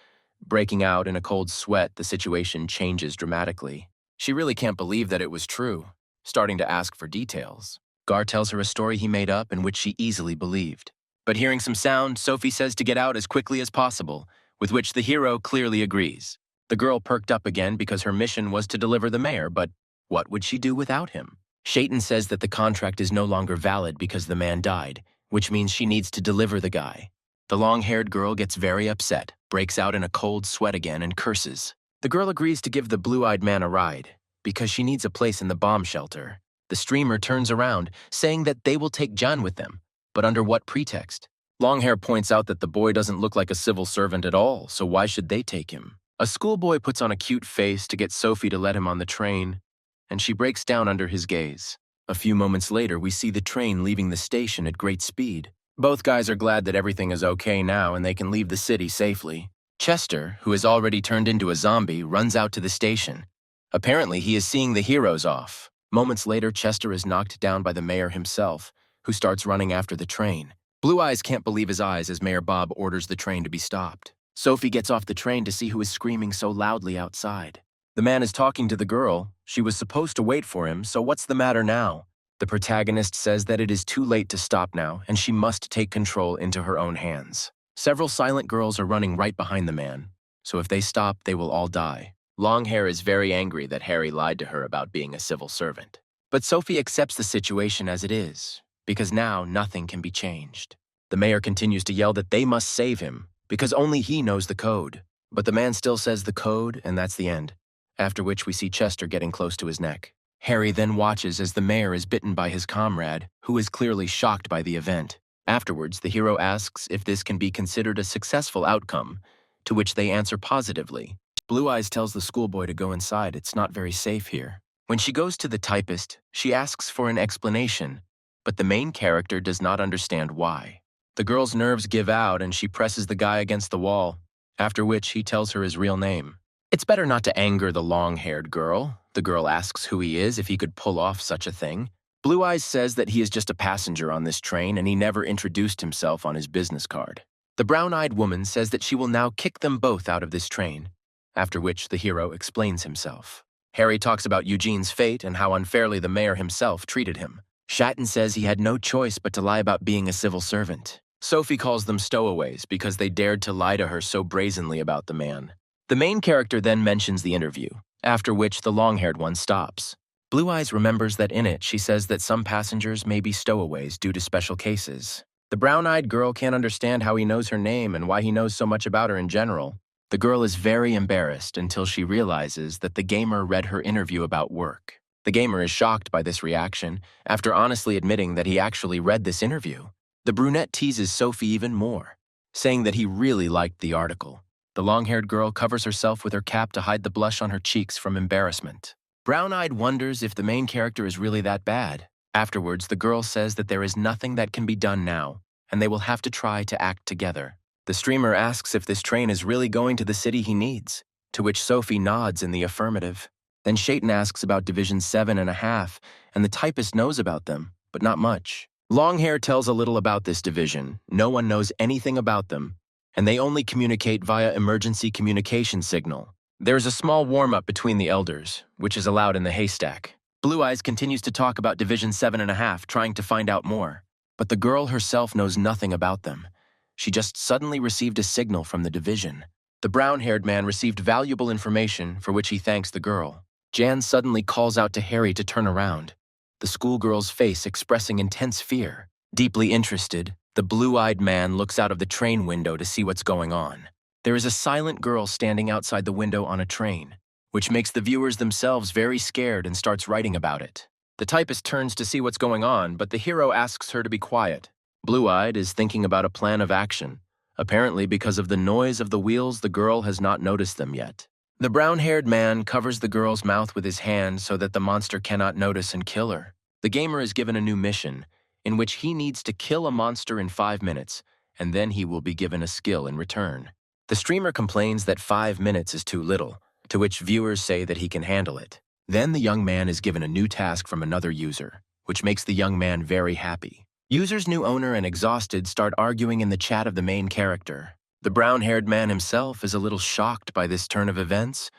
Breaking out in a cold sweat, the situation changes dramatically. She really can't believe that it was true, starting to ask for details. Gar tells her a story he made up in which she easily believed. But hearing some sound, Sophie says to get out as quickly as possible, with which the hero clearly agrees. The The girl perked up again because her mission was to deliver the mayor, but what would she do without him? Shaitan says that the contract is no longer valid because the man died, which means she needs to deliver the guy. The long-haired girl gets very upset, breaks out in a cold sweat again, and curses. The girl agrees to give the blue-eyed man a ride because she needs a place in the bomb shelter. The streamer turns around, saying that they will take John with them, but under what pretext? Longhair points out that the boy doesn't look like a civil servant at all, so why should they take him? A schoolboy puts on a cute face to get Sophie to let him on the train, and she breaks down under his gaze. A few moments later, we see the train leaving the station at great speed. Both guys are glad that everything is okay now and they can leave the city safely. Chester, who has already turned into a zombie, runs out to the station. Apparently, he is seeing the heroes off. Moments later, Chester is knocked down by the mayor himself, who starts running after the train. Blue Eyes can't believe his eyes as Mayor Bob orders the train to be stopped. Sophie gets off the train to see who is screaming so loudly outside. The man is talking to the girl. She was supposed to wait for him, so what's the matter now? The protagonist says that it is too late to stop now, and she must take control into her own hands. Several silent girls are running right behind the man, so if they stop, they will all die. Longhair is very angry that Harry lied to her about being a civil servant. But Sophie accepts the situation as it is, because now nothing can be changed. The mayor continues to yell that they must save him, because only he knows the code. But the man still says the code, and that's the end. After which we see Chester getting close to his neck. Harry then watches as the mayor is bitten by his comrade, who is clearly shocked by the event. Afterwards, the hero asks if this can be considered a successful outcome, to which they answer positively. Blue Eyes tells the schoolboy to go inside. It's not very safe here. When she goes to the typist, she asks for an explanation, but the main character does not understand why. The girl's nerves give out and she presses the guy against the wall, after which he tells her his real name. It's better not to anger the long-haired girl. The girl asks who he is, if he could pull off such a thing. Blue Eyes says that he is just a passenger on this train and he never introduced himself on his business card. The brown-eyed woman says that she will now kick them both out of this train, after which the hero explains himself. Harry talks about Eugene's fate and how unfairly the mayor himself treated him. Shatton says he had no choice but to lie about being a civil servant. Sophie calls them stowaways because they dared to lie to her so brazenly about the man. The main character then mentions the interview, after which the long-haired one stops. Blue Eyes remembers that in it she says that some passengers may be stowaways due to special cases. The brown-eyed girl can't understand how he knows her name and why he knows so much about her in general. The girl is very embarrassed until she realizes that the gamer read her interview about work. The gamer is shocked by this reaction, after honestly admitting that he actually read this interview. The brunette teases Sophie even more, saying that he really liked the article. The long-haired girl covers herself with her cap to hide the blush on her cheeks from embarrassment. Brown-eyed wonders if the main character is really that bad. Afterwards, the girl says that there is nothing that can be done now, and they will have to try to act together. The streamer asks if this train is really going to the city he needs, to which Sophie nods in the affirmative. Then Shaitan asks about Division 7.5, and the typist knows about them, but not much. Longhair tells a little about this division. No one knows anything about them, and they only communicate via emergency communication signal. There is a small warm-up between the elders, which is allowed in the haystack. Blue Eyes continues to talk about Division 7.5, trying to find out more. But the girl herself knows nothing about them. She just suddenly received a signal from the division. The brown-haired man received valuable information for which he thanks the girl. Jan suddenly calls out to Harry to turn around, the schoolgirl's face expressing intense fear. Deeply interested, the blue-eyed man looks out of the train window to see what's going on. There is a silent girl standing outside the window on a train, which makes the viewers themselves very scared and starts writing about it. The typist turns to see what's going on, but the hero asks her to be quiet. Blue-eyed is thinking about a plan of action. Apparently, because of the noise of the wheels, the girl has not noticed them yet. The brown-haired man covers the girl's mouth with his hand so that the monster cannot notice and kill her. The gamer is given a new mission, in which he needs to kill a monster in 5 minutes, and then he will be given a skill in return. The streamer complains that 5 minutes is too little, to which viewers say that he can handle it. Then the young man is given a new task from another user, which makes the young man very happy. User's new owner and Exhausted start arguing in the chat of the main character. The brown-haired man himself is a little shocked by this turn of events.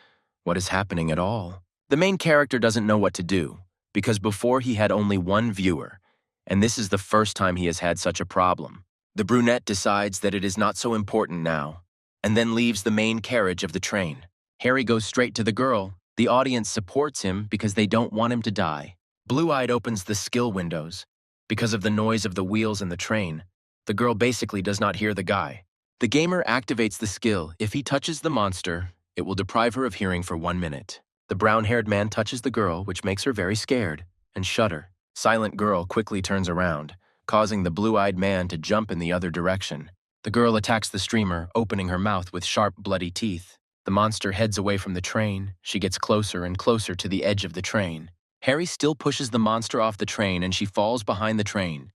What is happening at all? The main character doesn't know what to do, because before he had only one viewer, and this is the first time he has had such a problem. The brunette decides that it is not so important now, and then leaves the main carriage of the train. Harry goes straight to the girl. The audience supports him because they don't want him to die. Blue-Eyed opens the skill windows. Because of the noise of the wheels in the train, the girl basically does not hear the guy. The gamer activates the skill. If he touches the monster, it will deprive her of hearing for 1 minute. The brown-haired man touches the girl, which makes her very scared, and shudder. Silent girl quickly turns around, causing the blue-eyed man to jump in the other direction. The girl attacks the streamer, opening her mouth with sharp, bloody teeth. The monster heads away from the train. She gets closer and closer to the edge of the train. Harry still pushes the monster off the train and she falls behind the train.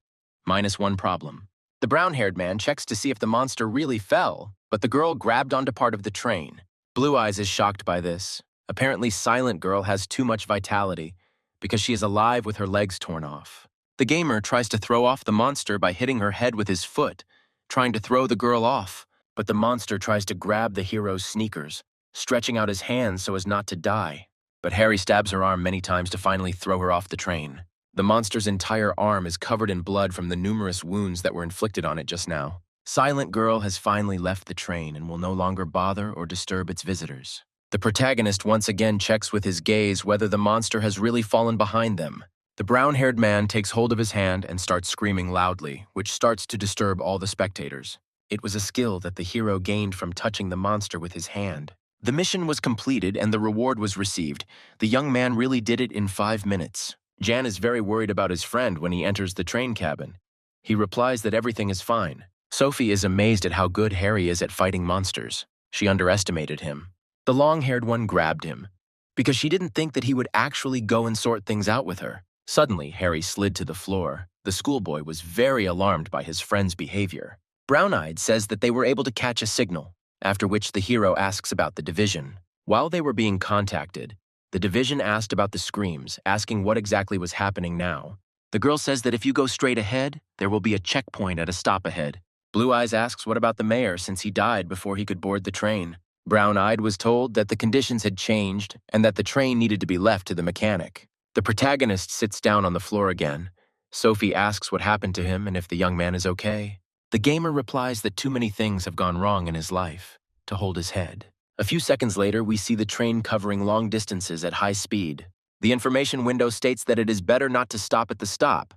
-1 problem. The brown-haired man checks to see if the monster really fell, but the girl grabbed onto part of the train. Blue Eyes is shocked by this. Apparently, Silent Girl has too much vitality because she is alive with her legs torn off. The gamer tries to throw off the monster by hitting her head with his foot, trying to throw the girl off, but the monster tries to grab the hero's sneakers, stretching out his hands so as not to die. But Harry stabs her arm many times to finally throw her off the train. The monster's entire arm is covered in blood from the numerous wounds that were inflicted on it just now. Silent Girl has finally left the train and will no longer bother or disturb its visitors. The protagonist once again checks with his gaze whether the monster has really fallen behind them. The brown-haired man takes hold of his hand and starts screaming loudly, which starts to disturb all the spectators. It was a skill that the hero gained from touching the monster with his hand. The mission was completed and the reward was received. The young man really did it in 5 minutes. Jan is very worried about his friend when he enters the train cabin. He replies that everything is fine. Sophie is amazed at how good Harry is at fighting monsters. She underestimated him. The long-haired one grabbed him, because she didn't think that he would actually go and sort things out with her. Suddenly, Harry slid to the floor. The schoolboy was very alarmed by his friend's behavior. Brown-Eyed says that they were able to catch a signal, after which the hero asks about the division. While they were being contacted, the division asked about the screams, asking what exactly was happening now. The girl says that if you go straight ahead, there will be a checkpoint at a stop ahead. Blue Eyes asks what about the mayor since he died before he could board the train. Brown-Eyed was told that the conditions had changed and that the train needed to be left to the mechanic. The protagonist sits down on the floor again. Sophie asks what happened to him and if the young man is okay. The gamer replies that too many things have gone wrong in his life to hold his head. A few seconds later, we see the train covering long distances at high speed. The information window states that it is better not to stop at the stop,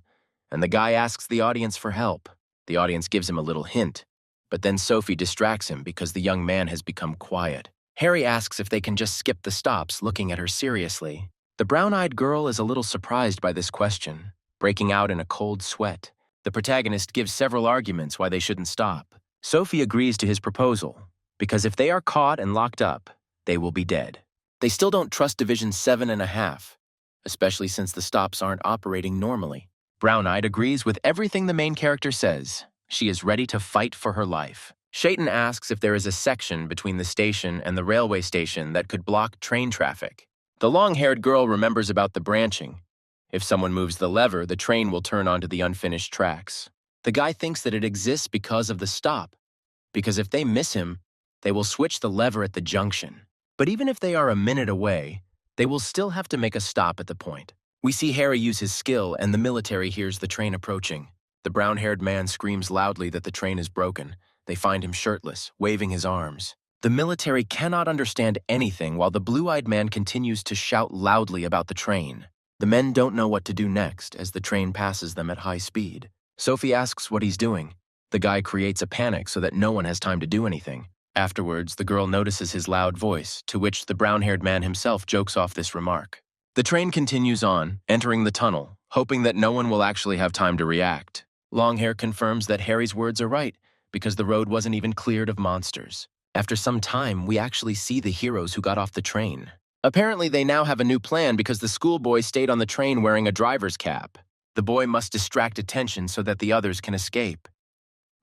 and the guy asks the audience for help. The audience gives him a little hint, but then Sophie distracts him because the young man has become quiet. Harry asks if they can just skip the stops, looking at her seriously. The brown-eyed girl is a little surprised by this question, breaking out in a cold sweat. The protagonist gives several arguments why they shouldn't stop. Sophie agrees to his proposal, because if they are caught and locked up, they will be dead. They still don't trust Division 7.5, especially since the stops aren't operating normally. Brown-Eyed agrees with everything the main character says. She is ready to fight for her life. Shayton asks if there is a section between the station and the railway station that could block train traffic. The long-haired girl remembers about the branching. If someone moves the lever, the train will turn onto the unfinished tracks. The guy thinks that it exists because of the stop, because if they miss him, they will switch the lever at the junction. But even if they are a minute away, they will still have to make a stop at the point. We see Harry use his skill and the military hears the train approaching. The brown-haired man screams loudly that the train is broken. They find him shirtless, waving his arms. The military cannot understand anything while the blue-eyed man continues to shout loudly about the train. The men don't know what to do next as the train passes them at high speed. Sophie asks what he's doing. The guy creates a panic so that no one has time to do anything. Afterwards, the girl notices his loud voice, to which the brown-haired man himself jokes off this remark. The train continues on, entering the tunnel, hoping that no one will actually have time to react. Longhair confirms that Harry's words are right, because the road wasn't even cleared of monsters. After some time, we actually see the heroes who got off the train. Apparently, they now have a new plan because the schoolboy stayed on the train wearing a driver's cap. The boy must distract attention so that the others can escape.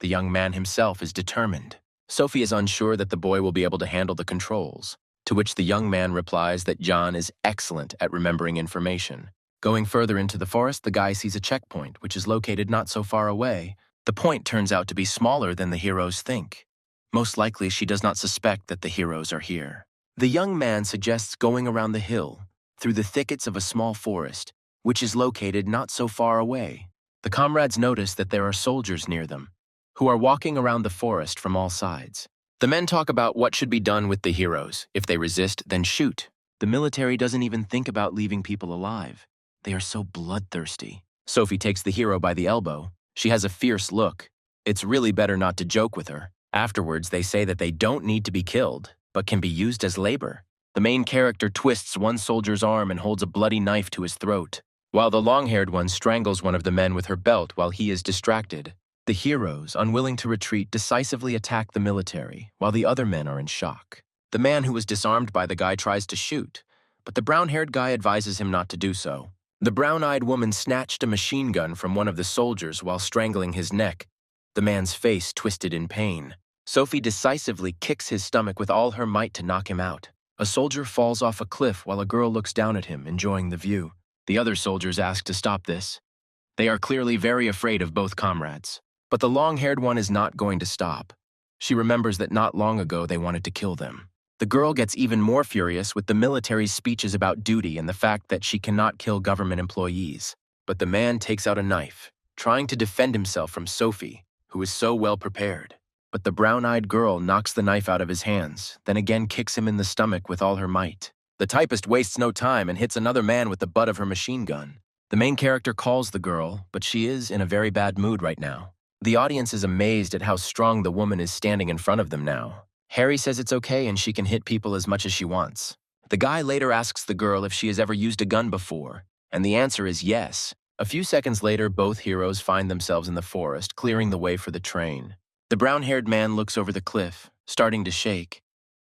The young man himself is determined. Sophie is unsure that the boy will be able to handle the controls, to which the young man replies that John is excellent at remembering information. Going further into the forest, the guy sees a checkpoint, which is located not so far away. The point turns out to be smaller than the heroes think. Most likely, she does not suspect that the heroes are here. The young man suggests going around the hill, through the thickets of a small forest, which is located not so far away. The comrades notice that there are soldiers near them, who are walking around the forest from all sides. The men talk about what should be done with the heroes. If they resist, then shoot. The military doesn't even think about leaving people alive. They are so bloodthirsty. Sophie takes the hero by the elbow. She has a fierce look. It's really better not to joke with her. Afterwards, they say that they don't need to be killed, but can be used as labor. The main character twists one soldier's arm and holds a bloody knife to his throat, while the long-haired one strangles one of the men with her belt while he is distracted. The heroes, unwilling to retreat, decisively attack the military, while the other men are in shock. The man who was disarmed by the guy tries to shoot, but the brown-haired guy advises him not to do so. The brown-eyed woman snatched a machine gun from one of the soldiers while strangling his neck, the man's face twisted in pain. Sophie decisively kicks his stomach with all her might to knock him out. A soldier falls off a cliff while a girl looks down at him, enjoying the view. The other soldiers ask to stop this. They are clearly very afraid of both comrades. But the long-haired one is not going to stop. She remembers that not long ago they wanted to kill them. The girl gets even more furious with the military's speeches about duty and the fact that she cannot kill government employees. But the man takes out a knife, trying to defend himself from Sophie, who is so well prepared. But the brown-eyed girl knocks the knife out of his hands, then again kicks him in the stomach with all her might. The typist wastes no time and hits another man with the butt of her machine gun. The main character calls the girl, but she is in a very bad mood right now. The audience is amazed at how strong the woman is standing in front of them now. Harry says it's okay and she can hit people as much as she wants. The guy later asks the girl if she has ever used a gun before, and the answer is yes. A few seconds later, both heroes find themselves in the forest, clearing the way for the train. The brown-haired man looks over the cliff, starting to shake.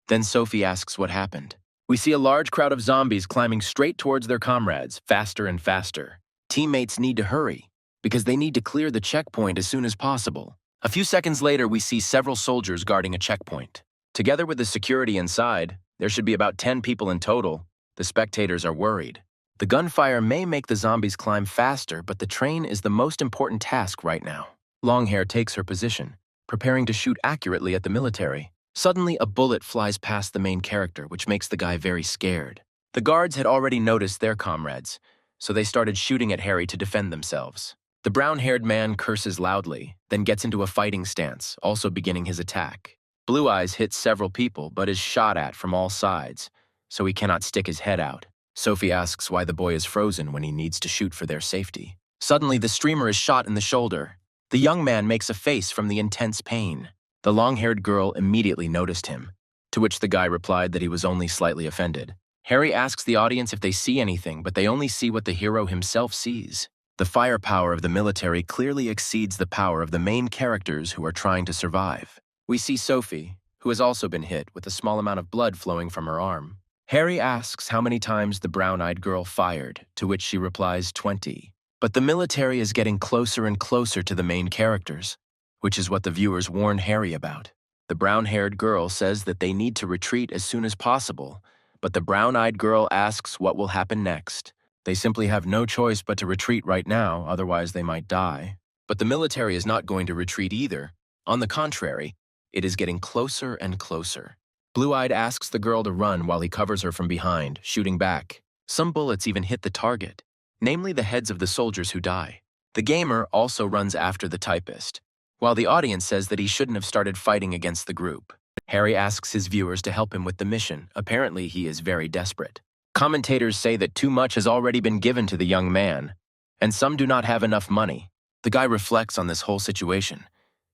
Then Sophie asks what happened. We see a large crowd of zombies climbing straight towards their comrades, faster and faster. Teammates need to hurry, because they need to clear the checkpoint as soon as possible. A few seconds later, we see several soldiers guarding a checkpoint. Together with the security inside, there should be about 10 people in total. The spectators are worried. The gunfire may make the zombies climb faster, but the train is the most important task right now. Longhair takes her position, preparing to shoot accurately at the military. Suddenly, a bullet flies past the main character, which makes the guy very scared. The guards had already noticed their comrades, so they started shooting at Harry to defend themselves. The brown-haired man curses loudly, then gets into a fighting stance, also beginning his attack. Blue Eyes hits several people, but is shot at from all sides, so he cannot stick his head out. Sophie asks why the boy is frozen when he needs to shoot for their safety. Suddenly, the streamer is shot in the shoulder. The young man makes a face from the intense pain. The long-haired girl immediately noticed him, to which the guy replied that he was only slightly offended. Harry asks the audience if they see anything, but they only see what the hero himself sees. The firepower of the military clearly exceeds the power of the main characters who are trying to survive. We see Sophie, who has also been hit with a small amount of blood flowing from her arm. Harry asks how many times the brown-eyed girl fired, to which she replies 20. But the military is getting closer and closer to the main characters, which is what the viewers warn Harry about. The brown-haired girl says that they need to retreat as soon as possible, but the brown-eyed girl asks what will happen next. They simply have no choice but to retreat right now, otherwise they might die. But the military is not going to retreat either. On the contrary, it is getting closer and closer. Blue-Eyed asks the girl to run while he covers her from behind, shooting back. Some bullets even hit the target, namely the heads of the soldiers who die. The gamer also runs after the typist, while the audience says that he shouldn't have started fighting against the group. Harry asks his viewers to help him with the mission. Apparently, he is very desperate. Commentators say that too much has already been given to the young man, and some do not have enough money. The guy reflects on this whole situation,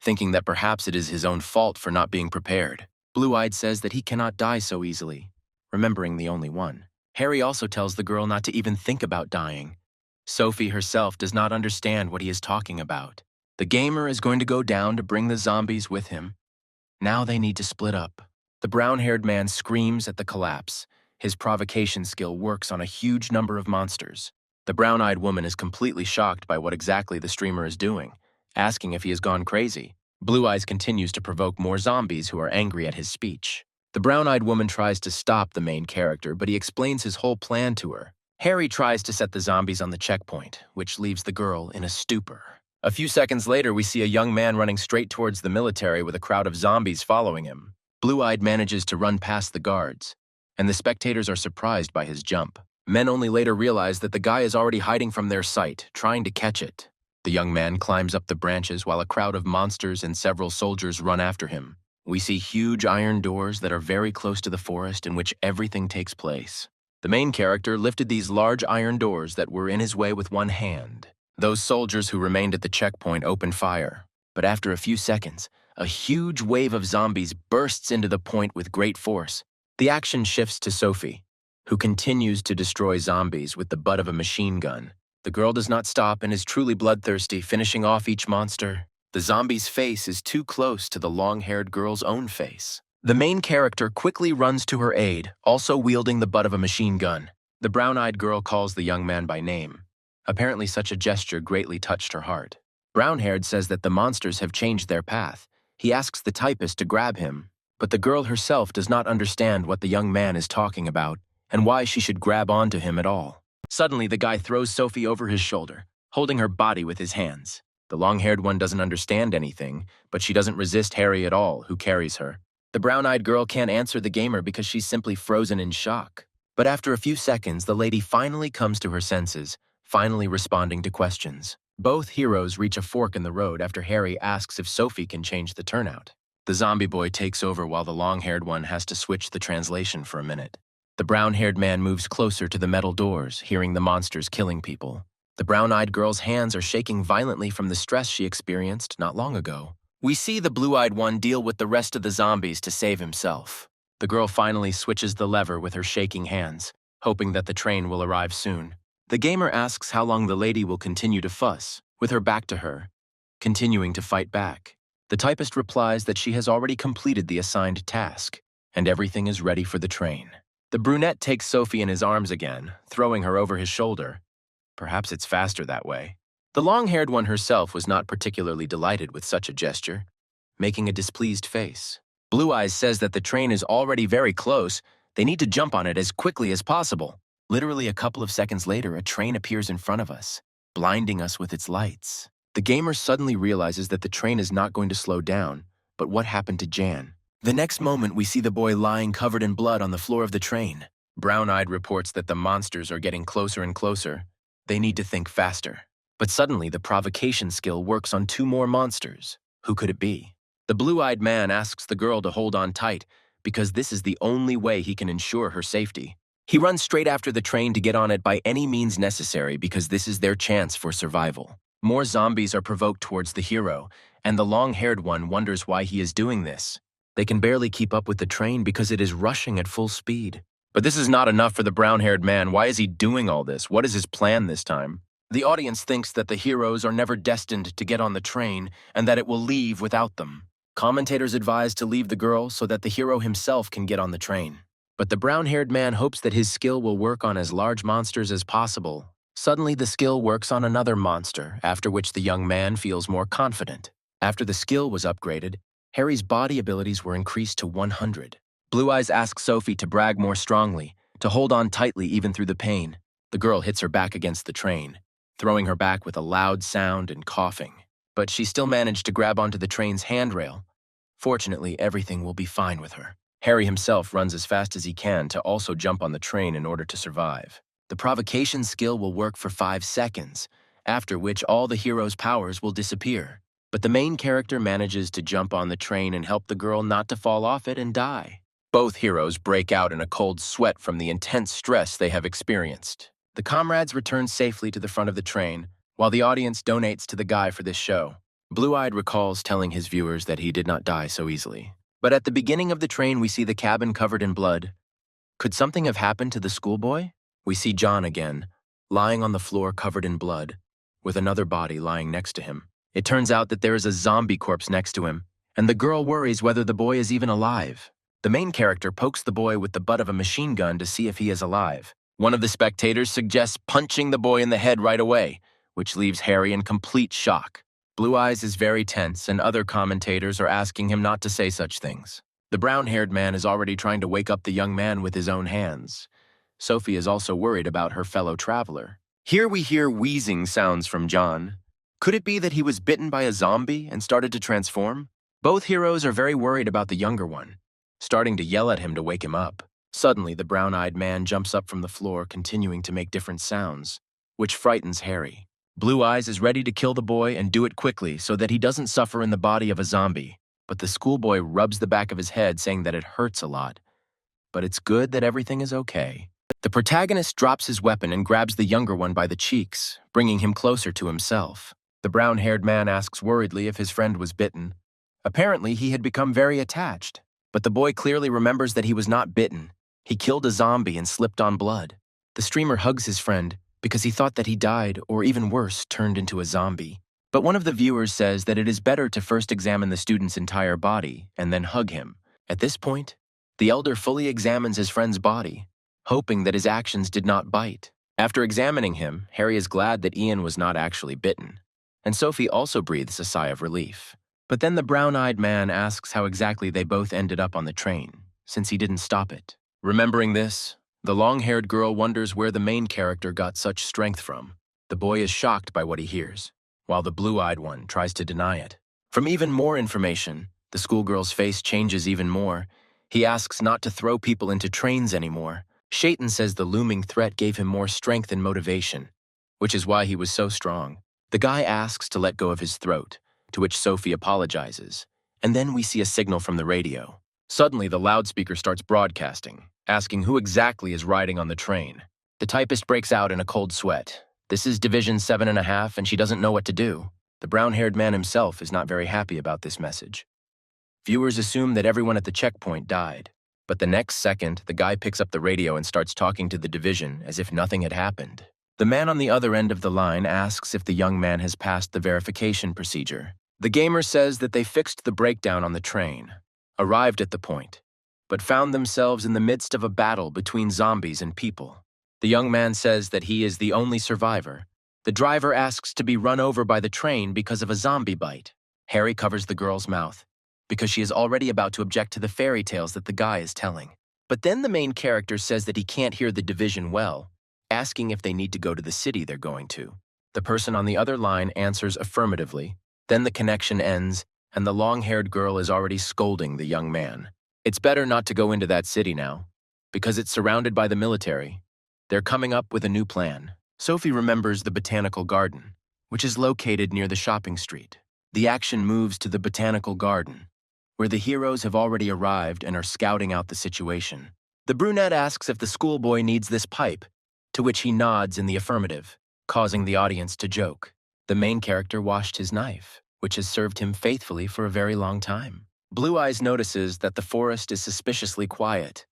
thinking that perhaps it is his own fault for not being prepared. Blue-Eyed says that he cannot die so easily, remembering the only one. Harry also tells the girl not to even think about dying. Sophie herself does not understand what he is talking about. The gamer is going to go down to bring the zombies with him. Now they need to split up. The brown-haired man screams at the collapse. His provocation skill works on a huge number of monsters. The brown-eyed woman is completely shocked by what exactly the streamer is doing, asking if he has gone crazy. Blue Eyes continues to provoke more zombies who are angry at his speech. The brown-eyed woman tries to stop the main character, but he explains his whole plan to her. Harry tries to set the zombies on the checkpoint, which leaves the girl in a stupor. A few seconds later, we see a young man running straight towards the military with a crowd of zombies following him. Blue-Eyed manages to run past the guards, and the spectators are surprised by his jump. Men only later realize that the guy is already hiding from their sight, trying to catch it. The young man climbs up the branches while a crowd of monsters and several soldiers run after him. We see huge iron doors that are very close to the forest in which everything takes place. The main character lifted these large iron doors that were in his way with one hand. Those soldiers who remained at the checkpoint opened fire, but after a few seconds, a huge wave of zombies bursts into the point with great force. The action shifts to Sophie, who continues to destroy zombies with the butt of a machine gun. The girl does not stop and is truly bloodthirsty, finishing off each monster. The zombie's face is too close to the long-haired girl's own face. The main character quickly runs to her aid, also wielding the butt of a machine gun. The brown-eyed girl calls the young man by name. Apparently such a gesture greatly touched her heart. Brown-haired says that the monsters have changed their path. He asks the typist to grab him, but the girl herself does not understand what the young man is talking about and why she should grab onto him at all. Suddenly, the guy throws Sophie over his shoulder, holding her body with his hands. The long-haired one doesn't understand anything, but she doesn't resist Harry at all, who carries her. The brown-eyed girl can't answer the gamer because she's simply frozen in shock. But after a few seconds, the lady finally comes to her senses, finally responding to questions. Both heroes reach a fork in the road after Harry asks if Sophie can change the turnout. The zombie boy takes over while the long-haired one has to switch the translation for a minute. The brown-haired man moves closer to the metal doors, hearing the monsters killing people. The brown-eyed girl's hands are shaking violently from the stress she experienced not long ago. We see the blue-eyed one deal with the rest of the zombies to save himself. The girl finally switches the lever with her shaking hands, hoping that the train will arrive soon. The gamer asks how long the lady will continue to fuss, with her back to her, continuing to fight back. The typist replies that she has already completed the assigned task, and everything is ready for the train. The brunette takes Sophie in his arms again, throwing her over his shoulder. Perhaps it's faster that way. The long-haired one herself was not particularly delighted with such a gesture, making a displeased face. Blue Eyes says that the train is already very close. They need to jump on it as quickly as possible. Literally a couple of seconds later, a train appears in front of us, blinding us with its lights. The gamer suddenly realizes that the train is not going to slow down, but what happened to Jan? The next moment, we see the boy lying covered in blood on the floor of the train. Brown-Eyed reports that the monsters are getting closer and closer. They need to think faster. But suddenly, the provocation skill works on 2 more monsters. Who could it be? The blue-eyed man asks the girl to hold on tight, because this is the only way he can ensure her safety. He runs straight after the train to get on it by any means necessary because this is their chance for survival. More zombies are provoked towards the hero, and the long-haired one wonders why he is doing this. They can barely keep up with the train because it is rushing at full speed. But this is not enough for the brown-haired man. Why is he doing all this? What is his plan this time? The audience thinks that the heroes are never destined to get on the train and that it will leave without them. Commentators advise to leave the girl so that the hero himself can get on the train. But the brown-haired man hopes that his skill will work on as large monsters as possible. Suddenly, the skill works on another monster, after which the young man feels more confident. After the skill was upgraded, Harry's body abilities were increased to 100. Blue Eyes asks Sophie to brag more strongly, to hold on tightly even through the pain. The girl hits her back against the train, throwing her back with a loud sound and coughing. But she still managed to grab onto the train's handrail. Fortunately, everything will be fine with her. Harry himself runs as fast as he can to also jump on the train in order to survive. The provocation skill will work for 5 seconds, after which all the hero's powers will disappear. But the main character manages to jump on the train and help the girl not to fall off it and die. Both heroes break out in a cold sweat from the intense stress they have experienced. The comrades return safely to the front of the train, while the audience donates to the guy for this show. Blue-Eyed recalls telling his viewers that he did not die so easily. But at the beginning of the train, we see the cabin covered in blood. Could something have happened to the schoolboy? We see John again, lying on the floor covered in blood, with another body lying next to him. It turns out that there is a zombie corpse next to him, and the girl worries whether the boy is even alive. The main character pokes the boy with the butt of a machine gun to see if he is alive. One of the spectators suggests punching the boy in the head right away, which leaves Harry in complete shock. Blue Eyes is very tense, and other commentators are asking him not to say such things. The brown-haired man is already trying to wake up the young man with his own hands. Sophie is also worried about her fellow traveler. Here we hear wheezing sounds from John. Could it be that he was bitten by a zombie and started to transform? Both heroes are very worried about the younger one, starting to yell at him to wake him up. Suddenly, the brown-eyed man jumps up from the floor, continuing to make different sounds, which frightens Harry. Blue Eyes is ready to kill the boy and do it quickly so that he doesn't suffer in the body of a zombie. but the schoolboy rubs the back of his head saying that it hurts a lot. But it's good that everything is okay. The protagonist drops his weapon and grabs the younger one by the cheeks, bringing him closer to himself. The brown-haired man asks worriedly if his friend was bitten. Apparently, he had become very attached, but the boy clearly remembers that he was not bitten. He killed a zombie and slipped on blood. The streamer hugs his friend because he thought that he died, or even worse, turned into a zombie. But one of the viewers says that it is better to first examine the student's entire body and then hug him. At this point, the elder fully examines his friend's body, hoping that his actions did not bite. After examining him, Harry is glad that Ian was not actually bitten, and Sophie also breathes a sigh of relief. But then the brown-eyed man asks how exactly they both ended up on the train, since he didn't stop it. Remembering this, the long-haired girl wonders where the main character got such strength from. The boy is shocked by what he hears, while the blue-eyed one tries to deny it. From even more information, the schoolgirl's face changes even more. He asks not to throw people into trains anymore. Shaitan says the looming threat gave him more strength and motivation, which is why he was so strong. The guy asks to let go of his throat, to which Sophie apologizes, and then we see a signal from the radio. Suddenly, the loudspeaker starts broadcasting, asking who exactly is riding on the train. The typist breaks out in a cold sweat. This is Division 7.5, and she doesn't know what to do. The brown-haired man himself is not very happy about this message. Viewers assume that everyone at the checkpoint died, but the next second, the guy picks up the radio and starts talking to the division as if nothing had happened. The man on the other end of the line asks if the young man has passed the verification procedure. The gamer says that they fixed the breakdown on the train, arrived at the point, but found themselves in the midst of a battle between zombies and people. The young man says that he is the only survivor. The driver asks to be run over by the train because of a zombie bite. Harry covers the girl's mouth, because she is already about to object to the fairy tales that the guy is telling. But then the main character says that he can't hear the division well, asking if they need to go to the city they're going to. The person on the other line answers affirmatively. Then the connection ends, and the long-haired girl is already scolding the young man. It's better not to go into that city now, because it's surrounded by the military. They're coming up with a new plan. Sophie remembers the botanical garden, which is located near the shopping street. The action moves to the botanical garden, where the heroes have already arrived and are scouting out the situation. The brunette asks if the schoolboy needs this pipe, to which he nods in the affirmative, causing the audience to joke. The main character washed his knife, which has served him faithfully for a very long time. Blue Eyes notices that the forest is suspiciously quiet.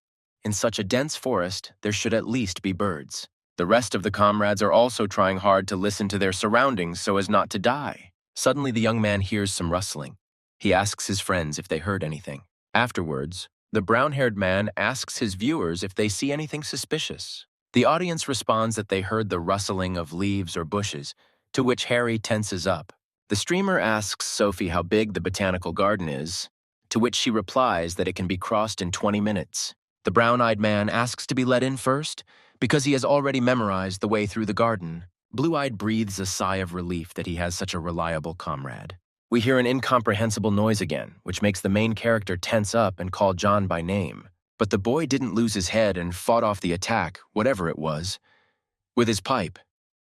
In such a dense forest, there should at least be birds. The rest of the comrades are also trying hard to listen to their surroundings so as not to die. Suddenly, the young man hears some rustling. He asks his friends if they heard anything. Afterwards, the brown-haired man asks his viewers if they see anything suspicious. The audience responds that they heard the rustling of leaves or bushes, to which Harry tenses up. The streamer asks Sophie how big the botanical garden is, to which she replies that it can be crossed in 20 minutes. The brown-eyed man asks to be let in first, because he has already memorized the way through the garden. Blue-eyed breathes a sigh of relief that he has such a reliable comrade. We hear an incomprehensible noise again, which makes the main character tense up and call John by name. But the boy didn't lose his head and fought off the attack, whatever it was, with his pipe.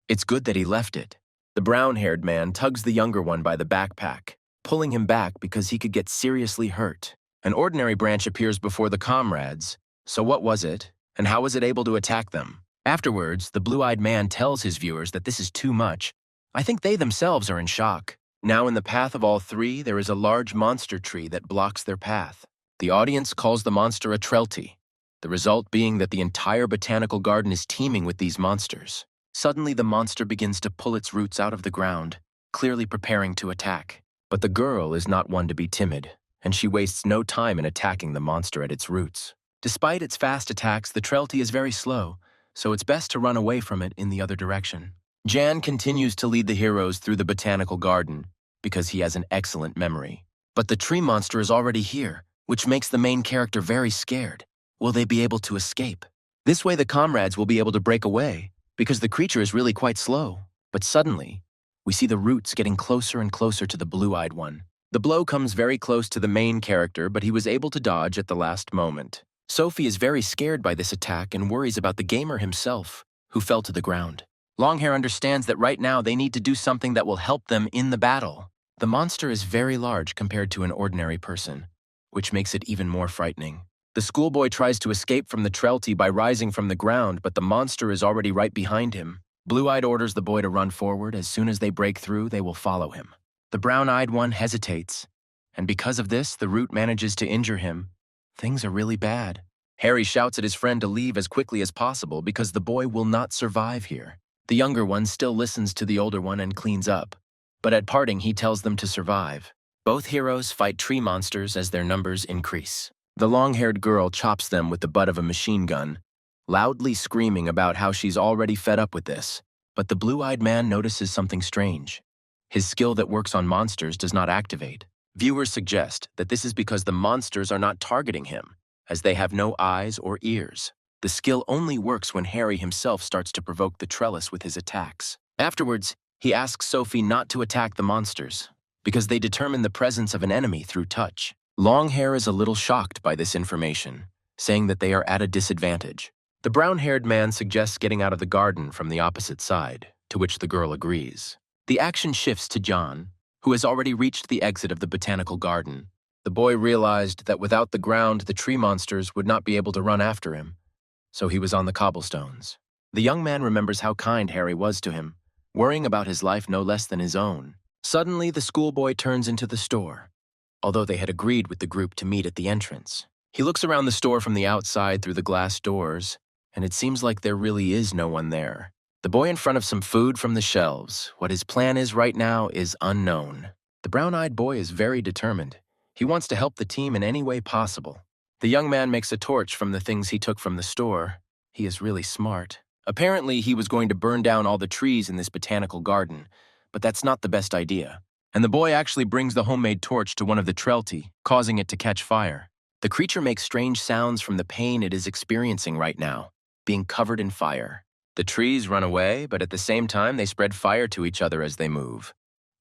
It's good that he left it. The brown-haired man tugs the younger one by the backpack, pulling him back because he could get seriously hurt. An ordinary branch appears before the comrades. So what was it, and how was it able to attack them? Afterwards, the blue-eyed man tells his viewers that this is too much. I think they themselves are in shock. Now in the path of all three, there is a large monster tree that blocks their path. The audience calls the monster a Trelty, the result being that the entire botanical garden is teeming with these monsters. Suddenly, the monster begins to pull its roots out of the ground, clearly preparing to attack. But the girl is not one to be timid, and she wastes no time in attacking the monster at its roots. Despite its fast attacks, the Trelty is very slow, so it's best to run away from it in the other direction. Jan continues to lead the heroes through the botanical garden because he has an excellent memory. But the tree monster is already here, which makes the main character very scared. Will they be able to escape? This way the comrades will be able to break away, because the creature is really quite slow. But suddenly, we see the roots getting closer and closer to the blue-eyed one. The blow comes very close to the main character, but he was able to dodge at the last moment. Sophie is very scared by this attack and worries about the gamer himself, who fell to the ground. Longhair understands that right now they need to do something that will help them in the battle. The monster is very large compared to an ordinary person, which makes it even more frightening. The schoolboy tries to escape from the Trelty by rising from the ground, but the monster is already right behind him. Blue-Eyed orders the boy to run forward. As soon as they break through, they will follow him. The brown-eyed one hesitates, and because of this, the root manages to injure him. Things are really bad. Harry shouts at his friend to leave as quickly as possible because the boy will not survive here. The younger one still listens to the older one and cleans up, but at parting he tells them to survive. Both heroes fight tree monsters as their numbers increase. The long-haired girl chops them with the butt of a machine gun, loudly screaming about how she's already fed up with this. But the blue-eyed man notices something strange. His skill that works on monsters does not activate. Viewers suggest that this is because the monsters are not targeting him, as they have no eyes or ears. The skill only works when Harry himself starts to provoke the trellis with his attacks. Afterwards, he asks Sophie not to attack the monsters, because they determine the presence of an enemy through touch. Longhair is a little shocked by this information, saying that they are at a disadvantage. The brown-haired man suggests getting out of the garden from the opposite side, to which the girl agrees. The action shifts to John, who has already reached the exit of the botanical garden. The boy realized that without the ground, the tree monsters would not be able to run after him, so he was on the cobblestones. The young man remembers how kind Harry was to him, worrying about his life no less than his own. Suddenly, the schoolboy turns into the store, although they had agreed with the group to meet at the entrance. He looks around the store from the outside through the glass doors, and it seems like there really is no one there. The boy in front of some food from the shelves. What his plan is right now is unknown. The brown-eyed boy is very determined. He wants to help the team in any way possible. The young man makes a torch from the things he took from the store. He is really smart. Apparently, he was going to burn down all the trees in this botanical garden, but that's not the best idea. And the boy actually brings the homemade torch to one of the Trelty, causing it to catch fire. The creature makes strange sounds from the pain it is experiencing right now, being covered in fire. The trees run away, but at the same time they spread fire to each other as they move.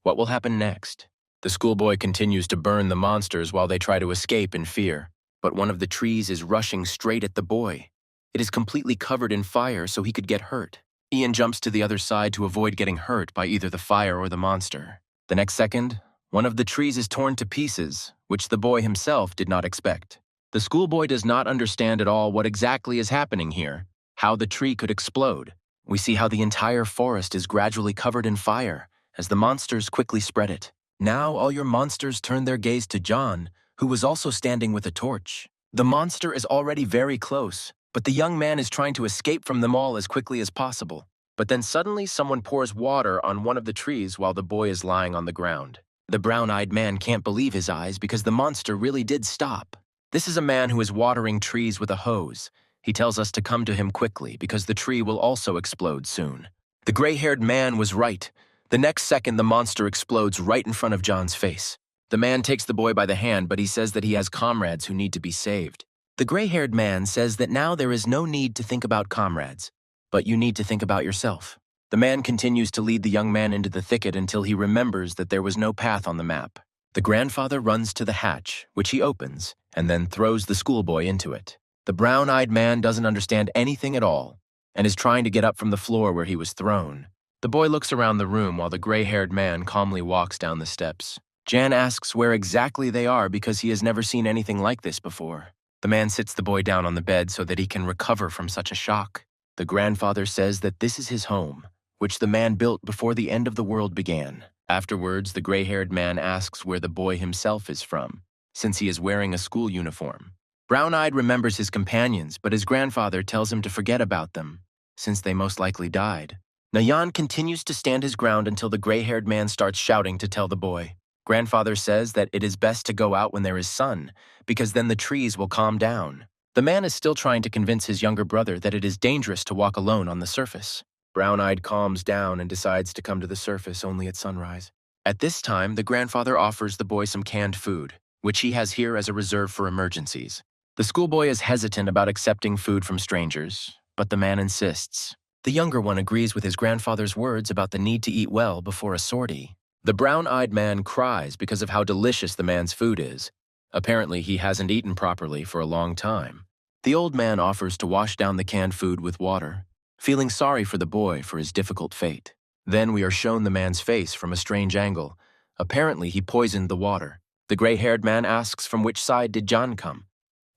What will happen next? The schoolboy continues to burn the monsters while they try to escape in fear, but one of the trees is rushing straight at the boy. It is completely covered in fire, so he could get hurt. Ian jumps to the other side to avoid getting hurt by either the fire or the monster. The next second, one of the trees is torn to pieces, which the boy himself did not expect. The schoolboy does not understand at all what exactly is happening here, how the tree could explode. We see how the entire forest is gradually covered in fire, as the monsters quickly spread it. Now all your monsters turn their gaze to John, who was also standing with a torch. The monster is already very close, but the young man is trying to escape from them all as quickly as possible. But then suddenly someone pours water on one of the trees while the boy is lying on the ground. The brown-eyed man can't believe his eyes because the monster really did stop. This is a man who is watering trees with a hose. He tells us to come to him quickly because the tree will also explode soon. The gray-haired man was right. The next second, the monster explodes right in front of John's face. The man takes the boy by the hand, but he says that he has comrades who need to be saved. The gray-haired man says that now there is no need to think about comrades, but you need to think about yourself. The man continues to lead the young man into the thicket until he remembers that there was no path on the map. The grandfather runs to the hatch, which he opens, and then throws the schoolboy into it. The brown-eyed man doesn't understand anything at all, and is trying to get up from the floor where he was thrown. The boy looks around the room while the gray-haired man calmly walks down the steps. Jan asks where exactly they are because he has never seen anything like this before. The man sits the boy down on the bed so that he can recover from such a shock. The grandfather says that this is his home, which the man built before the end of the world began. Afterwards, the gray-haired man asks where the boy himself is from, since he is wearing a school uniform. Brown-eyed remembers his companions, but his grandfather tells him to forget about them, since they most likely died. Nayan continues to stand his ground until the gray-haired man starts shouting to tell the boy. Grandfather says that it is best to go out when there is sun, because then the trees will calm down. The man is still trying to convince his younger brother that it is dangerous to walk alone on the surface. Brown-eyed calms down and decides to come to the surface only at sunrise. At this time, the grandfather offers the boy some canned food, which he has here as a reserve for emergencies. The schoolboy is hesitant about accepting food from strangers, but the man insists. The younger one agrees with his grandfather's words about the need to eat well before a sortie. The brown-eyed man cries because of how delicious the man's food is. Apparently, he hasn't eaten properly for a long time. The old man offers to wash down the canned food with water, feeling sorry for the boy for his difficult fate. Then we are shown the man's face from a strange angle, Apparently, he poisoned the water. The gray-haired man asks from which side did John come,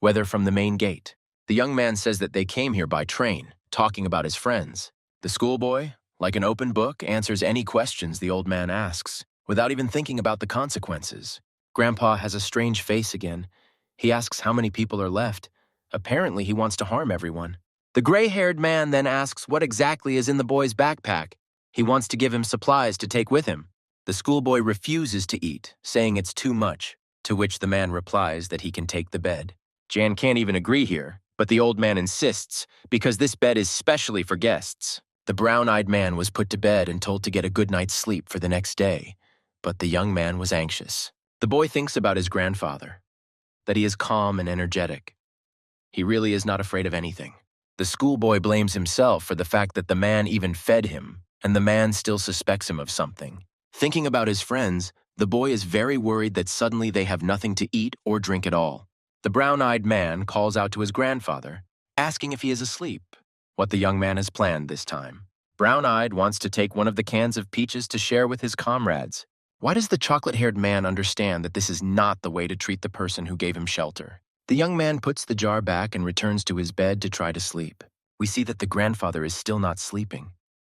whether from the main gate. The young man says that they came here by train, talking about his friends. The schoolboy, like an open book, answers any questions the old man asks, without even thinking about the consequences. Grandpa has a strange face again. He asks how many people are left. Apparently, he wants to harm everyone. The gray-haired man then asks what exactly is in the boy's backpack. He wants to give him supplies to take with him. The schoolboy refuses to eat, saying it's too much, to which the man replies that he can take the bed. Jan can't even agree here, but the old man insists, because this bed is specially for guests. The brown-eyed man was put to bed and told to get a good night's sleep for the next day, but the young man was anxious. The boy thinks about his grandfather, that he is calm and energetic. He really is not afraid of anything. The schoolboy blames himself for the fact that the man even fed him, and the man still suspects him of something. Thinking about his friends, the boy is very worried that suddenly they have nothing to eat or drink at all. The brown-eyed man calls out to his grandfather, asking if he is asleep, what the young man has planned this time. Brown-eyed wants to take one of the cans of peaches to share with his comrades. Why does the chocolate-haired man understand that this is not the way to treat the person who gave him shelter? The young man puts the jar back and returns to his bed to try to sleep. We see that the grandfather is still not sleeping.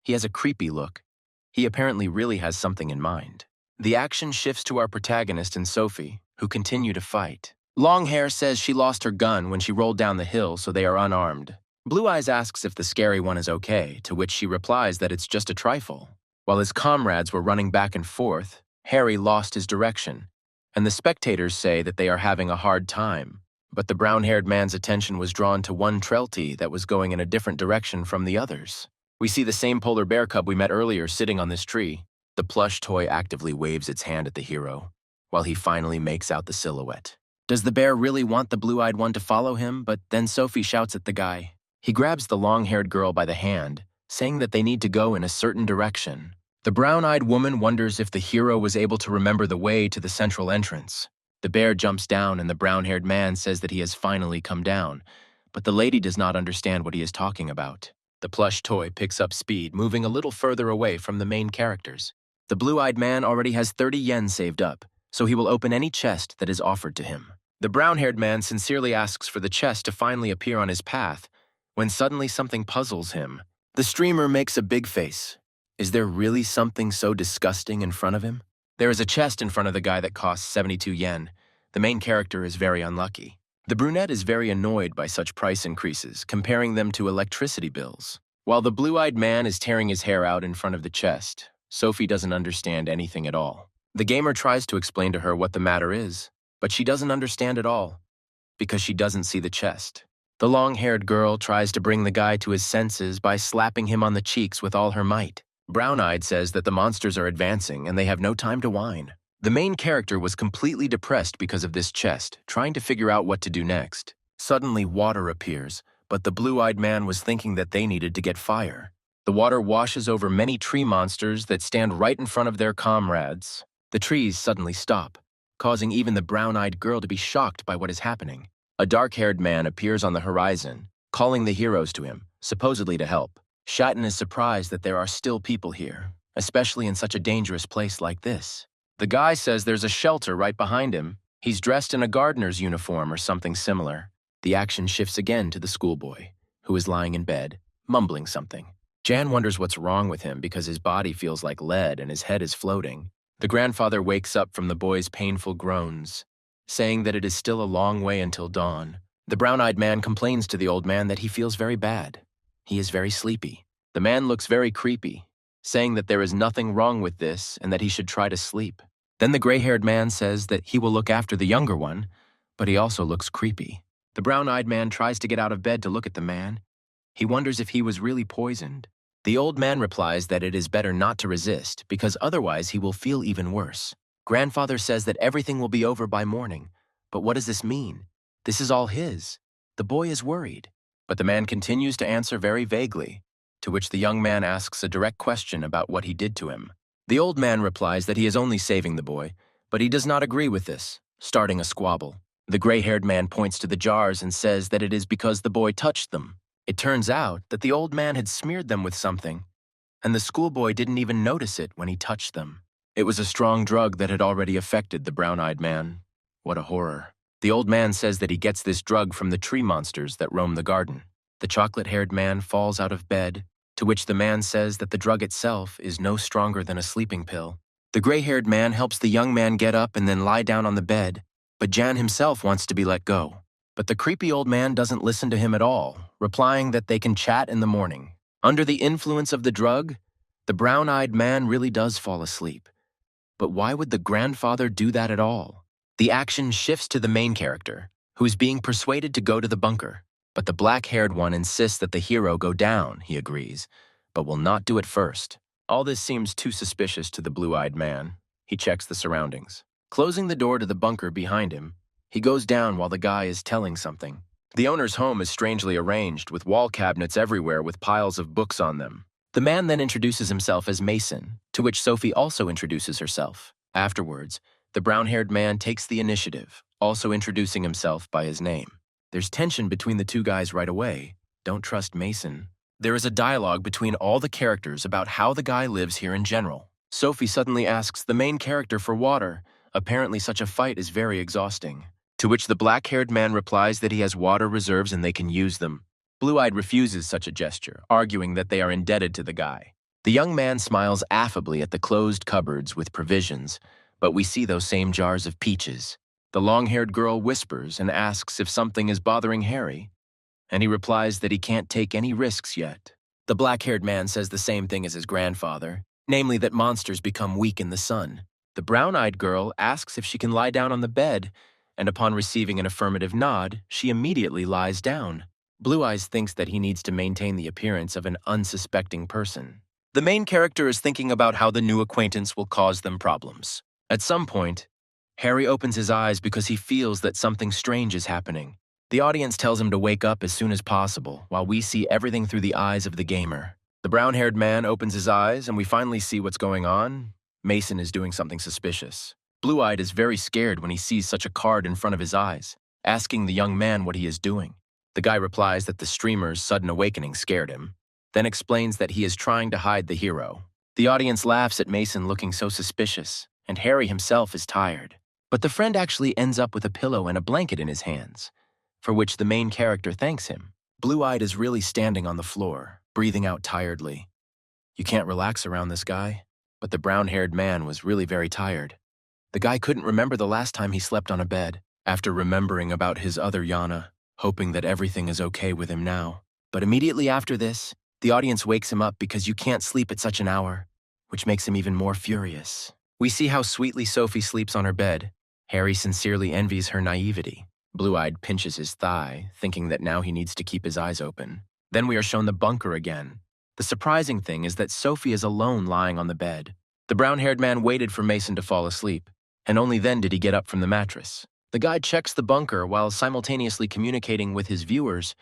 He has a creepy look. He apparently really has something in mind. The action shifts to our protagonist and Sophie, who continue to fight. Longhair says she lost her gun when she rolled down the hill, so they are unarmed. Blue Eyes asks if the scary one is okay, to which she replies that it's just a trifle. While his comrades were running back and forth, Harry lost his direction, and the spectators say that they are having a hard time. But the brown-haired man's attention was drawn to one Trelty that was going in a different direction from the others. We see the same polar bear cub we met earlier sitting on this tree. The plush toy actively waves its hand at the hero, while he finally makes out the silhouette. Does the bear really want the blue-eyed one to follow him? But then Sophie shouts at the guy. He grabs the long-haired girl by the hand, saying that they need to go in a certain direction. The brown-eyed woman wonders if the hero was able to remember the way to the central entrance. The bear jumps down and the brown-haired man says that he has finally come down, but the lady does not understand what he is talking about. The plush toy picks up speed, moving a little further away from the main characters. The blue-eyed man already has 30 yen saved up, so he will open any chest that is offered to him. The brown-haired man sincerely asks for the chest to finally appear on his path, when suddenly something puzzles him. The streamer makes a big face. Is there really something so disgusting in front of him? There is a chest in front of the guy that costs 72 yen. The main character is very unlucky. The brunette is very annoyed by such price increases, comparing them to electricity bills. While the blue-eyed man is tearing his hair out in front of the chest, Sophie doesn't understand anything at all. The gamer tries to explain to her what the matter is, but she doesn't understand at all, because she doesn't see the chest. The long-haired girl tries to bring the guy to his senses by slapping him on the cheeks with all her might. Brown-eyed says that the monsters are advancing and they have no time to whine. The main character was completely depressed because of this chest, trying to figure out what to do next. Suddenly, water appears, but the blue-eyed man was thinking that they needed to get fire. The water washes over many tree monsters that stand right in front of their comrades. The trees suddenly stop, causing even the brown-eyed girl to be shocked by what is happening. A dark-haired man appears on the horizon, calling the heroes to him, supposedly to help. Shatton is surprised that there are still people here, especially in such a dangerous place like this. The guy says there's a shelter right behind him. He's dressed in a gardener's uniform or something similar. The action shifts again to the schoolboy, who is lying in bed, mumbling something. Jan wonders what's wrong with him because his body feels like lead and his head is floating. The grandfather wakes up from the boy's painful groans, saying that it is still a long way until dawn. The brown-eyed man complains to the old man that he feels very bad. He is very sleepy. The man looks very creepy, saying that there is nothing wrong with this and that he should try to sleep. Then the gray-haired man says that he will look after the younger one, but he also looks creepy. The brown-eyed man tries to get out of bed to look at the man. He wonders if he was really poisoned. The old man replies that it is better not to resist because otherwise he will feel even worse. Grandfather says that everything will be over by morning. But what does this mean? This is all his. The boy is worried. But the man continues to answer very vaguely, to which the young man asks a direct question about what he did to him. The old man replies that he is only saving the boy, but he does not agree with this, starting a squabble. The gray-haired man points to the jars and says that it is because the boy touched them. It turns out that the old man had smeared them with something, and the schoolboy didn't even notice it when he touched them. It was a strong drug that had already affected the brown-eyed man. What a horror. The old man says that he gets this drug from the tree monsters that roam the garden. The chocolate-haired man falls out of bed, to which the man says that the drug itself is no stronger than a sleeping pill. The gray-haired man helps the young man get up and then lie down on the bed, but Jan himself wants to be let go. But the creepy old man doesn't listen to him at all, replying that they can chat in the morning. Under the influence of the drug, the brown-eyed man really does fall asleep. But why would the grandfather do that at all? The action shifts to the main character, who's being persuaded to go to the bunker. But the black-haired one insists that the hero go down, he agrees, but will not do it first. All this seems too suspicious to the blue-eyed man. He checks the surroundings. Closing the door to the bunker behind him, he goes down while the guy is telling something. The owner's home is strangely arranged, with wall cabinets everywhere with piles of books on them. The man then introduces himself as Mason, to which Sophie also introduces herself. Afterwards, the brown-haired man takes the initiative, also introducing himself by his name. There's tension between the two guys right away. Don't trust Mason. There is a dialogue between all the characters about how the guy lives here in general. Sophie suddenly asks the main character for water. Apparently such a fight is very exhausting. To which the black-haired man replies that he has water reserves and they can use them. Blue-eyed refuses such a gesture, arguing that they are indebted to the guy. The young man smiles affably at the closed cupboards with provisions, but we see those same jars of peaches. The long-haired girl whispers and asks if something is bothering Harry, and he replies that he can't take any risks yet. The black-haired man says the same thing as his grandfather, namely that monsters become weak in the sun. The brown-eyed girl asks if she can lie down on the bed, and upon receiving an affirmative nod, she immediately lies down. Blue Eyes thinks that he needs to maintain the appearance of an unsuspecting person. The main character is thinking about how the new acquaintance will cause them problems. At some point, Harry opens his eyes because he feels that something strange is happening. The audience tells him to wake up as soon as possible, while we see everything through the eyes of the gamer. The brown-haired man opens his eyes, and we finally see what's going on. Mason is doing something suspicious. Blue-eyed is very scared when he sees such a card in front of his eyes, asking the young man what he is doing. The guy replies that the streamer's sudden awakening scared him, then explains that he is trying to hide the hero. The audience laughs at Mason looking so suspicious, and Harry himself is tired. But the friend actually ends up with a pillow and a blanket in his hands, for which the main character thanks him. Blue-eyed is really standing on the floor, breathing out tiredly. You can't relax around this guy, but the brown-haired man was really very tired. The guy couldn't remember the last time he slept on a bed, after remembering about his other Yana, hoping that everything is okay with him now. But immediately after this, the audience wakes him up because you can't sleep at such an hour, which makes him even more furious. We see how sweetly Sophie sleeps on her bed. Harry sincerely envies her naivety. Blue-eyed pinches his thigh, thinking that now he needs to keep his eyes open. Then we are shown the bunker again. The surprising thing is that Sophie is alone lying on the bed. The brown-haired man waited for Mason to fall asleep, and only then did he get up from the mattress. The guy checks the bunker while simultaneously communicating with his viewers,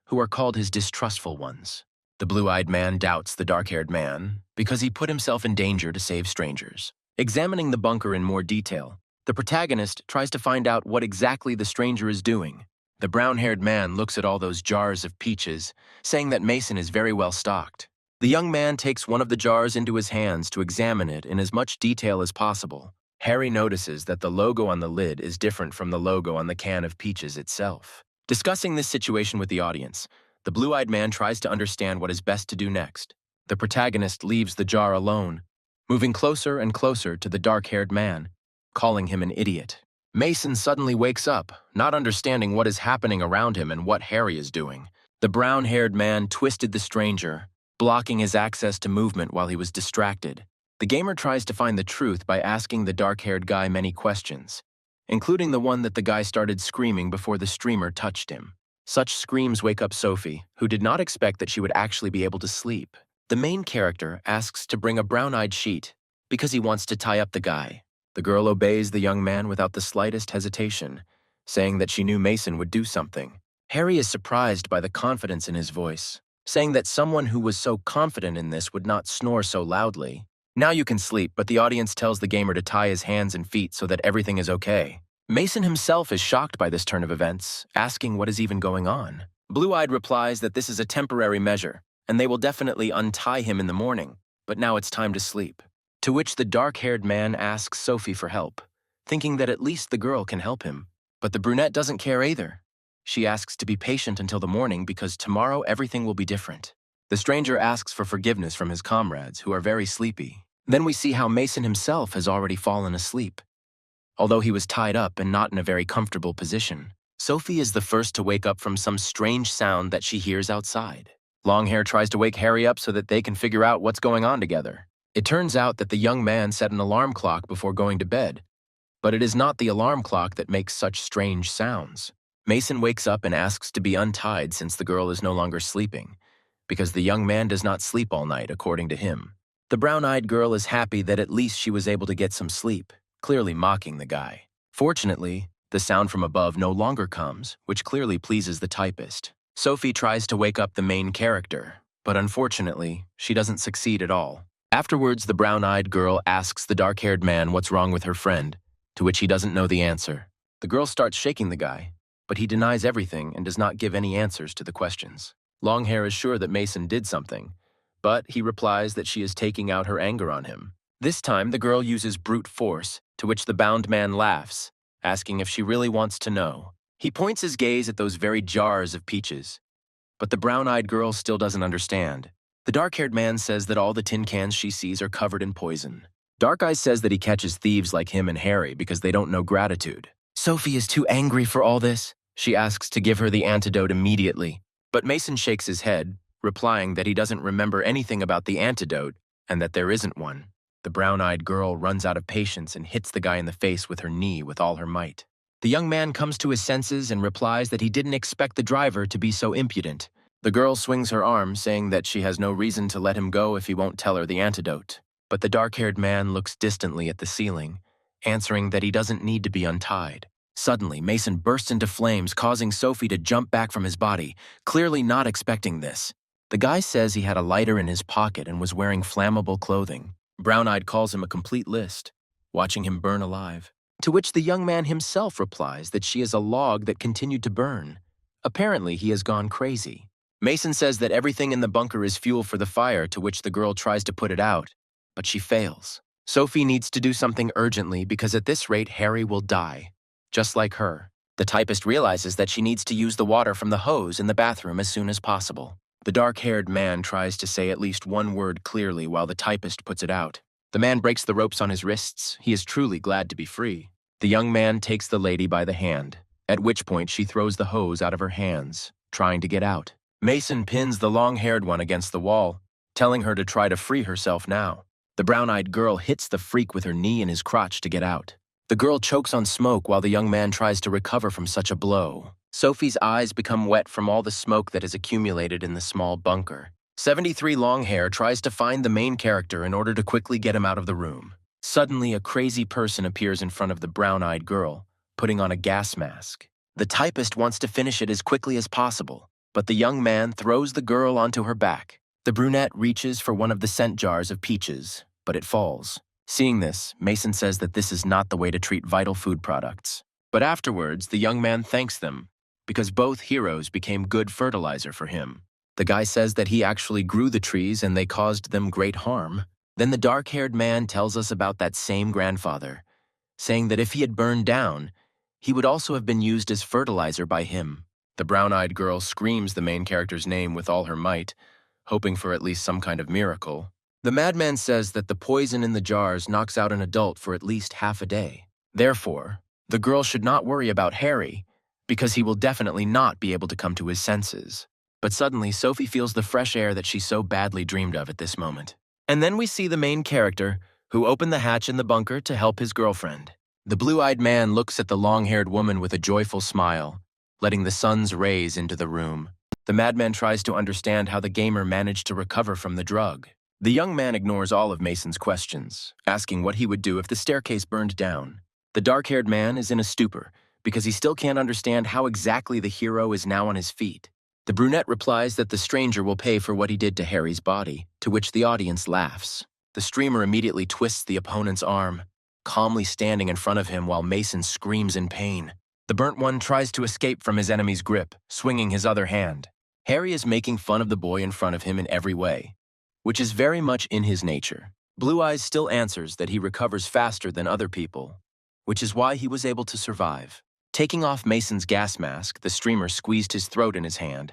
who are called his distrustful ones. The blue-eyed man doubts the dark-haired man because he put himself in danger to save strangers. Examining the bunker in more detail, the protagonist tries to find out what exactly the stranger is doing. The brown-haired man looks at all those jars of peaches, saying that Mason is very well stocked. The young man takes one of the jars into his hands to examine it in as much detail as possible. Harry notices that the logo on the lid is different from the logo on the can of peaches itself. Discussing this situation with the audience, the blue-eyed man tries to understand what is best to do next. The protagonist leaves the jar alone, moving closer and closer to the dark-haired man, calling him an idiot. Mason suddenly wakes up, not understanding what is happening around him and what Harry is doing. The brown-haired man twisted the stranger, blocking his access to movement while he was distracted. The gamer tries to find the truth by asking the dark-haired guy many questions, including the one that the guy started screaming before the streamer touched him. Such screams wake up Sophie, who did not expect that she would actually be able to sleep. The main character asks to bring a brown-eyed sheet because he wants to tie up the guy. The girl obeys the young man without the slightest hesitation, saying that she knew Mason would do something. Harry is surprised by the confidence in his voice, saying that someone who was so confident in this would not snore so loudly. Now you can sleep, but the audience tells the gamer to tie his hands and feet so that everything is okay. Mason himself is shocked by this turn of events, asking what is even going on. Blue-eyed replies that this is a temporary measure, and they will definitely untie him in the morning, but now it's time to sleep. To which the dark-haired man asks Sophie for help, thinking that at least the girl can help him. But the brunette doesn't care either. She asks to be patient until the morning because tomorrow everything will be different. The stranger asks for forgiveness from his comrades, who are very sleepy. Then we see how Mason himself has already fallen asleep. Although he was tied up and not in a very comfortable position, Sophie is the first to wake up from some strange sound that she hears outside. Longhair tries to wake Harry up so that they can figure out what's going on together. It turns out that the young man set an alarm clock before going to bed, but it is not the alarm clock that makes such strange sounds. Mason wakes up and asks to be untied since the girl is no longer sleeping, because the young man does not sleep all night, according to him. The brown-eyed girl is happy that at least she was able to get some sleep, clearly mocking the guy. Fortunately, the sound from above no longer comes, which clearly pleases the typist. Sophie tries to wake up the main character, but unfortunately, she doesn't succeed at all. Afterwards, the brown-eyed girl asks the dark-haired man what's wrong with her friend, to which he doesn't know the answer. The girl starts shaking the guy, but he denies everything and does not give any answers to the questions. Longhair is sure that Mason did something, but he replies that she is taking out her anger on him. This time, the girl uses brute force, to which the bound man laughs, asking if she really wants to know. He points his gaze at those very jars of peaches, but the brown-eyed girl still doesn't understand. The dark-haired man says that all the tin cans she sees are covered in poison. Dark Eyes says that he catches thieves like him and Harry because they don't know gratitude. Sophie is too angry for all this. She asks to give her the antidote immediately, but Mason shakes his head, replying that he doesn't remember anything about the antidote and that there isn't one. The brown-eyed girl runs out of patience and hits the guy in the face with her knee with all her might. The young man comes to his senses and replies that he didn't expect the driver to be so impudent. The girl swings her arm, saying that she has no reason to let him go if he won't tell her the antidote. But the dark-haired man looks distantly at the ceiling, answering that he doesn't need to be untied. Suddenly, Mason bursts into flames, causing Sophie to jump back from his body, clearly not expecting this. The guy says he had a lighter in his pocket and was wearing flammable clothing. Brown-Eyed calls him a complete list, watching him burn alive. To which the young man himself replies that she is a log that continued to burn. Apparently, he has gone crazy. Mason says that everything in the bunker is fuel for the fire, to which the girl tries to put it out, but she fails. Sophie needs to do something urgently because at this rate, Harry will die, just like her. The typist realizes that she needs to use the water from the hose in the bathroom as soon as possible. The dark-haired man tries to say at least one word clearly while the typist puts it out. The man breaks the ropes on his wrists. He is truly glad to be free. The young man takes the lady by the hand, at which point she throws the hose out of her hands, trying to get out. Mason pins the long-haired one against the wall, telling her to try to free herself now. The brown-eyed girl hits the freak with her knee in his crotch to get out. The girl chokes on smoke while the young man tries to recover from such a blow. Sophie's eyes become wet from all the smoke that has accumulated in the small bunker. 73 Longhair tries to find the main character in order to quickly get him out of the room. Suddenly, a crazy person appears in front of the brown-eyed girl, putting on a gas mask. The typist wants to finish it as quickly as possible, but the young man throws the girl onto her back. The brunette reaches for one of the scent jars of peaches, but it falls. Seeing this, Mason says that this is not the way to treat vital food products. But afterwards, the young man thanks them, because both heroes became good fertilizer for him. The guy says that he actually grew the trees and they caused them great harm. Then the dark-haired man tells us about that same grandfather, saying that if he had burned down, he would also have been used as fertilizer by him. The brown-eyed girl screams the main character's name with all her might, hoping for at least some kind of miracle. The madman says that the poison in the jars knocks out an adult for at least half a day. Therefore, the girl should not worry about Harry, because he will definitely not be able to come to his senses. But suddenly, Sophie feels the fresh air that she so badly dreamed of at this moment. And then we see the main character, who opened the hatch in the bunker to help his girlfriend. The blue-eyed man looks at the long-haired woman with a joyful smile, letting the sun's rays into the room. The madman tries to understand how the gamer managed to recover from the drug. The young man ignores all of Mason's questions, asking what he would do if the staircase burned down. The dark-haired man is in a stupor, because he still can't understand how exactly the hero is now on his feet. The brunette replies that the stranger will pay for what he did to Harry's body, to which the audience laughs. The streamer immediately twists the opponent's arm, calmly standing in front of him while Mason screams in pain. The burnt one tries to escape from his enemy's grip, swinging his other hand. Harry is making fun of the boy in front of him in every way, which is very much in his nature. Blue Eyes still answers that he recovers faster than other people, which is why he was able to survive. Taking off Mason's gas mask, the streamer squeezed his throat in his hand.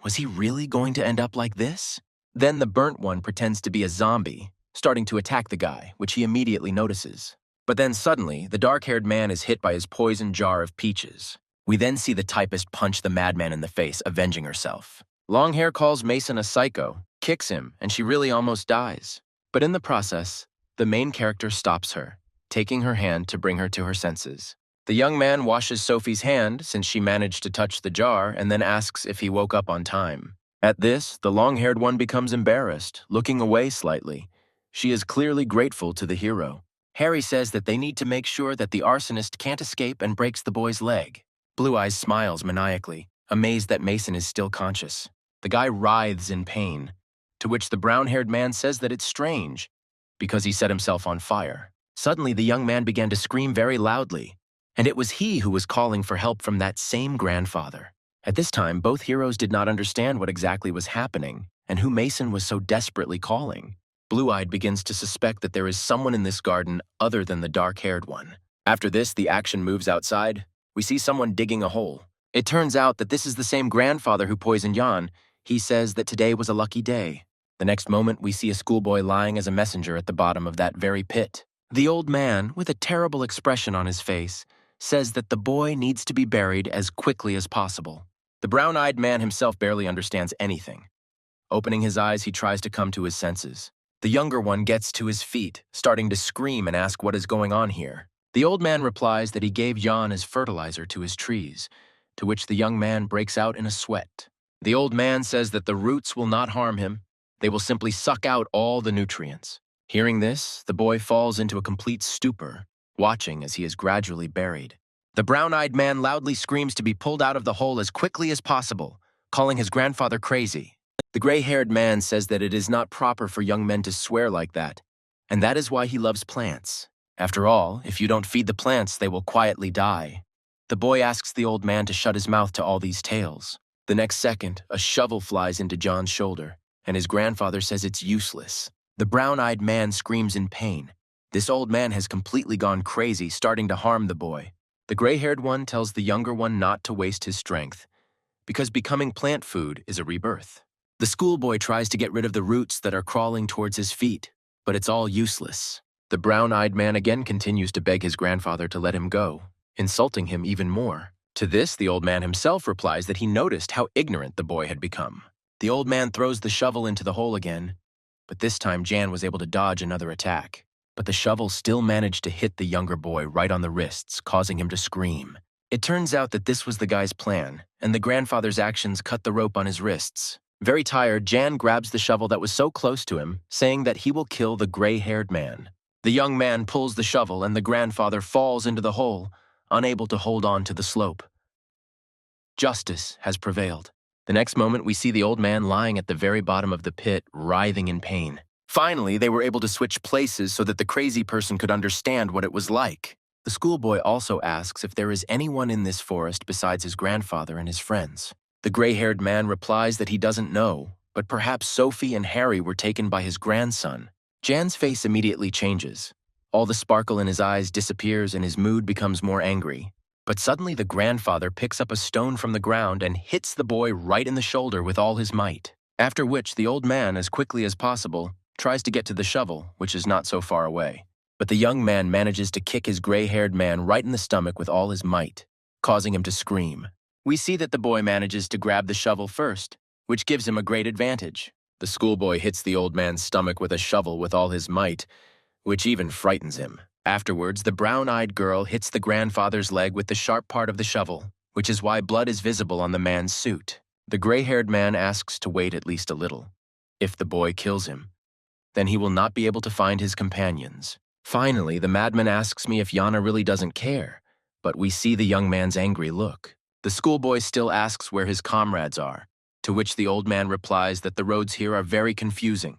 Was he really going to end up like this? Then the burnt one pretends to be a zombie, starting to attack the guy, which he immediately notices. But then suddenly, the dark-haired man is hit by his poison jar of peaches. We then see the typist punch the madman in the face, avenging herself. Longhair calls Mason a psycho, kicks him, and she really almost dies. But in the process, the main character stops her, taking her hand to bring her to her senses. The young man washes Sophie's hand since she managed to touch the jar and then asks if he woke up on time. At this, the long-haired one becomes embarrassed, looking away slightly. She is clearly grateful to the hero. Harry says that they need to make sure that the arsonist can't escape and breaks the boy's leg. Blue Eyes smiles maniacally, amazed that Mason is still conscious. The guy writhes in pain, to which the brown-haired man says that it's strange, because he set himself on fire. Suddenly, the young man began to scream very loudly, and it was he who was calling for help from that same grandfather. At this time, both heroes did not understand what exactly was happening and who Mason was so desperately calling. Blue-Eyed begins to suspect that there is someone in this garden other than the dark-haired one. After this, the action moves outside. We see someone digging a hole. It turns out that this is the same grandfather who poisoned Jan. He says that today was a lucky day. The next moment, we see a schoolboy lying as a messenger at the bottom of that very pit. The old man, with a terrible expression on his face, says that the boy needs to be buried as quickly as possible. The brown-eyed man himself barely understands anything. Opening his eyes, he tries to come to his senses. The younger one gets to his feet, starting to scream and ask what is going on here. The old man replies that he gave Jan as fertilizer to his trees, to which the young man breaks out in a sweat. The old man says that the roots will not harm him. They will simply suck out all the nutrients. Hearing this, the boy falls into a complete stupor, watching as he is gradually buried. The brown-eyed man loudly screams to be pulled out of the hole as quickly as possible, calling his grandfather crazy. The gray-haired man says that it is not proper for young men to swear like that, and that is why he loves plants. After all, if you don't feed the plants, they will quietly die. The boy asks the old man to shut his mouth to all these tales. The next second, a shovel flies into John's shoulder, and his grandfather says it's useless. The brown-eyed man screams in pain. This old man has completely gone crazy, starting to harm the boy. The gray-haired one tells the younger one not to waste his strength, because becoming plant food is a rebirth. The schoolboy tries to get rid of the roots that are crawling towards his feet, but it's all useless. The brown-eyed man again continues to beg his grandfather to let him go, insulting him even more. To this, the old man himself replies that he noticed how ignorant the boy had become. The old man throws the shovel into the hole again, but this time Jan was able to dodge another attack. But the shovel still managed to hit the younger boy right on the wrists, causing him to scream. It turns out that this was the guy's plan, and the grandfather's actions cut the rope on his wrists. Very tired, Jan grabs the shovel that was so close to him, saying that he will kill the gray-haired man. The young man pulls the shovel and the grandfather falls into the hole, unable to hold on to the slope. Justice has prevailed. The next moment, we see the old man lying at the very bottom of the pit, writhing in pain. Finally, they were able to switch places so that the crazy person could understand what it was like. The schoolboy also asks if there is anyone in this forest besides his grandfather and his friends. The gray-haired man replies that he doesn't know, but perhaps Sophie and Harry were taken by his grandson. Jan's face immediately changes. All the sparkle in his eyes disappears and his mood becomes more angry. But suddenly the grandfather picks up a stone from the ground and hits the boy right in the shoulder with all his might. After which, the old man, as quickly as possible, tries to get to the shovel, which is not so far away. But the young man manages to kick his gray-haired man right in the stomach with all his might, causing him to scream. We see that the boy manages to grab the shovel first, which gives him a great advantage. The schoolboy hits the old man's stomach with a shovel with all his might, which even frightens him. Afterwards, the brown-eyed girl hits the grandfather's leg with the sharp part of the shovel, which is why blood is visible on the man's suit. The gray-haired man asks to wait at least a little. If the boy kills him, then he will not be able to find his companions. Finally, the madman asks me if Yana really doesn't care, but we see the young man's angry look. The schoolboy still asks where his comrades are, to which the old man replies that the roads here are very confusing,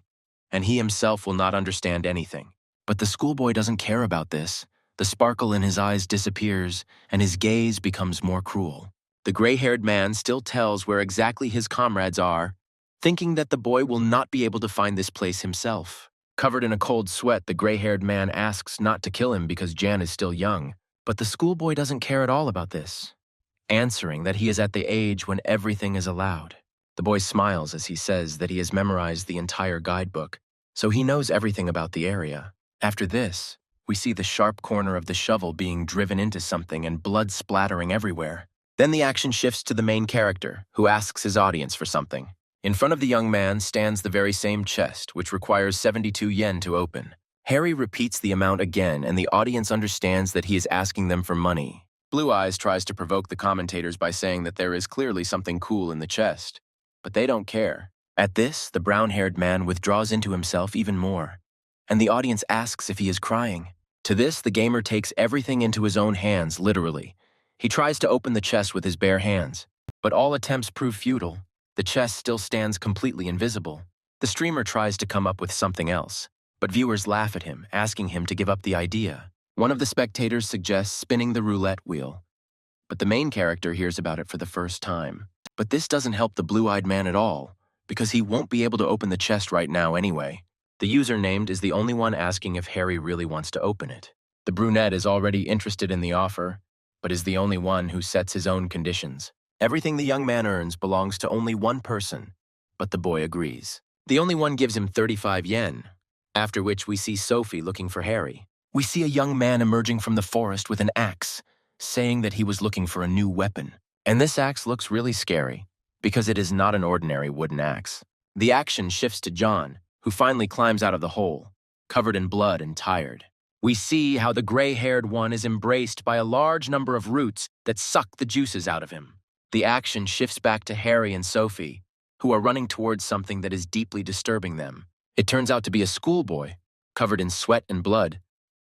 and he himself will not understand anything. But the schoolboy doesn't care about this. The sparkle in his eyes disappears, and his gaze becomes more cruel. The gray-haired man still tells where exactly his comrades are, thinking that the boy will not be able to find this place himself. Covered in a cold sweat, the gray-haired man asks not to kill him because Jan is still young, but the schoolboy doesn't care at all about this, answering that he is at the age when everything is allowed. The boy smiles as he says that he has memorized the entire guidebook, so he knows everything about the area. After this, we see the sharp corner of the shovel being driven into something and blood splattering everywhere. Then the action shifts to the main character, who asks his audience for something. In front of the young man stands the very same chest, which requires 72 yen to open. Harry repeats the amount again, and the audience understands that he is asking them for money. Blue Eyes tries to provoke the commentators by saying that there is clearly something cool in the chest, but they don't care. At this, the brown-haired man withdraws into himself even more, and the audience asks if he is crying. To this, the gamer takes everything into his own hands, literally. He tries to open the chest with his bare hands, but all attempts prove futile. The chest still stands completely invisible. The streamer tries to come up with something else, but viewers laugh at him, asking him to give up the idea. One of the spectators suggests spinning the roulette wheel, but the main character hears about it for the first time. But this doesn't help the blue-eyed man at all, because he won't be able to open the chest right now anyway. The user named is the only one asking if Harry really wants to open it. The brunette is already interested in the offer, but is the only one who sets his own conditions. Everything the young man earns belongs to only one person, but the boy agrees. The only one gives him 35 yen, after which we see Sophie looking for Harry. We see a young man emerging from the forest with an axe, saying that he was looking for a new weapon. And this axe looks really scary, because it is not an ordinary wooden axe. The action shifts to John, who finally climbs out of the hole, covered in blood and tired. We see how the gray-haired one is embraced by a large number of roots that suck the juices out of him. The action shifts back to Harry and Sophie, who are running towards something that is deeply disturbing them. It turns out to be a schoolboy, covered in sweat and blood,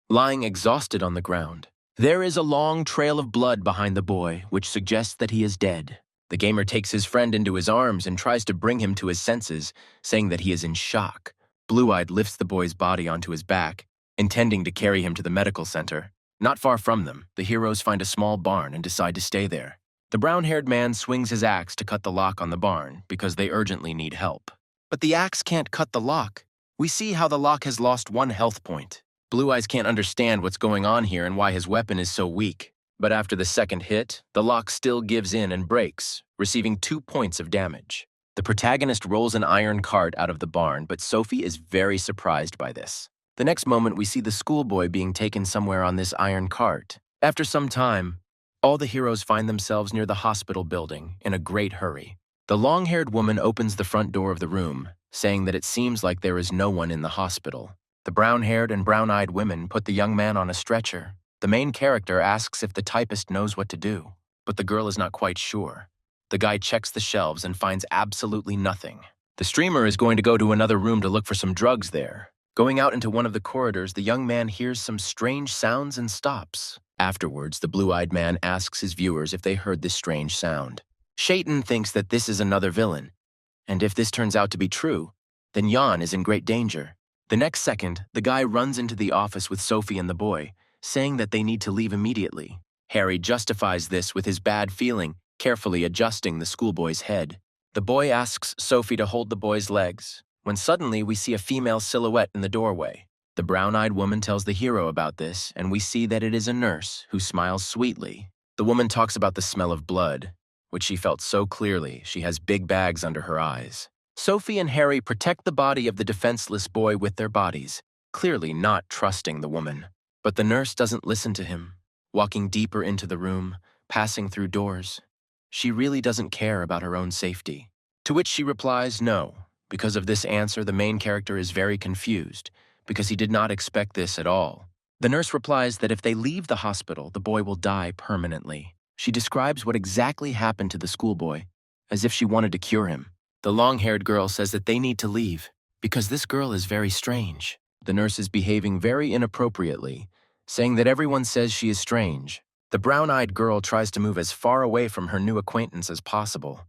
lying exhausted on the ground. There is a long trail of blood behind the boy, which suggests that he is dead. The gamer takes his friend into his arms and tries to bring him to his senses, saying that he is in shock. Blue-Eyed lifts the boy's body onto his back, intending to carry him to the medical center. Not far from them, the heroes find a small barn and decide to stay there. The brown-haired man swings his axe to cut the lock on the barn because they urgently need help. But the axe can't cut the lock. We see how the lock has lost 1 health point. Blue Eyes can't understand what's going on here and why his weapon is so weak. But after the second hit, the lock still gives in and breaks, receiving 2 points of damage. The protagonist rolls an iron cart out of the barn, but Sophie is very surprised by this. The next moment, we see the schoolboy being taken somewhere on this iron cart. After some time, all the heroes find themselves near the hospital building in a great hurry. The long-haired woman opens the front door of the room, saying that it seems like there is no one in the hospital. The brown-haired and brown-eyed women put the young man on a stretcher. The main character asks if the typist knows what to do, but the girl is not quite sure. The guy checks the shelves and finds absolutely nothing. The streamer is going to go to another room to look for some drugs there. Going out into one of the corridors, the young man hears some strange sounds and stops. Afterwards, the blue-eyed man asks his viewers if they heard this strange sound. Shaitan thinks that this is another villain, and if this turns out to be true, then Jan is in great danger. The next second, the guy runs into the office with Sophie and the boy, saying that they need to leave immediately. Harry justifies this with his bad feeling, carefully adjusting the schoolboy's head. The boy asks Sophie to hold the boy's legs, when suddenly we see a female silhouette in the doorway. The brown-eyed woman tells the hero about this, and we see that it is a nurse who smiles sweetly. The woman talks about the smell of blood, which she felt so clearly she has big bags under her eyes. Sophie and Harry protect the body of the defenseless boy with their bodies, clearly not trusting the woman. But the nurse doesn't listen to him, walking deeper into the room, passing through doors. She really doesn't care about her own safety. To which she replies no. Because of this answer, the main character is very confused, because he did not expect this at all. The nurse replies that if they leave the hospital, the boy will die permanently. She describes what exactly happened to the schoolboy, as if she wanted to cure him. The long-haired girl says that they need to leave, because this girl is very strange. The nurse is behaving very inappropriately, saying that everyone says she is strange. The brown-eyed girl tries to move as far away from her new acquaintance as possible,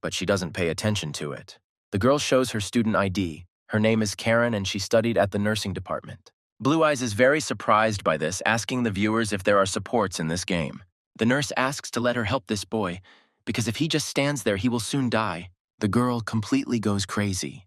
but she doesn't pay attention to it. The girl shows her student ID. Her name is Karen and she studied at the nursing department. Blue Eyes is very surprised by this, asking the viewers if there are supports in this game. The nurse asks to let her help this boy, because if he just stands there, he will soon die. The girl completely goes crazy.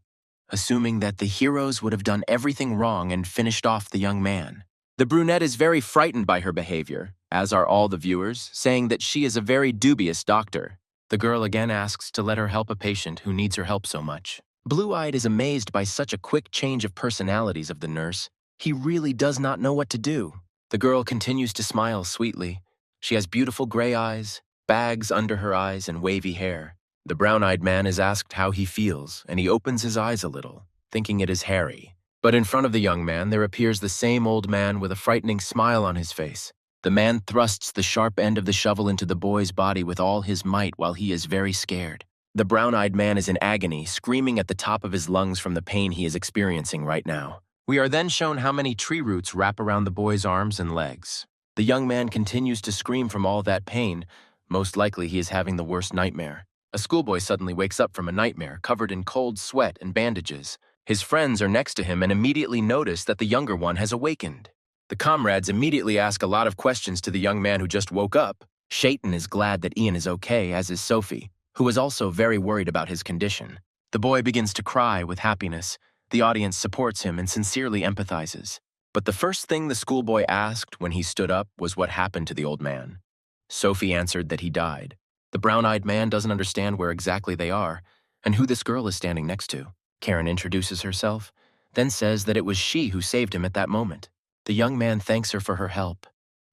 assuming that the heroes would have done everything wrong and finished off the young man. The brunette is very frightened by her behavior, as are all the viewers, saying that she is a very dubious doctor. The girl again asks to let her help a patient who needs her help so much. Blue-Eyed is amazed by such a quick change of personalities of the nurse. He really does not know what to do. The girl continues to smile sweetly. She has beautiful gray eyes, bags under her eyes, and wavy hair. The brown-eyed man is asked how he feels, and he opens his eyes a little, thinking it is Harry. But in front of the young man, there appears the same old man with a frightening smile on his face. The man thrusts the sharp end of the shovel into the boy's body with all his might while he is very scared. The brown-eyed man is in agony, screaming at the top of his lungs from the pain he is experiencing right now. We are then shown how many tree roots wrap around the boy's arms and legs. The young man continues to scream from all that pain. Most likely he is having the worst nightmare. A schoolboy suddenly wakes up from a nightmare, covered in cold sweat and bandages. His friends are next to him and immediately notice that the younger one has awakened. The comrades immediately ask a lot of questions to the young man who just woke up. Shaitan is glad that Ian is okay, as is Sophie, who is also very worried about his condition. The boy begins to cry with happiness. The audience supports him and sincerely empathizes. But the first thing the schoolboy asked when he stood up was what happened to the old man. Sophie answered that he died. The brown-eyed man doesn't understand where exactly they are and who this girl is standing next to. Karen introduces herself, then says that it was she who saved him at that moment. The young man thanks her for her help,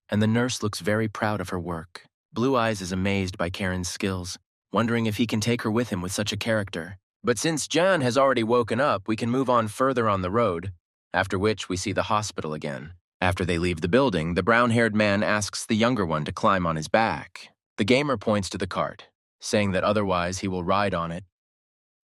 and the nurse looks very proud of her work. Blue Eyes is amazed by Karen's skills, wondering if he can take her with him with such a character. But since Jan has already woken up, we can move on further on the road, after which we see the hospital again. After they leave the building, the brown-haired man asks the younger one to climb on his back. The gamer points to the cart, saying that otherwise he will ride on it.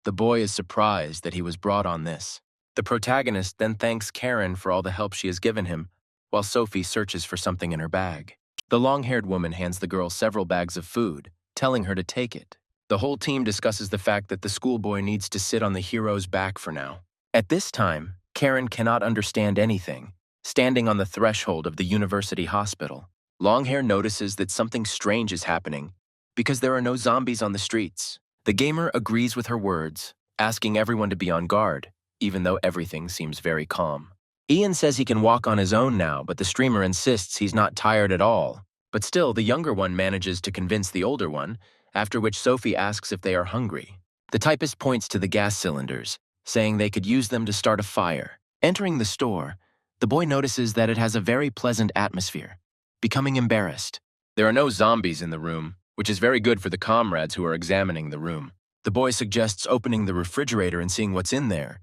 The boy is surprised that he was brought on this. The protagonist then thanks Karen for all the help she has given him, while Sophie searches for something in her bag. The long-haired woman hands the girl several bags of food, telling her to take it. The whole team discusses the fact that the schoolboy needs to sit on the hero's back for now. At this time, Karen cannot understand anything, standing on the threshold of the university hospital. Longhair notices that something strange is happening because there are no zombies on the streets. The gamer agrees with her words, asking everyone to be on guard, even though everything seems very calm. Ian says he can walk on his own now, but the streamer insists he's not tired at all. But still, the younger one manages to convince the older one, after which Sophie asks if they are hungry. The typist points to the gas cylinders, saying they could use them to start a fire. Entering the store, the boy notices that it has a very pleasant atmosphere, becoming embarrassed. There are no zombies in the room, which is very good for the comrades who are examining the room. The boy suggests opening the refrigerator and seeing what's in there,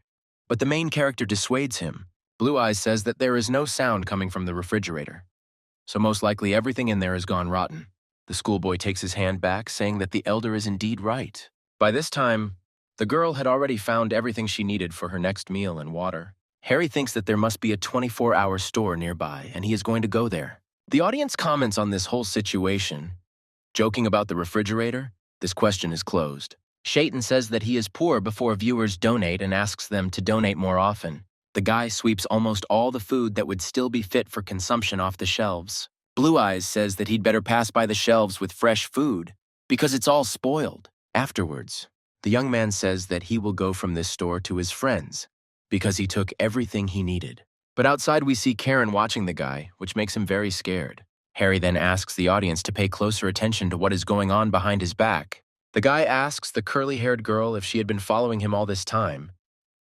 but the main character dissuades him. Blue Eyes says that there is no sound coming from the refrigerator, so most likely everything in there has gone rotten. The schoolboy takes his hand back, saying that the elder is indeed right. By this time, the girl had already found everything she needed for her next meal and water. Harry thinks that there must be a 24-hour store nearby, and he is going to go there. The audience comments on this whole situation. Joking about the refrigerator, this question is closed. Shaitan says that he is poor before viewers donate and asks them to donate more often. The guy sweeps almost all the food that would still be fit for consumption off the shelves. Blue Eyes says that he'd better pass by the shelves with fresh food, because it's all spoiled. Afterwards, the young man says that he will go from this store to his friends, because he took everything he needed. But outside we see Karen watching the guy, which makes him very scared. Harry then asks the audience to pay closer attention to what is going on behind his back. The guy asks the curly-haired girl if she had been following him all this time,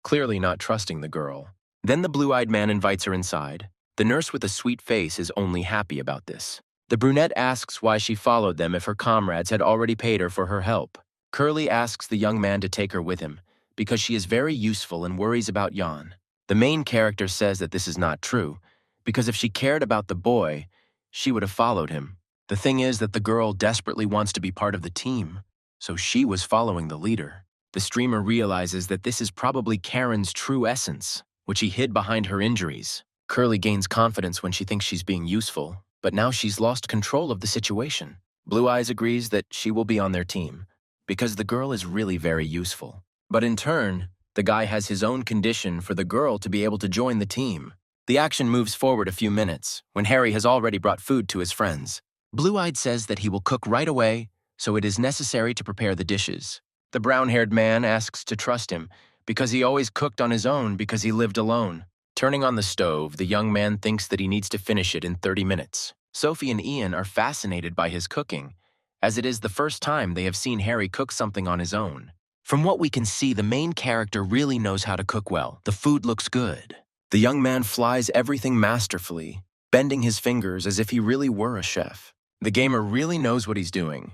clearly not trusting the girl. Then the blue-eyed man invites her inside. The nurse with a sweet face is only happy about this. The brunette asks why she followed them if her comrades had already paid her for her help. Curly asks the young man to take her with him, because she is very useful and worries about Jan. The main character says that this is not true, because if she cared about the boy, she would have followed him. The thing is that the girl desperately wants to be part of the team, so she was following the leader. The streamer realizes that this is probably Karen's true essence, which he hid behind her injuries. Curly gains confidence when she thinks she's being useful, but now she's lost control of the situation. Blue Eyes agrees that she will be on their team, because the girl is really very useful. But in turn, the guy has his own condition for the girl to be able to join the team. The action moves forward a few minutes, when Harry has already brought food to his friends. Blue-Eyed says that he will cook right away, so it is necessary to prepare the dishes. The brown-haired man asks to trust him, because he always cooked on his own because he lived alone. Turning on the stove, the young man thinks that he needs to finish it in 30 minutes. Sophie and Ian are fascinated by his cooking, as it is the first time they have seen Harry cook something on his own. From what we can see, the main character really knows how to cook well. The food looks good. The young man flies everything masterfully, bending his fingers as if he really were a chef. The gamer really knows what he's doing,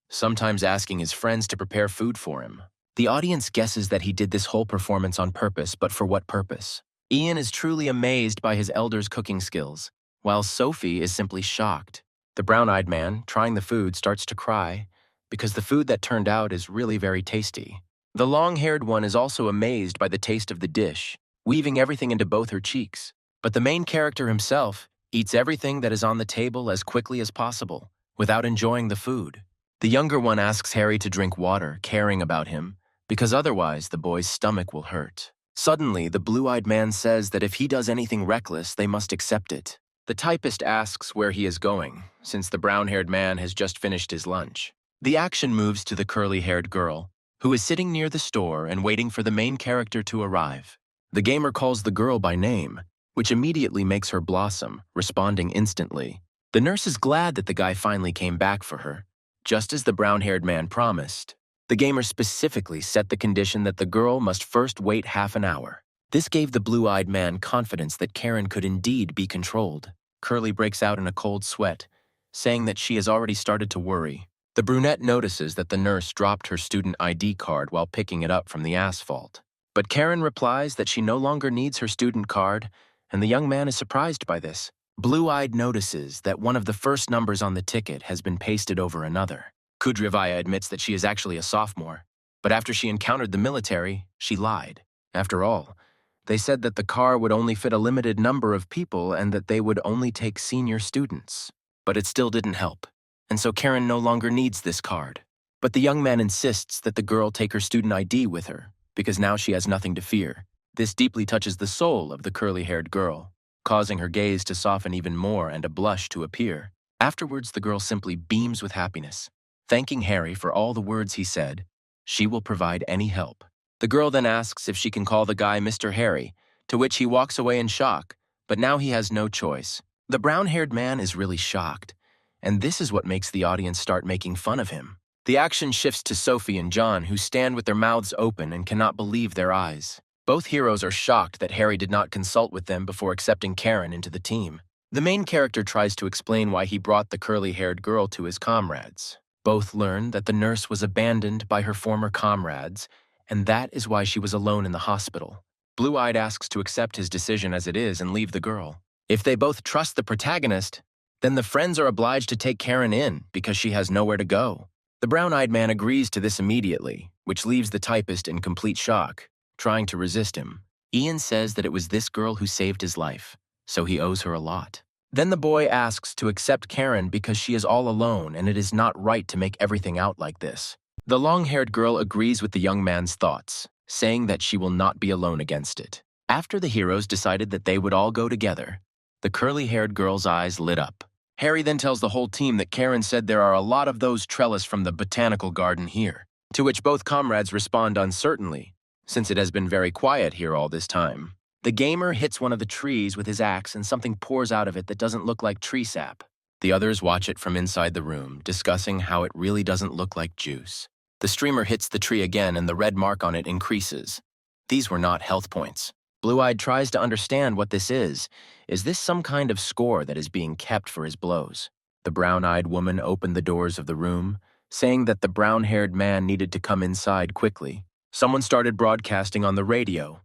sometimes asking his friends to prepare food for him. The audience guesses that he did this whole performance on purpose, but for what purpose? Ian is truly amazed by his elder's cooking skills, while Sophie is simply shocked. The brown-eyed man, trying the food, starts to cry because the food that turned out is really very tasty. The long-haired one is also amazed by the taste of the dish, weaving everything into both her cheeks. But the main character himself eats everything that is on the table as quickly as possible, without enjoying the food. The younger one asks Harry to drink water, caring about him, because otherwise the boy's stomach will hurt. Suddenly, the blue-eyed man says that if he does anything reckless, they must accept it. The typist asks where he is going, since the brown-haired man has just finished his lunch. The action moves to the curly-haired girl, who is sitting near the store and waiting for the main character to arrive. The gamer calls the girl by name, which immediately makes her blossom, responding instantly. The nurse is glad that the guy finally came back for her, just as the brown-haired man promised. The gamer specifically set the condition that the girl must first wait half an hour. This gave the blue-eyed man confidence that Karen could indeed be controlled. Curly breaks out in a cold sweat, saying that she has already started to worry. The brunette notices that the nurse dropped her student ID card while picking it up from the asphalt. But Karen replies that she no longer needs her student card, and the young man is surprised by this. Blue-eyed notices that one of the first numbers on the ticket has been pasted over another. Kudryavaya admits that she is actually a sophomore, but after she encountered the military, she lied. After all, they said that the car would only fit a limited number of people and that they would only take senior students. But it still didn't help, and so Karen no longer needs this card. But the young man insists that the girl take her student ID with her, because now she has nothing to fear. This deeply touches the soul of the curly-haired girl, causing her gaze to soften even more and a blush to appear. Afterwards, the girl simply beams with happiness, thanking Harry for all the words he said. She will provide any help. The girl then asks if she can call the guy Mr. Harry, to which he walks away in shock, but now he has no choice. The brown-haired man is really shocked, and this is what makes the audience start making fun of him. The action shifts to Sophie and John, who stand with their mouths open and cannot believe their eyes. Both heroes are shocked that Harry did not consult with them before accepting Karen into the team. The main character tries to explain why he brought the curly-haired girl to his comrades. Both learn that the nurse was abandoned by her former comrades, and that is why she was alone in the hospital. Blue-eyed asks to accept his decision as it is and leave the girl. If they both trust the protagonist, then the friends are obliged to take Karen in because she has nowhere to go. The brown-eyed man agrees to this immediately, which leaves the typist in complete shock, trying to resist him. Ian says that it was this girl who saved his life, so he owes her a lot. Then the boy asks to accept Karen because she is all alone and it is not right to make everything out like this. The long-haired girl agrees with the young man's thoughts, saying that she will not be alone against it. After the heroes decided that they would all go together, the curly-haired girl's eyes lit up. Harry then tells the whole team that Karen said there are a lot of those trellis from the botanical garden here, to which both comrades respond uncertainly, since it has been very quiet here all this time. The gamer hits one of the trees with his axe and something pours out of it that doesn't look like tree sap. The others watch it from inside the room, discussing how it really doesn't look like juice. The streamer hits the tree again and the red mark on it increases. These were not health points. Blue-eyed tries to understand what this is. Is this some kind of score that is being kept for his blows? The brown-eyed woman opened the doors of the room, saying that the brown-haired man needed to come inside quickly. Someone started broadcasting on the radio.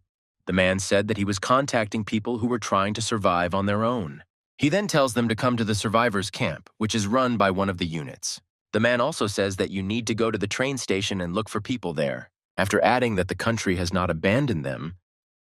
The man said that he was contacting people who were trying to survive on their own. He then tells them to come to the survivors' camp, which is run by one of the units. The man also says that you need to go to the train station and look for people there. After adding that the country has not abandoned them,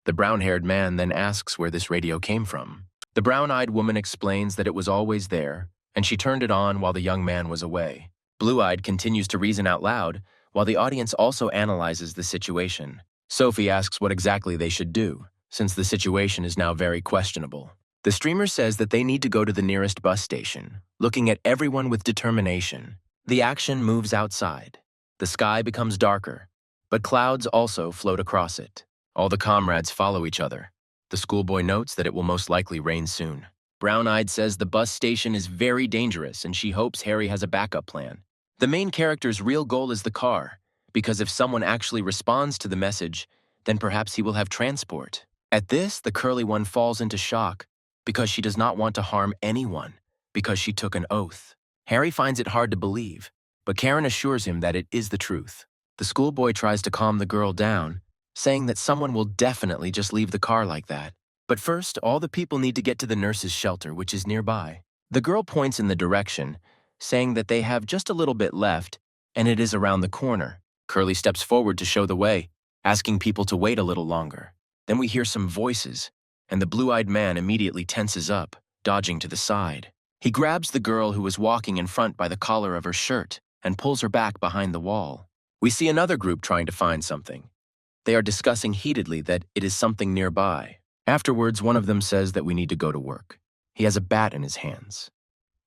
the brown-haired man then asks where this radio came from. The brown-eyed woman explains that it was always there, and she turned it on while the young man was away. Blue-eyed continues to reason out loud, while the audience also analyzes the situation. Sophie asks what exactly they should do, since the situation is now very questionable. The streamer says that they need to go to the nearest bus station, looking at everyone with determination. The action moves outside. The sky becomes darker, but clouds also float across it. All the comrades follow each other. The schoolboy notes that it will most likely rain soon. Brown-Eyed says the bus station is very dangerous and she hopes Harry has a backup plan. The main character's real goal is the car, because if someone actually responds to the message, then perhaps he will have transport. At this, the curly one falls into shock because she does not want to harm anyone, because she took an oath. Harry finds it hard to believe, but Karen assures him that it is the truth. The schoolboy tries to calm the girl down, saying that someone will definitely just leave the car like that. But first, all the people need to get to the nurse's shelter, which is nearby. The girl points in the direction, saying that they have just a little bit left, and it is around the corner. Curly steps forward to show the way, asking people to wait a little longer. Then we hear some voices, and the blue-eyed man immediately tenses up, dodging to the side. He grabs the girl who is walking in front by the collar of her shirt and pulls her back behind the wall. We see another group trying to find something. They are discussing heatedly that it is something nearby. Afterwards, one of them says that we need to go to work. He has a bat in his hands.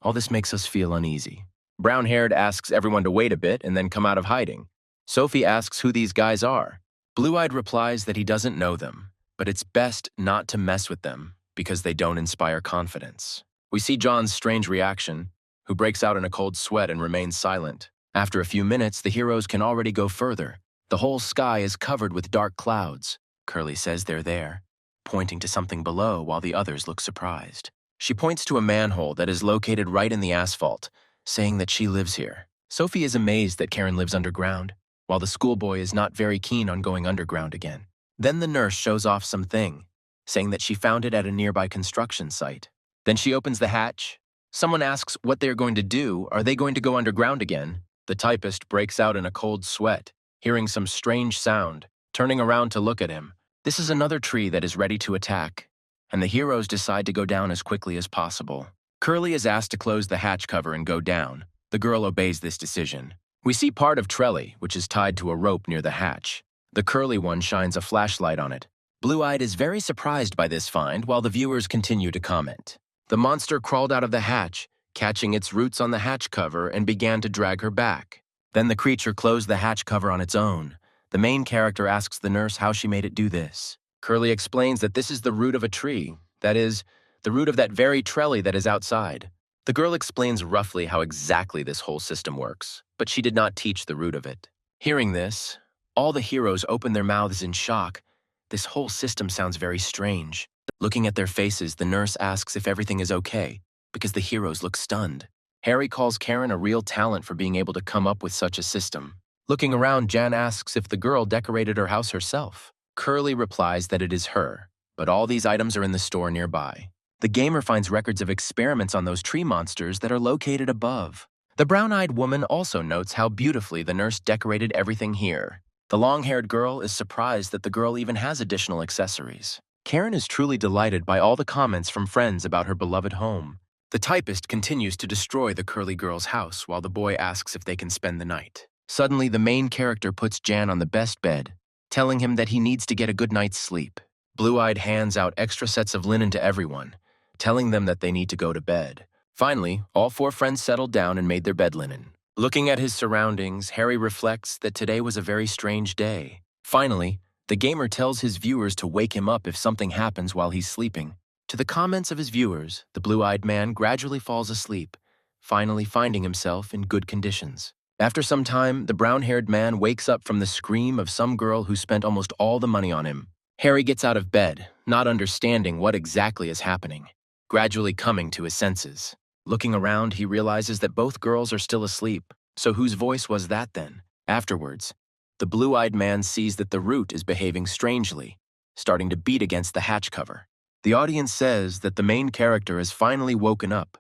All this makes us feel uneasy. Brown-haired asks everyone to wait a bit and then come out of hiding. Sophie asks who these guys are. Blue-eyed replies that he doesn't know them, but it's best not to mess with them because they don't inspire confidence. We see John's strange reaction, who breaks out in a cold sweat and remains silent. After a few minutes, the heroes can already go further. The whole sky is covered with dark clouds. Curly says they're there, pointing to something below while the others look surprised. She points to a manhole that is located right in the asphalt, saying that she lives here. Sophie is amazed that Karen lives underground, while the schoolboy is not very keen on going underground again. Then the nurse shows off something, saying that she found it at a nearby construction site. Then she opens the hatch. Someone asks what they're going to do. Are they going to go underground again? The typist breaks out in a cold sweat, hearing some strange sound, turning around to look at him. This is another tree that is ready to attack, and the heroes decide to go down as quickly as possible. Curly is asked to close the hatch cover and go down. The girl obeys this decision. We see part of Trelly, which is tied to a rope near the hatch. The curly one shines a flashlight on it. Blue-eyed is very surprised by this find while the viewers continue to comment. The monster crawled out of the hatch, catching its roots on the hatch cover and began to drag her back. Then the creature closed the hatch cover on its own. The main character asks the nurse how she made it do this. Curly explains that this is the root of a tree, that is, the root of that very trellis that is outside. The girl explains roughly how exactly this whole system works, but she did not teach the root of it. Hearing this, all the heroes open their mouths in shock. This whole system sounds very strange. Looking at their faces, the nurse asks if everything is okay, because the heroes look stunned. Harry calls Karen a real talent for being able to come up with such a system. Looking around, Jan asks if the girl decorated her house herself. Curly replies that it is her, but all these items are in the store nearby. The gamer finds records of experiments on those tree monsters that are located above. The brown-eyed woman also notes how beautifully the nurse decorated everything here. The long-haired girl is surprised that the girl even has additional accessories. Karen is truly delighted by all the comments from friends about her beloved home. The typist continues to destroy the curly girl's house while the boy asks if they can spend the night. Suddenly, the main character puts Jan on the best bed, telling him that he needs to get a good night's sleep. Blue-eyed hands out extra sets of linen to everyone, telling them that they need to go to bed. Finally, all four friends settled down and made their bed linen. Looking at his surroundings, Harry reflects that today was a very strange day. Finally, the gamer tells his viewers to wake him up if something happens while he's sleeping. To the comments of his viewers, the blue-eyed man gradually falls asleep, finally finding himself in good conditions. After some time, the brown-haired man wakes up from the scream of some girl who spent almost all the money on him. Harry gets out of bed, not understanding what exactly is happening, gradually coming to his senses. Looking around, he realizes that both girls are still asleep. So whose voice was that then? Afterwards, the blue-eyed man sees that the root is behaving strangely, starting to beat against the hatch cover. The audience says that the main character has finally woken up,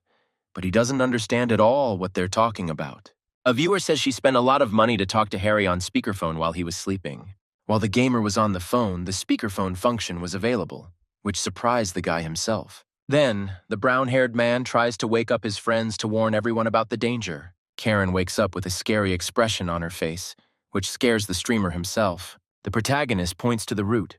but he doesn't understand at all what they're talking about. A viewer says she spent a lot of money to talk to Harry on speakerphone while he was sleeping. While the gamer was on the phone, the speakerphone function was available, which surprised the guy himself. Then, the brown-haired man tries to wake up his friends to warn everyone about the danger. Karen wakes up with a scary expression on her face, which scares the streamer himself. The protagonist points to the root,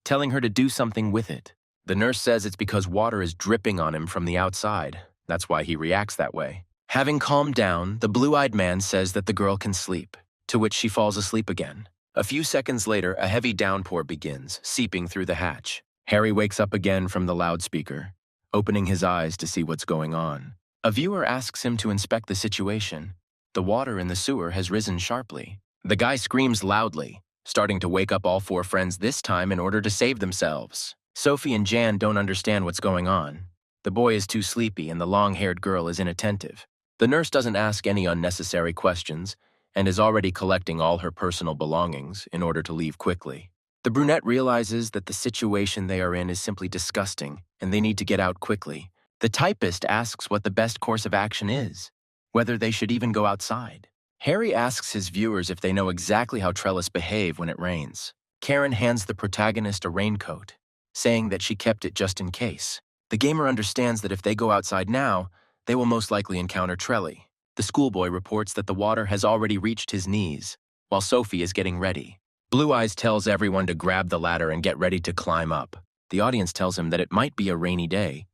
telling her to do something with it. The nurse says it's because water is dripping on him from the outside. That's why he reacts that way. Having calmed down, the blue-eyed man says that the girl can sleep, to which she falls asleep again. A few seconds later, a heavy downpour begins, seeping through the hatch. Harry wakes up again from the loudspeaker, opening his eyes to see what's going on. A viewer asks him to inspect the situation. The water in the sewer has risen sharply. The guy screams loudly, starting to wake up all four friends this time in order to save themselves. Sophie and Jan don't understand what's going on. The boy is too sleepy and the long-haired girl is inattentive. The nurse doesn't ask any unnecessary questions and is already collecting all her personal belongings in order to leave quickly. The brunette realizes that the situation they are in is simply disgusting and they need to get out quickly. The typist asks what the best course of action is, whether they should even go outside. Harry asks his viewers if they know exactly how trellis behave when it rains. Karen hands the protagonist a raincoat, saying that she kept it just in case. The gamer understands that if they go outside now, they will most likely encounter Trelly. The schoolboy reports that the water has already reached his knees, while Sophie is getting ready. Blue Eyes tells everyone to grab the ladder and get ready to climb up. The audience tells him that it might be a rainy day,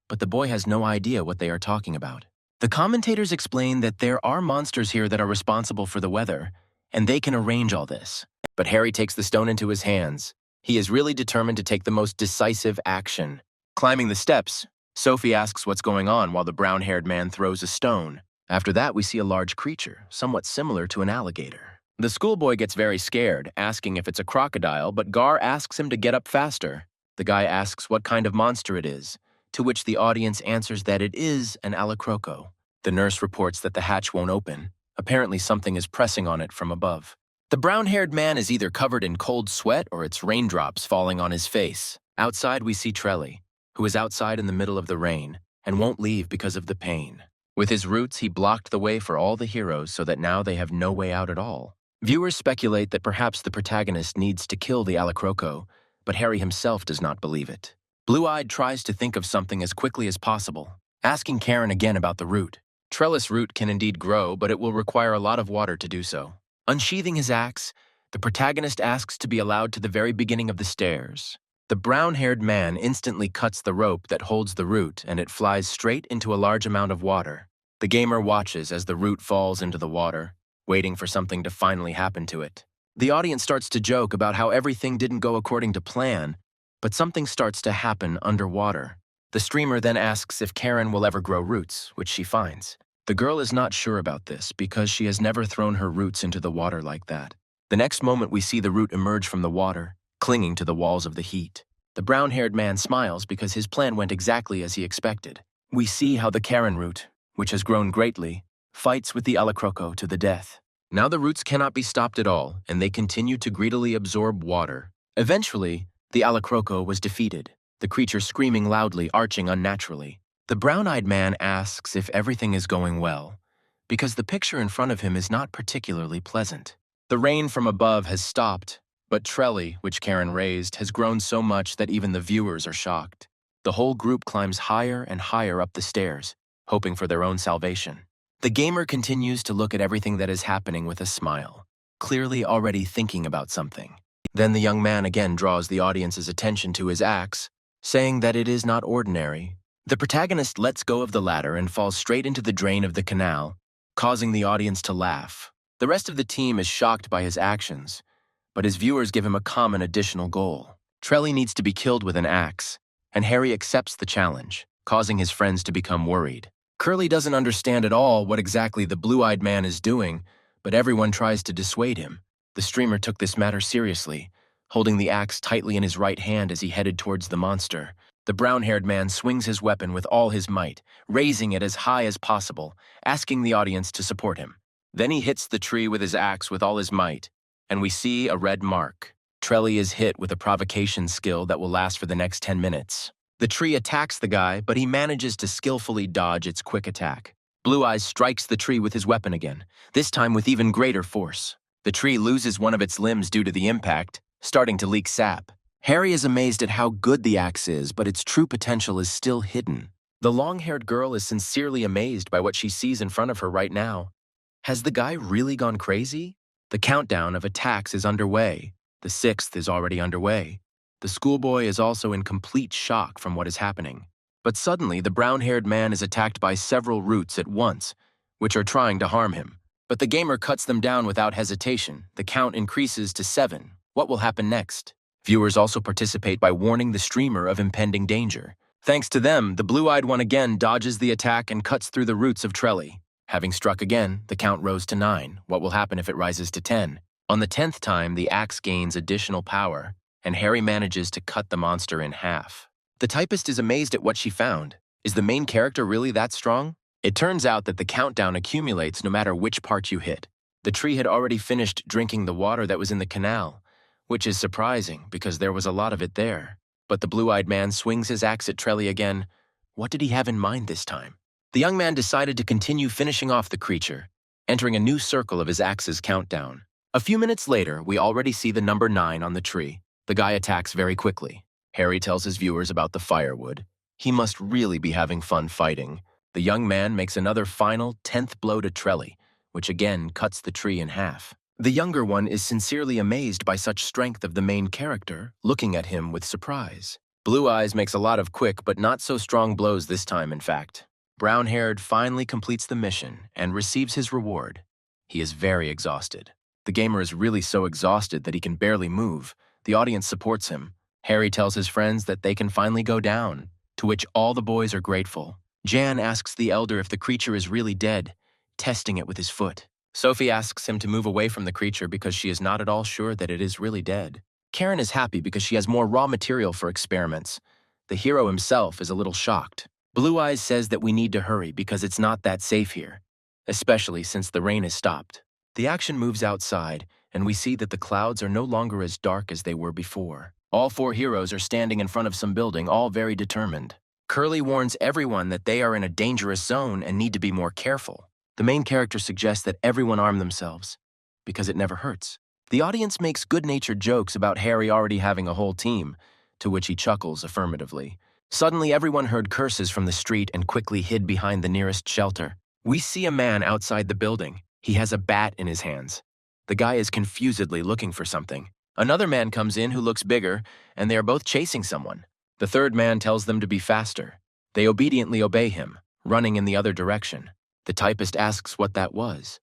but the boy has no idea what they are talking about. The commentators explain that there are monsters here that are responsible for the weather, and they can arrange all this. But Harry takes the stone into his hands. He is really determined to take the most decisive action. Climbing the steps, Sophie asks what's going on while the brown-haired man throws a stone. After that, we see a large creature, somewhat similar to an alligator. The schoolboy gets very scared, asking if it's a crocodile, but Gar asks him to get up faster. The guy asks what kind of monster it is, to which the audience answers that it is an alicroco. The nurse reports that the hatch won't open. Apparently something is pressing on it from above. The brown-haired man is either covered in cold sweat or it's raindrops falling on his face. Outside we see Trelly, who is outside in the middle of the rain and won't leave because of the pain. With his roots, he blocked the way for all the heroes so that now they have no way out at all. Viewers speculate that perhaps the protagonist needs to kill the alicroco, but Harry himself does not believe it. Blue-Eyed tries to think of something as quickly as possible, asking Karen again about the root. Trellis root can indeed grow, but it will require a lot of water to do so. Unsheathing his axe, the protagonist asks to be allowed to the very beginning of the stairs. The brown-haired man instantly cuts the rope that holds the root, and it flies straight into a large amount of water. The gamer watches as the root falls into the water, waiting for something to finally happen to it. The audience starts to joke about how everything didn't go according to plan, but something starts to happen underwater. The streamer then asks if Karen will ever grow roots, which she finds. The girl is not sure about this because she has never thrown her roots into the water like that. The next moment we see the root emerge from the water, clinging to the walls of the heat. The brown-haired man smiles because his plan went exactly as he expected. We see how the Karen root, which has grown greatly, fights with the alicroco to the death. Now the roots cannot be stopped at all, and they continue to greedily absorb water. Eventually, the alicroco was defeated, the creature screaming loudly, arching unnaturally. The brown-eyed man asks if everything is going well, because the picture in front of him is not particularly pleasant. The rain from above has stopped, but Trelly, which Karen raised, has grown so much that even the viewers are shocked. The whole group climbs higher and higher up the stairs, hoping for their own salvation. The gamer continues to look at everything that is happening with a smile, clearly already thinking about something. Then the young man again draws the audience's attention to his axe, saying that it is not ordinary. The protagonist lets go of the ladder and falls straight into the drain of the canal, causing the audience to laugh. The rest of the team is shocked by his actions, but his viewers give him a common additional goal. Trelly needs to be killed with an axe, and Harry accepts the challenge, causing his friends to become worried. Curly doesn't understand at all what exactly the blue-eyed man is doing, but everyone tries to dissuade him. The streamer took this matter seriously, holding the axe tightly in his right hand as he headed towards the monster. The brown-haired man swings his weapon with all his might, raising it as high as possible, asking the audience to support him. Then he hits the tree with his axe with all his might, and we see a red mark. Trelly is hit with a provocation skill that will last for the next 10 minutes. The tree attacks the guy, but he manages to skillfully dodge its quick attack. Blue Eyes strikes the tree with his weapon again, this time with even greater force. The tree loses one of its limbs due to the impact, starting to leak sap. Harry is amazed at how good the axe is, but its true potential is still hidden. The long-haired girl is sincerely amazed by what she sees in front of her right now. Has the guy really gone crazy? The countdown of attacks is underway. The sixth is already underway. The schoolboy is also in complete shock from what is happening. But suddenly, the brown-haired man is attacked by several roots at once, which are trying to harm him. But the gamer cuts them down without hesitation. The count increases to 7. What will happen next? Viewers also participate by warning the streamer of impending danger. Thanks to them, the blue-eyed one again dodges the attack and cuts through the roots of Trelly. Having struck again, the count rose to 9. What will happen if it rises to 10? On the 10th time, the axe gains additional power, and Harry manages to cut the monster in half. The typist is amazed at what she found. Is the main character really that strong? It turns out that the countdown accumulates no matter which part you hit. The tree had already finished drinking the water that was in the canal, which is surprising because there was a lot of it there. But the blue-eyed man swings his axe at Trelly again. What did he have in mind this time? The young man decided to continue finishing off the creature, entering a new circle of his axe's countdown. A few minutes later, we already see the number 9 on the tree. The guy attacks very quickly. Harry tells his viewers about the firewood. He must really be having fun fighting. The young man makes another final 10th blow to Trelly, which again cuts the tree in half. The younger one is sincerely amazed by such strength of the main character, looking at him with surprise. Blue Eyes makes a lot of quick but not so strong blows this time, in fact. Brown-haired finally completes the mission and receives his reward. He is very exhausted. The gamer is really so exhausted that he can barely move. The audience supports him. Harry tells his friends that they can finally go down, to which all the boys are grateful. Jan asks the elder if the creature is really dead, testing it with his foot. Sophie asks him to move away from the creature because she is not at all sure that it is really dead. Karen is happy because she has more raw material for experiments. The hero himself is a little shocked. Blue Eyes says that we need to hurry because it's not that safe here, especially since the rain has stopped. The action moves outside, and we see that the clouds are no longer as dark as they were before. All 4 heroes are standing in front of some building, all very determined. Curly warns everyone that they are in a dangerous zone and need to be more careful. The main character suggests that everyone arm themselves, because it never hurts. The audience makes good-natured jokes about Harry already having a whole team, to which he chuckles affirmatively. Suddenly, everyone heard curses from the street and quickly hid behind the nearest shelter. We see a man outside the building. He has a bat in his hands. The guy is confusedly looking for something. Another man comes in who looks bigger, and they are both chasing someone. The third man tells them to be faster. They obediently obey him, running in the other direction. The typist asks what that was,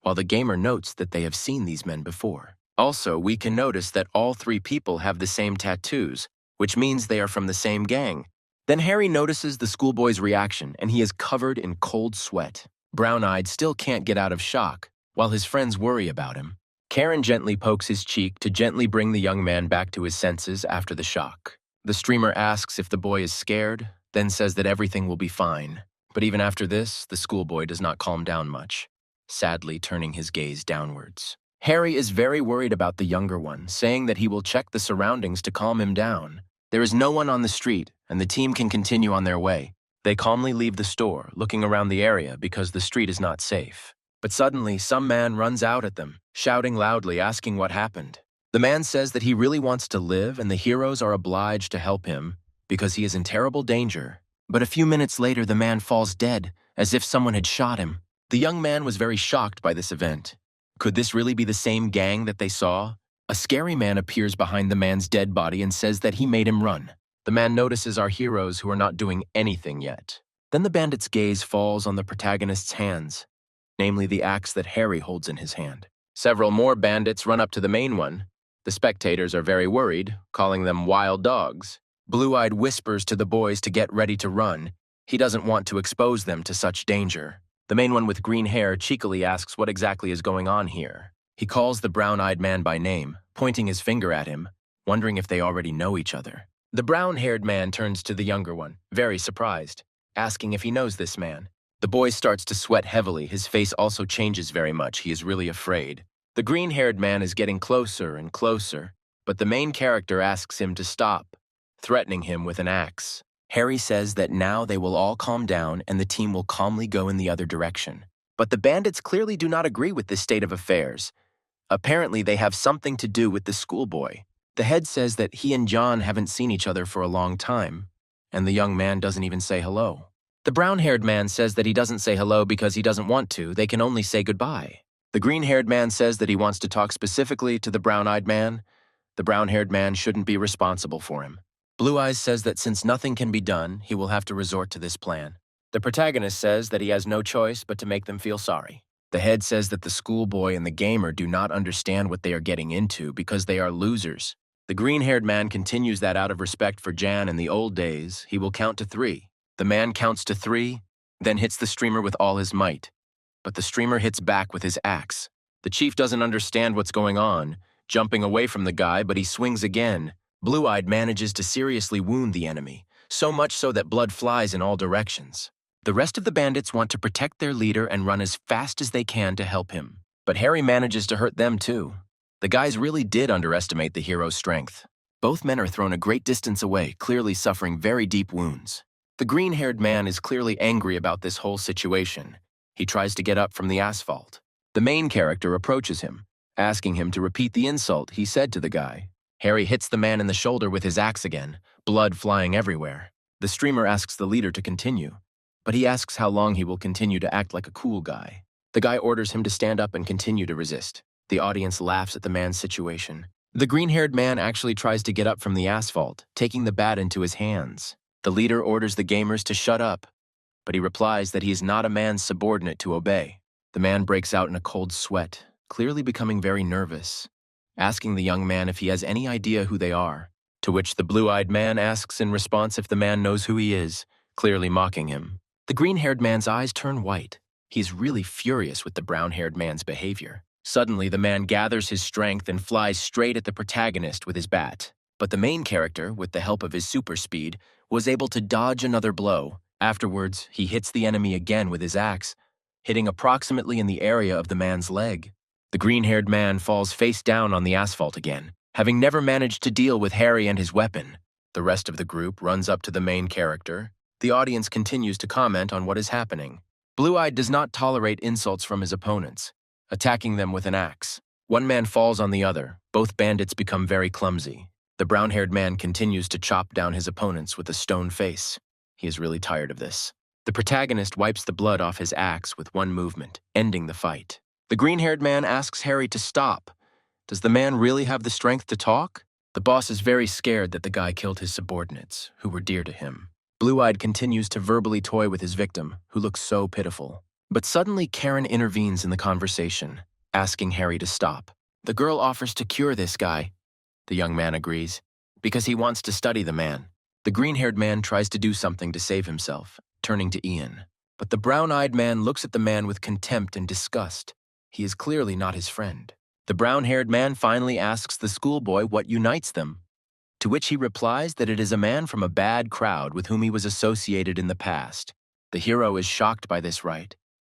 while the gamer notes that they have seen these men before. Also, we can notice that all 3 people have the same tattoos, which means they are from the same gang. Then Harry notices the schoolboy's reaction, and he is covered in cold sweat. Brown-eyed still can't get out of shock, while his friends worry about him. Karen gently pokes his cheek to gently bring the young man back to his senses after the shock. The streamer asks if the boy is scared, then says that everything will be fine. But even after this, the schoolboy does not calm down much, sadly turning his gaze downwards. Harry is very worried about the younger one, saying that he will check the surroundings to calm him down. There is no one on the street, and the team can continue on their way. They calmly leave the store, looking around the area because the street is not safe. But suddenly, some man runs out at them, shouting loudly, asking what happened. The man says that he really wants to live, and the heroes are obliged to help him because he is in terrible danger. But a few minutes later, the man falls dead, as if someone had shot him. The young man was very shocked by this event. Could this really be the same gang that they saw? A scary man appears behind the man's dead body and says that he made him run. The man notices our heroes who are not doing anything yet. Then the bandit's gaze falls on the protagonist's hands, namely the axe that Harry holds in his hand. Several more bandits run up to the main one. The spectators are very worried, calling them wild dogs. Blue-eyed whispers to the boys to get ready to run. He doesn't want to expose them to such danger. The main one with green hair cheekily asks what exactly is going on here. He calls the brown-eyed man by name, pointing his finger at him, wondering if they already know each other. The brown-haired man turns to the younger one, very surprised, asking if he knows this man. The boy starts to sweat heavily. His face also changes very much. He is really afraid. The green-haired man is getting closer and closer, but the main character asks him to stop, threatening him with an axe. Harry says that now they will all calm down and the team will calmly go in the other direction. But the bandits clearly do not agree with this state of affairs. Apparently, they have something to do with the schoolboy. The head says that he and John haven't seen each other for a long time, and the young man doesn't even say hello. The brown-haired man says that he doesn't say hello because he doesn't want to. They can only say goodbye. The green-haired man says that he wants to talk specifically to the brown-eyed man. The brown-haired man shouldn't be responsible for him. Blue Eyes says that since nothing can be done, he will have to resort to this plan. The protagonist says that he has no choice but to make them feel sorry. The head says that the schoolboy and the gamer do not understand what they are getting into because they are losers. The green-haired man continues that out of respect for Jan in the old days, he will count to 3. The man counts to 3, then hits the streamer with all his might. But the streamer hits back with his axe. The chief doesn't understand what's going on, jumping away from the guy, but he swings again. Blue-eyed manages to seriously wound the enemy, so much so that blood flies in all directions. The rest of the bandits want to protect their leader and run as fast as they can to help him. But Harry manages to hurt them too. The guys really did underestimate the hero's strength. Both men are thrown a great distance away, clearly suffering very deep wounds. The green-haired man is clearly angry about this whole situation. He tries to get up from the asphalt. The main character approaches him, asking him to repeat the insult he said to the guy. Harry hits the man in the shoulder with his axe again, blood flying everywhere. The streamer asks the leader to continue, but he asks how long he will continue to act like a cool guy. The guy orders him to stand up and continue to resist. The audience laughs at the man's situation. The green-haired man actually tries to get up from the asphalt, taking the bat into his hands. The leader orders the gamers to shut up, but he replies that he is not a man's subordinate to obey. The man breaks out in a cold sweat, clearly becoming very nervous, asking the young man if he has any idea who they are, to which the blue-eyed man asks in response if the man knows who he is, clearly mocking him. The green-haired man's eyes turn white. He's really furious with the brown-haired man's behavior. Suddenly, the man gathers his strength and flies straight at the protagonist with his bat. But the main character, with the help of his super speed, was able to dodge another blow. Afterwards, he hits the enemy again with his axe, hitting approximately in the area of the man's leg. The green-haired man falls face down on the asphalt again, having never managed to deal with Harry and his weapon. The rest of the group runs up to the main character. The audience continues to comment on what is happening. Blue-Eyed does not tolerate insults from his opponents, attacking them with an axe. One man falls on the other. Both bandits become very clumsy. The brown-haired man continues to chop down his opponents with a stone face. He is really tired of this. The protagonist wipes the blood off his axe with one movement, ending the fight. The green-haired man asks Harry to stop. Does the man really have the strength to talk? The boss is very scared that the guy killed his subordinates, who were dear to him. Blue-Eyed continues to verbally toy with his victim, who looks so pitiful. But suddenly Karen intervenes in the conversation, asking Harry to stop. The girl offers to cure this guy. The young man agrees, because he wants to study the man. The green-haired man tries to do something to save himself, turning to Ian. But the brown-eyed man looks at the man with contempt and disgust. He is clearly not his friend. The brown-haired man finally asks the schoolboy what unites them, to which he replies that it is a man from a bad crowd with whom he was associated in the past. The hero is shocked by this right,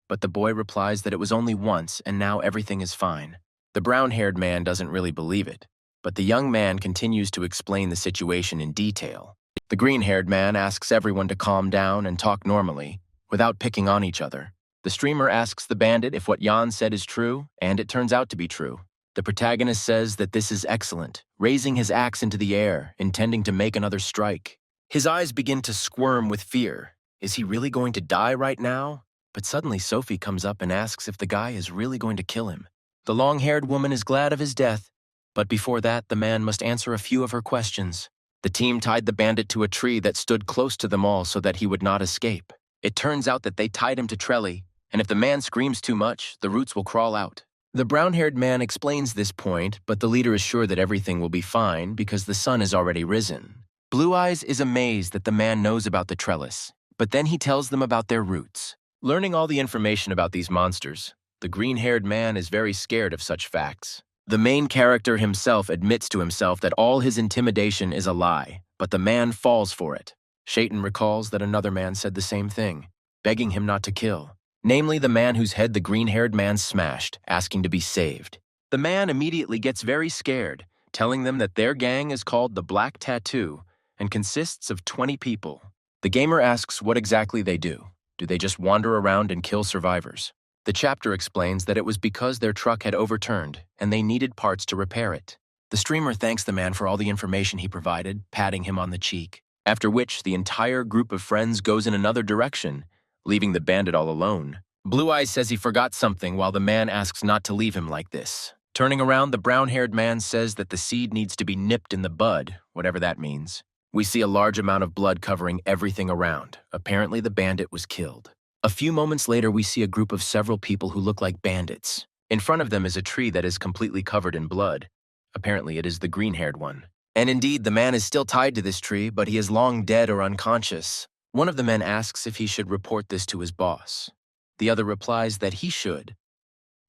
but the boy replies that it was only once and now everything is fine. The brown-haired man doesn't really believe it, but the young man continues to explain the situation in detail. The green-haired man asks everyone to calm down and talk normally, without picking on each other. The streamer asks the bandit if what Jan said is true, and it turns out to be true. The protagonist says that this is excellent, raising his axe into the air, intending to make another strike. His eyes begin to squirm with fear. Is he really going to die right now? But suddenly Sophie comes up and asks if the guy is really going to kill him. The long-haired woman is glad of his death, but before that, the man must answer a few of her questions. The team tied the bandit to a tree that stood close to them all so that he would not escape. It turns out that they tied him to Trelly, and if the man screams too much, the roots will crawl out. The brown-haired man explains this point, but the leader is sure that everything will be fine because the sun has already risen. Blue Eyes is amazed that the man knows about the trellis, but then he tells them about their roots. Learning all the information about these monsters, the green-haired man is very scared of such facts. The main character himself admits to himself that all his intimidation is a lie, but the man falls for it. Shaitan recalls that another man said the same thing, begging him not to kill. Namely the man whose head the green-haired man smashed, asking to be saved. The man immediately gets very scared, telling them that their gang is called the Black Tattoo and consists of 20 people. The gamer asks what exactly they do. Do they just wander around and kill survivors? The chapter explains that it was because their truck had overturned and they needed parts to repair it. The streamer thanks the man for all the information he provided, patting him on the cheek, after which the entire group of friends goes in another direction, leaving the bandit all alone. Blue Eyes says he forgot something while the man asks not to leave him like this. Turning around, the brown-haired man says that the seed needs to be nipped in the bud, whatever that means. We see a large amount of blood covering everything around. Apparently the bandit was killed. A few moments later, we see a group of several people who look like bandits. In front of them is a tree that is completely covered in blood. Apparently, it is the green-haired one. And indeed, the man is still tied to this tree, but he is long dead or unconscious. One of the men asks if he should report this to his boss. The other replies that he should,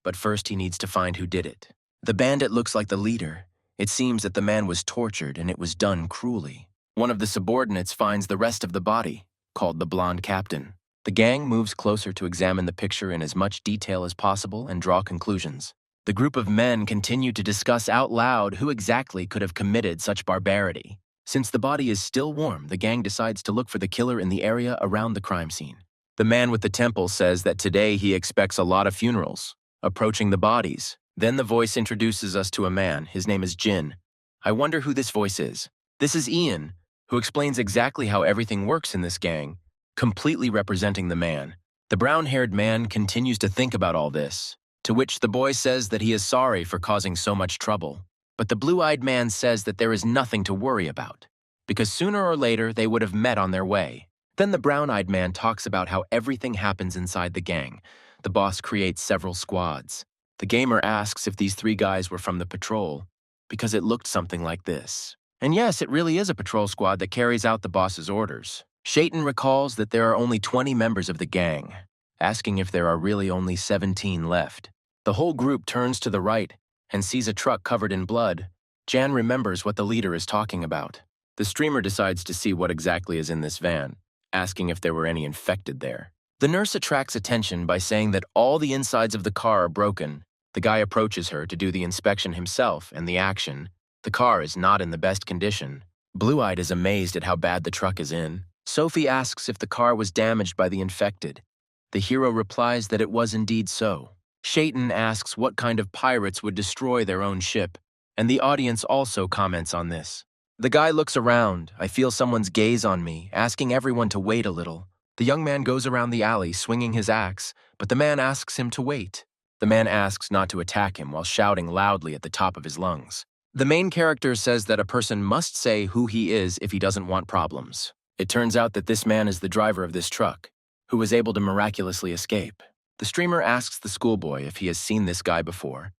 but first he needs to find who did it. The bandit looks like the leader. It seems that the man was tortured and it was done cruelly. One of the subordinates finds the rest of the body, called the blonde captain. The gang moves closer to examine the picture in as much detail as possible and draw conclusions. The group of men continue to discuss out loud who exactly could have committed such barbarity. Since the body is still warm, the gang decides to look for the killer in the area around the crime scene. The man with the temple says that today he expects a lot of funerals, approaching the bodies. Then the voice introduces us to a man. His name is Jin. I wonder who this voice is. This is Ian, who explains exactly how everything works in this gang, completely representing the man. The brown-haired man continues to think about all this, to which the boy says that he is sorry for causing so much trouble. But the blue-eyed man says that there is nothing to worry about, because sooner or later they would have met on their way. Then the brown-eyed man talks about how everything happens inside the gang. The boss creates several squads. The gamer asks if these 3 guys were from the patrol, because it looked something like this. And yes, it really is a patrol squad that carries out the boss's orders. Shaitan recalls that there are only 20 members of the gang, asking if there are really only 17 left. The whole group turns to the right and sees a truck covered in blood. Jan remembers what the leader is talking about. The streamer decides to see what exactly is in this van, asking if there were any infected there. The nurse attracts attention by saying that all the insides of the car are broken. The guy approaches her to do the inspection himself and the action. The car is not in the best condition. Blue-eyed is amazed at how bad the truck is in. Sophie asks if the car was damaged by the infected. The hero replies that it was indeed so. Shaitan asks what kind of pirates would destroy their own ship, and the audience also comments on this. The guy looks around. I feel someone's gaze on me, asking everyone to wait a little. The young man goes around the alley swinging his axe, but the man asks him to wait. The man asks not to attack him while shouting loudly at the top of his lungs. The main character says that a person must say who he is if he doesn't want problems. It turns out that this man is the driver of this truck, who was able to miraculously escape. The streamer asks the schoolboy if he has seen this guy before,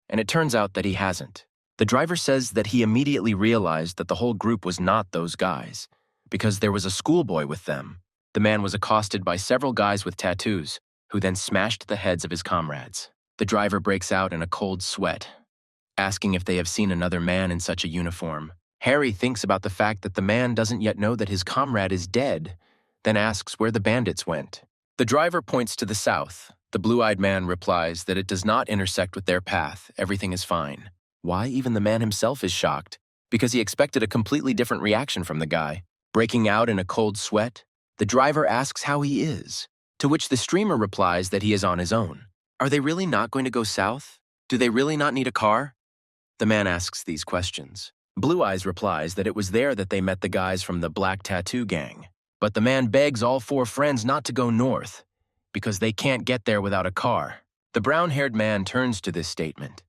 and it turns out that he hasn't. The driver says that he immediately realized that the whole group was not those guys, because there was a schoolboy with them. The man was accosted by several guys with tattoos, who then smashed the heads of his comrades. The driver breaks out in a cold sweat, asking if they have seen another man in such a uniform. Harry thinks about the fact that the man doesn't yet know that his comrade is dead, then asks where the bandits went. The driver points to the south. The blue-eyed man replies that it does not intersect with their path. Everything is fine. Why, even the man himself is shocked, because he expected a completely different reaction from the guy. Breaking out in a cold sweat, the driver asks how he is, to which the streamer replies that he is on his own. Are they really not going to go south? Do they really not need a car? The man asks these questions. Blue Eyes replies that it was there that they met the guys from the Black Tattoo Gang. But the man begs all 4 friends not to go north, because they can't get there without a car. The brown-haired man turns to this statement,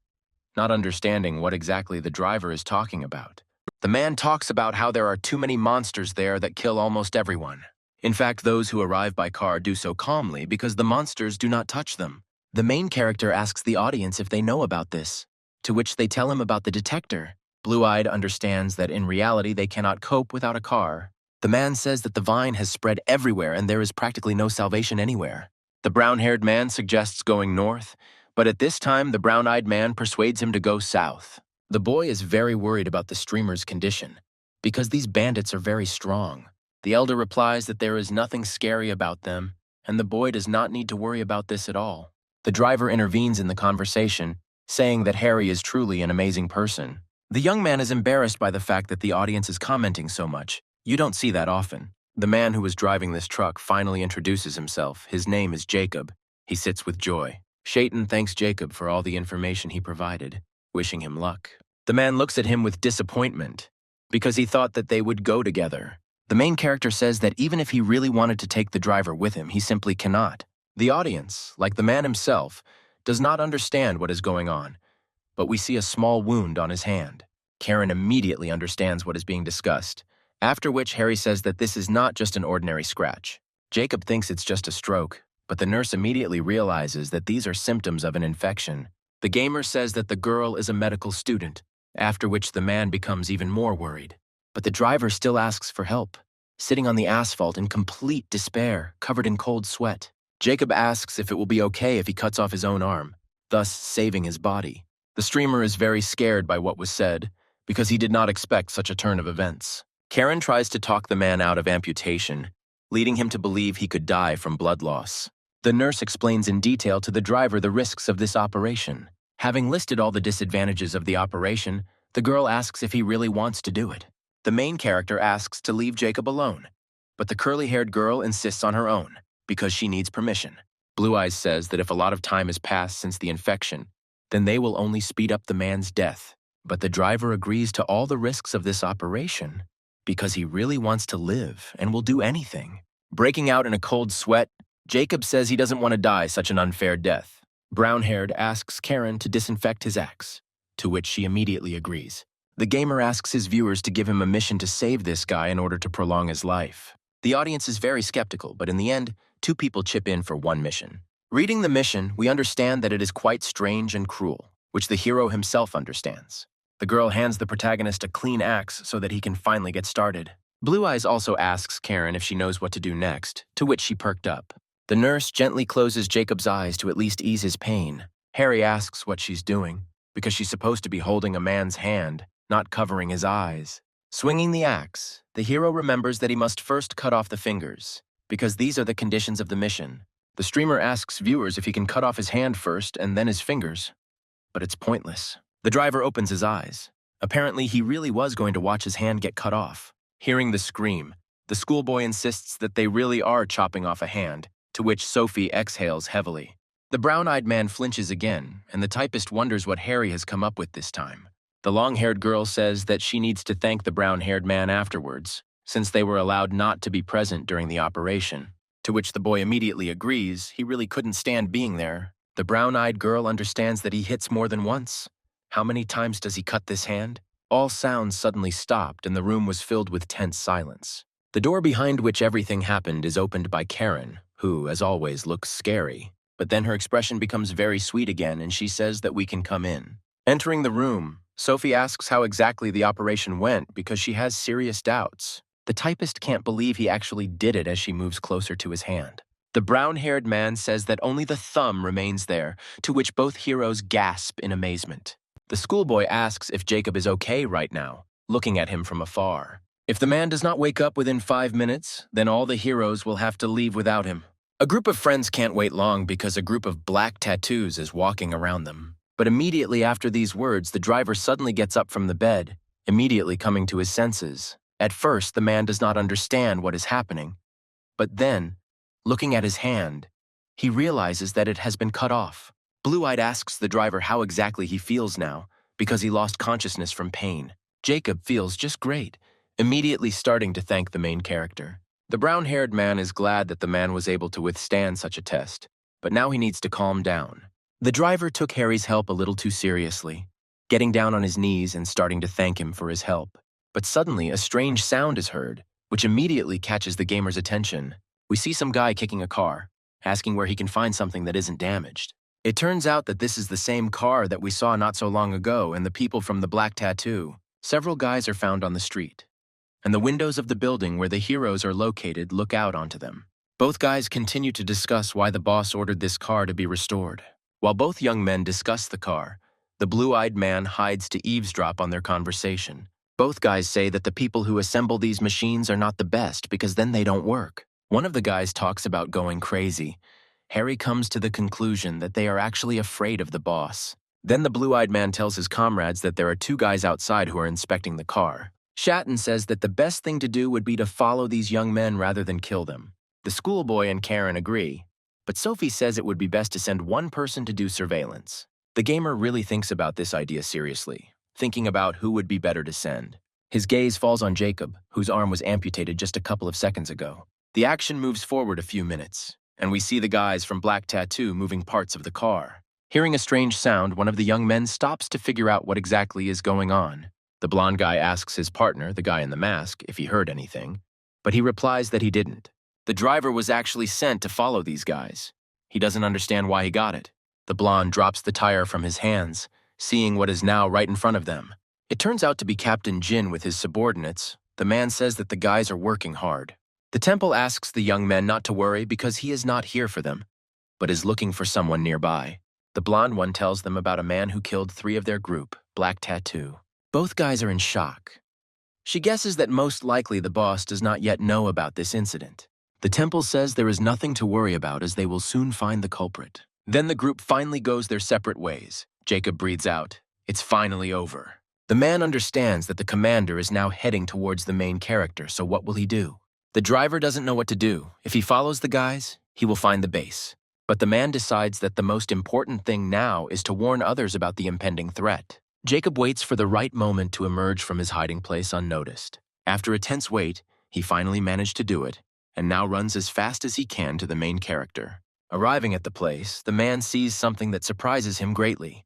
not understanding what exactly the driver is talking about. The man talks about how there are too many monsters there that kill almost everyone. In fact, those who arrive by car do so calmly because the monsters do not touch them. The main character asks the audience if they know about this, to which they tell him about the detector. Blue-eyed understands that in reality they cannot cope without a car. The man says that the vine has spread everywhere and there is practically no salvation anywhere. The brown-haired man suggests going north, but at this time the brown-eyed man persuades him to go south. The boy is very worried about the streamer's condition, because these bandits are very strong. The elder replies that there is nothing scary about them, and the boy does not need to worry about this at all. The driver intervenes in the conversation, saying that Harry is truly an amazing person. The young man is embarrassed by the fact that the audience is commenting so much. You don't see that often. The man who was driving this truck finally introduces himself. His name is Jacob. He sits with joy. Shaitan thanks Jacob for all the information he provided, wishing him luck. The man looks at him with disappointment, because he thought that they would go together. The main character says that even if he really wanted to take the driver with him, he simply cannot. The audience, like the man himself, does not understand what is going on, but we see a small wound on his hand. Karen immediately understands what is being discussed, after which Harry says that this is not just an ordinary scratch. Jacob thinks it's just a stroke, but the nurse immediately realizes that these are symptoms of an infection. The gamer says that the girl is a medical student, after which the man becomes even more worried. But the driver still asks for help, sitting on the asphalt in complete despair, covered in cold sweat. Jacob asks if it will be okay if he cuts off his own arm, thus saving his body. The streamer is very scared by what was said, because he did not expect such a turn of events. Karen tries to talk the man out of amputation, leading him to believe he could die from blood loss. The nurse explains in detail to the driver the risks of this operation. Having listed all the disadvantages of the operation, the girl asks if he really wants to do it. The main character asks to leave Jacob alone, but the curly-haired girl insists on her own, because she needs permission. Blue Eyes says that if a lot of time has passed since the infection, then they will only speed up the man's death. But the driver agrees to all the risks of this operation because he really wants to live and will do anything. Breaking out in a cold sweat, Jacob says he doesn't want to die such an unfair death. Brown-haired asks Karen to disinfect his axe, to which she immediately agrees. The gamer asks his viewers to give him a mission to save this guy in order to prolong his life. The audience is very skeptical, but in the end, 2 people chip in for 1 mission. Reading the mission, we understand that it is quite strange and cruel, which the hero himself understands. The girl hands the protagonist a clean axe so that he can finally get started. Blue Eyes also asks Karen if she knows what to do next, to which she perked up. The nurse gently closes Jacob's eyes to at least ease his pain. Harry asks what she's doing, because she's supposed to be holding a man's hand, not covering his eyes. Swinging the axe, the hero remembers that he must first cut off the fingers, because these are the conditions of the mission. The streamer asks viewers if he can cut off his hand first and then his fingers, but it's pointless. The driver opens his eyes. Apparently, he really was going to watch his hand get cut off. Hearing the scream, the schoolboy insists that they really are chopping off a hand, to which Sophie exhales heavily. The brown-eyed man flinches again, and the typist wonders what Harry has come up with this time. The long-haired girl says that she needs to thank the brown-haired man afterwards, since they were allowed not to be present during the operation, to which the boy immediately agrees he really couldn't stand being there. The brown-eyed girl understands that he hits more than once. How many times does he cut this hand? All sounds suddenly stopped, and the room was filled with tense silence. The door behind which everything happened is opened by Karen, who, as always, looks scary. But then her expression becomes very sweet again, and she says that we can come in. Entering the room, Sophie asks how exactly the operation went because she has serious doubts. The typist can't believe he actually did it as she moves closer to his hand. The brown-haired man says that only the thumb remains there, to which both heroes gasp in amazement. The schoolboy asks if Jacob is okay right now, looking at him from afar. If the man does not wake up within 5 minutes, then all the heroes will have to leave without him. A group of friends can't wait long because a group of black tattoos is walking around them. But immediately after these words, the driver suddenly gets up from the bed, immediately coming to his senses. At first, the man does not understand what is happening. But then, looking at his hand, he realizes that it has been cut off. Blue-Eyed asks the driver how exactly he feels now, because he lost consciousness from pain. Jacob feels just great, immediately starting to thank the main character. The brown-haired man is glad that the man was able to withstand such a test, but now he needs to calm down. The driver took Harry's help a little too seriously, getting down on his knees and starting to thank him for his help. But suddenly, a strange sound is heard, which immediately catches the gamer's attention. We see some guy kicking a car, asking where he can find something that isn't damaged. It turns out that this is the same car that we saw not so long ago and the people from the black tattoo. Several guys are found on the street, and the windows of the building where the heroes are located look out onto them. Both guys continue to discuss why the boss ordered this car to be restored. While both young men discuss the car, the blue-eyed man hides to eavesdrop on their conversation. Both guys say that the people who assemble these machines are not the best because then they don't work. One of the guys talks about going crazy. Harry comes to the conclusion that they are actually afraid of the boss. Then the blue-eyed man tells his comrades that there are 2 guys outside who are inspecting the car. Shatton says that the best thing to do would be to follow these young men rather than kill them. The schoolboy and Karen agree, but Sophie says it would be best to send 1 person to do surveillance. The gamer really thinks about this idea seriously, thinking about who would be better to send. His gaze falls on Jacob, whose arm was amputated just a couple of seconds ago. The action moves forward a few minutes, and we see the guys from Black Tattoo moving parts of the car. Hearing a strange sound, one of the young men stops to figure out what exactly is going on. The blonde guy asks his partner, the guy in the mask, if he heard anything, but he replies that he didn't. The driver was actually sent to follow these guys. He doesn't understand why he got it. The blonde drops the tire from his hands, seeing what is now right in front of them. It turns out to be Captain Jin with his subordinates. The man says that the guys are working hard. The temple asks the young men not to worry because he is not here for them, but is looking for someone nearby. The blonde one tells them about a man who killed 3 of their group, Black Tattoo. Both guys are in shock. She guesses that most likely the boss does not yet know about this incident. The temple says there is nothing to worry about as they will soon find the culprit. Then the group finally goes their separate ways. Jacob breathes out. It's finally over. The man understands that the commander is now heading towards the main character, so what will he do? The driver doesn't know what to do. If he follows the guys, he will find the base. But the man decides that the most important thing now is to warn others about the impending threat. Jacob waits for the right moment to emerge from his hiding place unnoticed. After a tense wait, he finally managed to do it, and now runs as fast as he can to the main character. Arriving at the place, the man sees something that surprises him greatly.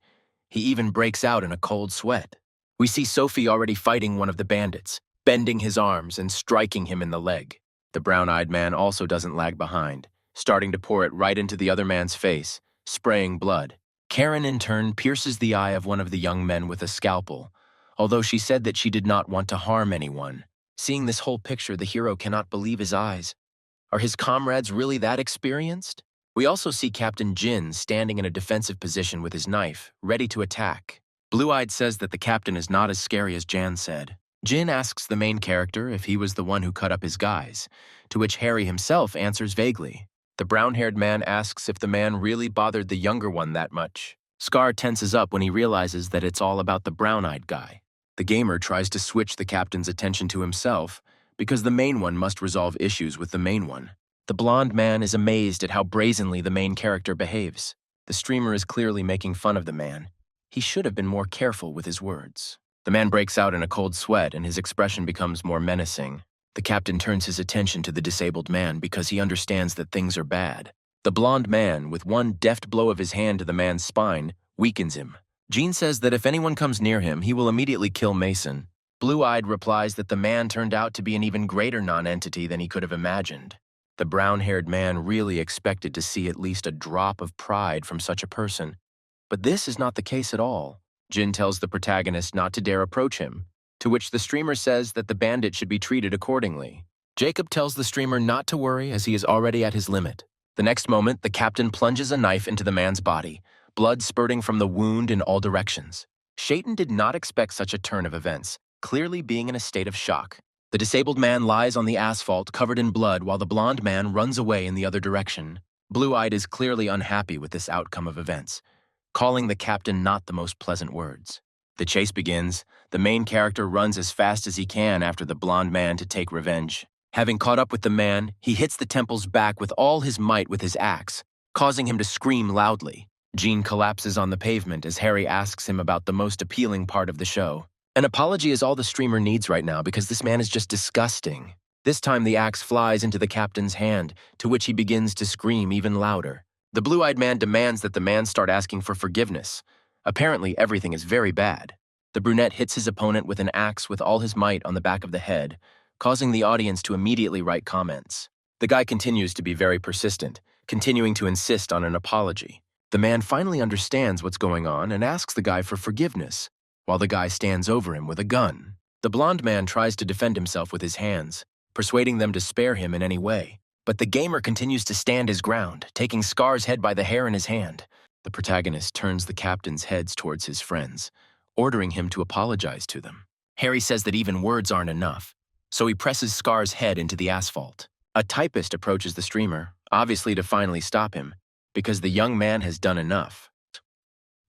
He even breaks out in a cold sweat. We see Sophie already fighting one of the bandits, bending his arms and striking him in the leg. The brown-eyed man also doesn't lag behind, starting to pour it right into the other man's face, spraying blood. Karen, in turn, pierces the eye of one of the young men with a scalpel, although she said that she did not want to harm anyone. Seeing this whole picture, the hero cannot believe his eyes. Are his comrades really that experienced? We also see Captain Jin standing in a defensive position with his knife, ready to attack. Blue-Eyed says that the captain is not as scary as Jan said. Jin asks the main character if he was the one who cut up his guys, to which Harry himself answers vaguely. The brown-haired man asks if the man really bothered the younger one that much. Scar tenses up when he realizes that it's all about the brown-eyed guy. The gamer tries to switch the captain's attention to himself because the main one must resolve issues with the main one. The blonde man is amazed at how brazenly the main character behaves. The streamer is clearly making fun of the man. He should have been more careful with his words. The man breaks out in a cold sweat and his expression becomes more menacing. The captain turns his attention to the disabled man because he understands that things are bad. The blonde man, with one deft blow of his hand to the man's spine, weakens him. Jean says that if anyone comes near him, he will immediately kill Mason. Blue-Eyed replies that the man turned out to be an even greater non-entity than he could have imagined. The brown-haired man really expected to see at least a drop of pride from such a person. But this is not the case at all. Jin tells the protagonist not to dare approach him, to which the streamer says that the bandit should be treated accordingly. Jacob tells the streamer not to worry as he is already at his limit. The next moment, the captain plunges a knife into the man's body, blood spurting from the wound in all directions. Shaitan did not expect such a turn of events, clearly being in a state of shock. The disabled man lies on the asphalt covered in blood while the blonde man runs away in the other direction. Blue-Eyed is clearly unhappy with this outcome of events, calling the captain not the most pleasant words. The chase begins. The main character runs as fast as he can after the blonde man to take revenge. Having caught up with the man, he hits the temple's back with all his might with his axe, causing him to scream loudly. Jean collapses on the pavement as Harry asks him about the most appealing part of the show. An apology is all the streamer needs right now because this man is just disgusting. This time the axe flies into the captain's hand, to which he begins to scream even louder. The blue-eyed man demands that the man start asking for forgiveness. Apparently, everything is very bad. The brunette hits his opponent with an axe with all his might on the back of the head, causing the audience to immediately write comments. The guy continues to be very persistent, continuing to insist on an apology. The man finally understands what's going on and asks the guy for forgiveness, while the guy stands over him with a gun. The blonde man tries to defend himself with his hands, persuading them to spare him in any way. But the gamer continues to stand his ground, taking Scar's head by the hair in his hand. The protagonist turns the captain's heads towards his friends, ordering him to apologize to them. Harry says that even words aren't enough, so he presses Scar's head into the asphalt. A typist approaches the streamer, obviously to finally stop him, because the young man has done enough.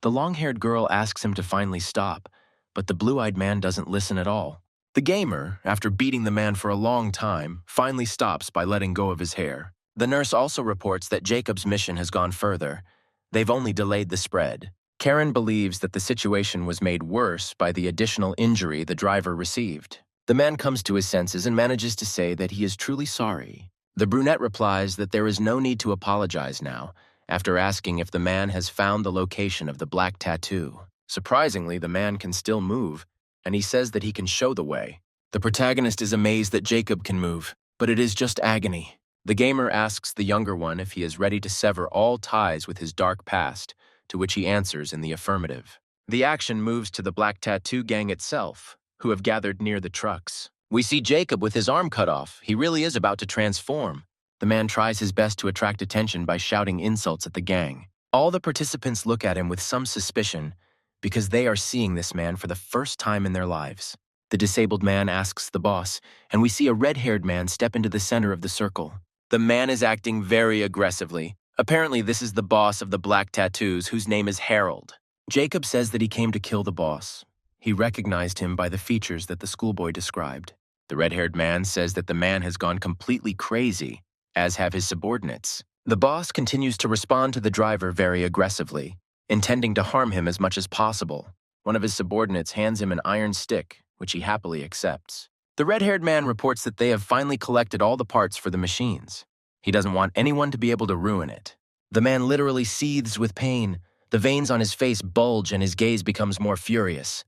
The long-haired girl asks him to finally stop, but the blue-eyed man doesn't listen at all. The gamer, after beating the man for a long time, finally stops by letting go of his hair. The nurse also reports that Jacob's mission has gone further. They've only delayed the spread. Karen believes that the situation was made worse by the additional injury the driver received. The man comes to his senses and manages to say that he is truly sorry. The brunette replies that there is no need to apologize now, after asking if the man has found the location of the black tattoo. Surprisingly, the man can still move, and he says that he can show the way. The protagonist is amazed that Jacob can move, but it is just agony. The gamer asks the younger one if he is ready to sever all ties with his dark past, to which he answers in the affirmative. The action moves to the Black Tattoo gang itself, who have gathered near the trucks. We see Jacob with his arm cut off. He really is about to transform. The man tries his best to attract attention by shouting insults at the gang. All the participants look at him with some suspicion because they are seeing this man for the first time in their lives. The disabled man asks the boss, and we see a red-haired man step into the center of the circle. The man is acting very aggressively. Apparently, this is the boss of the Black Tattoos, whose name is Harold. Jacob says that he came to kill the boss. He recognized him by the features that the schoolboy described. The red-haired man says that the man has gone completely crazy, as have his subordinates. The boss continues to respond to the driver very aggressively, intending to harm him as much as possible. One of his subordinates hands him an iron stick, which he happily accepts. The red-haired man reports that they have finally collected all the parts for the machines. He doesn't want anyone to be able to ruin it. The man literally seethes with pain. The veins on his face bulge and his gaze becomes more furious.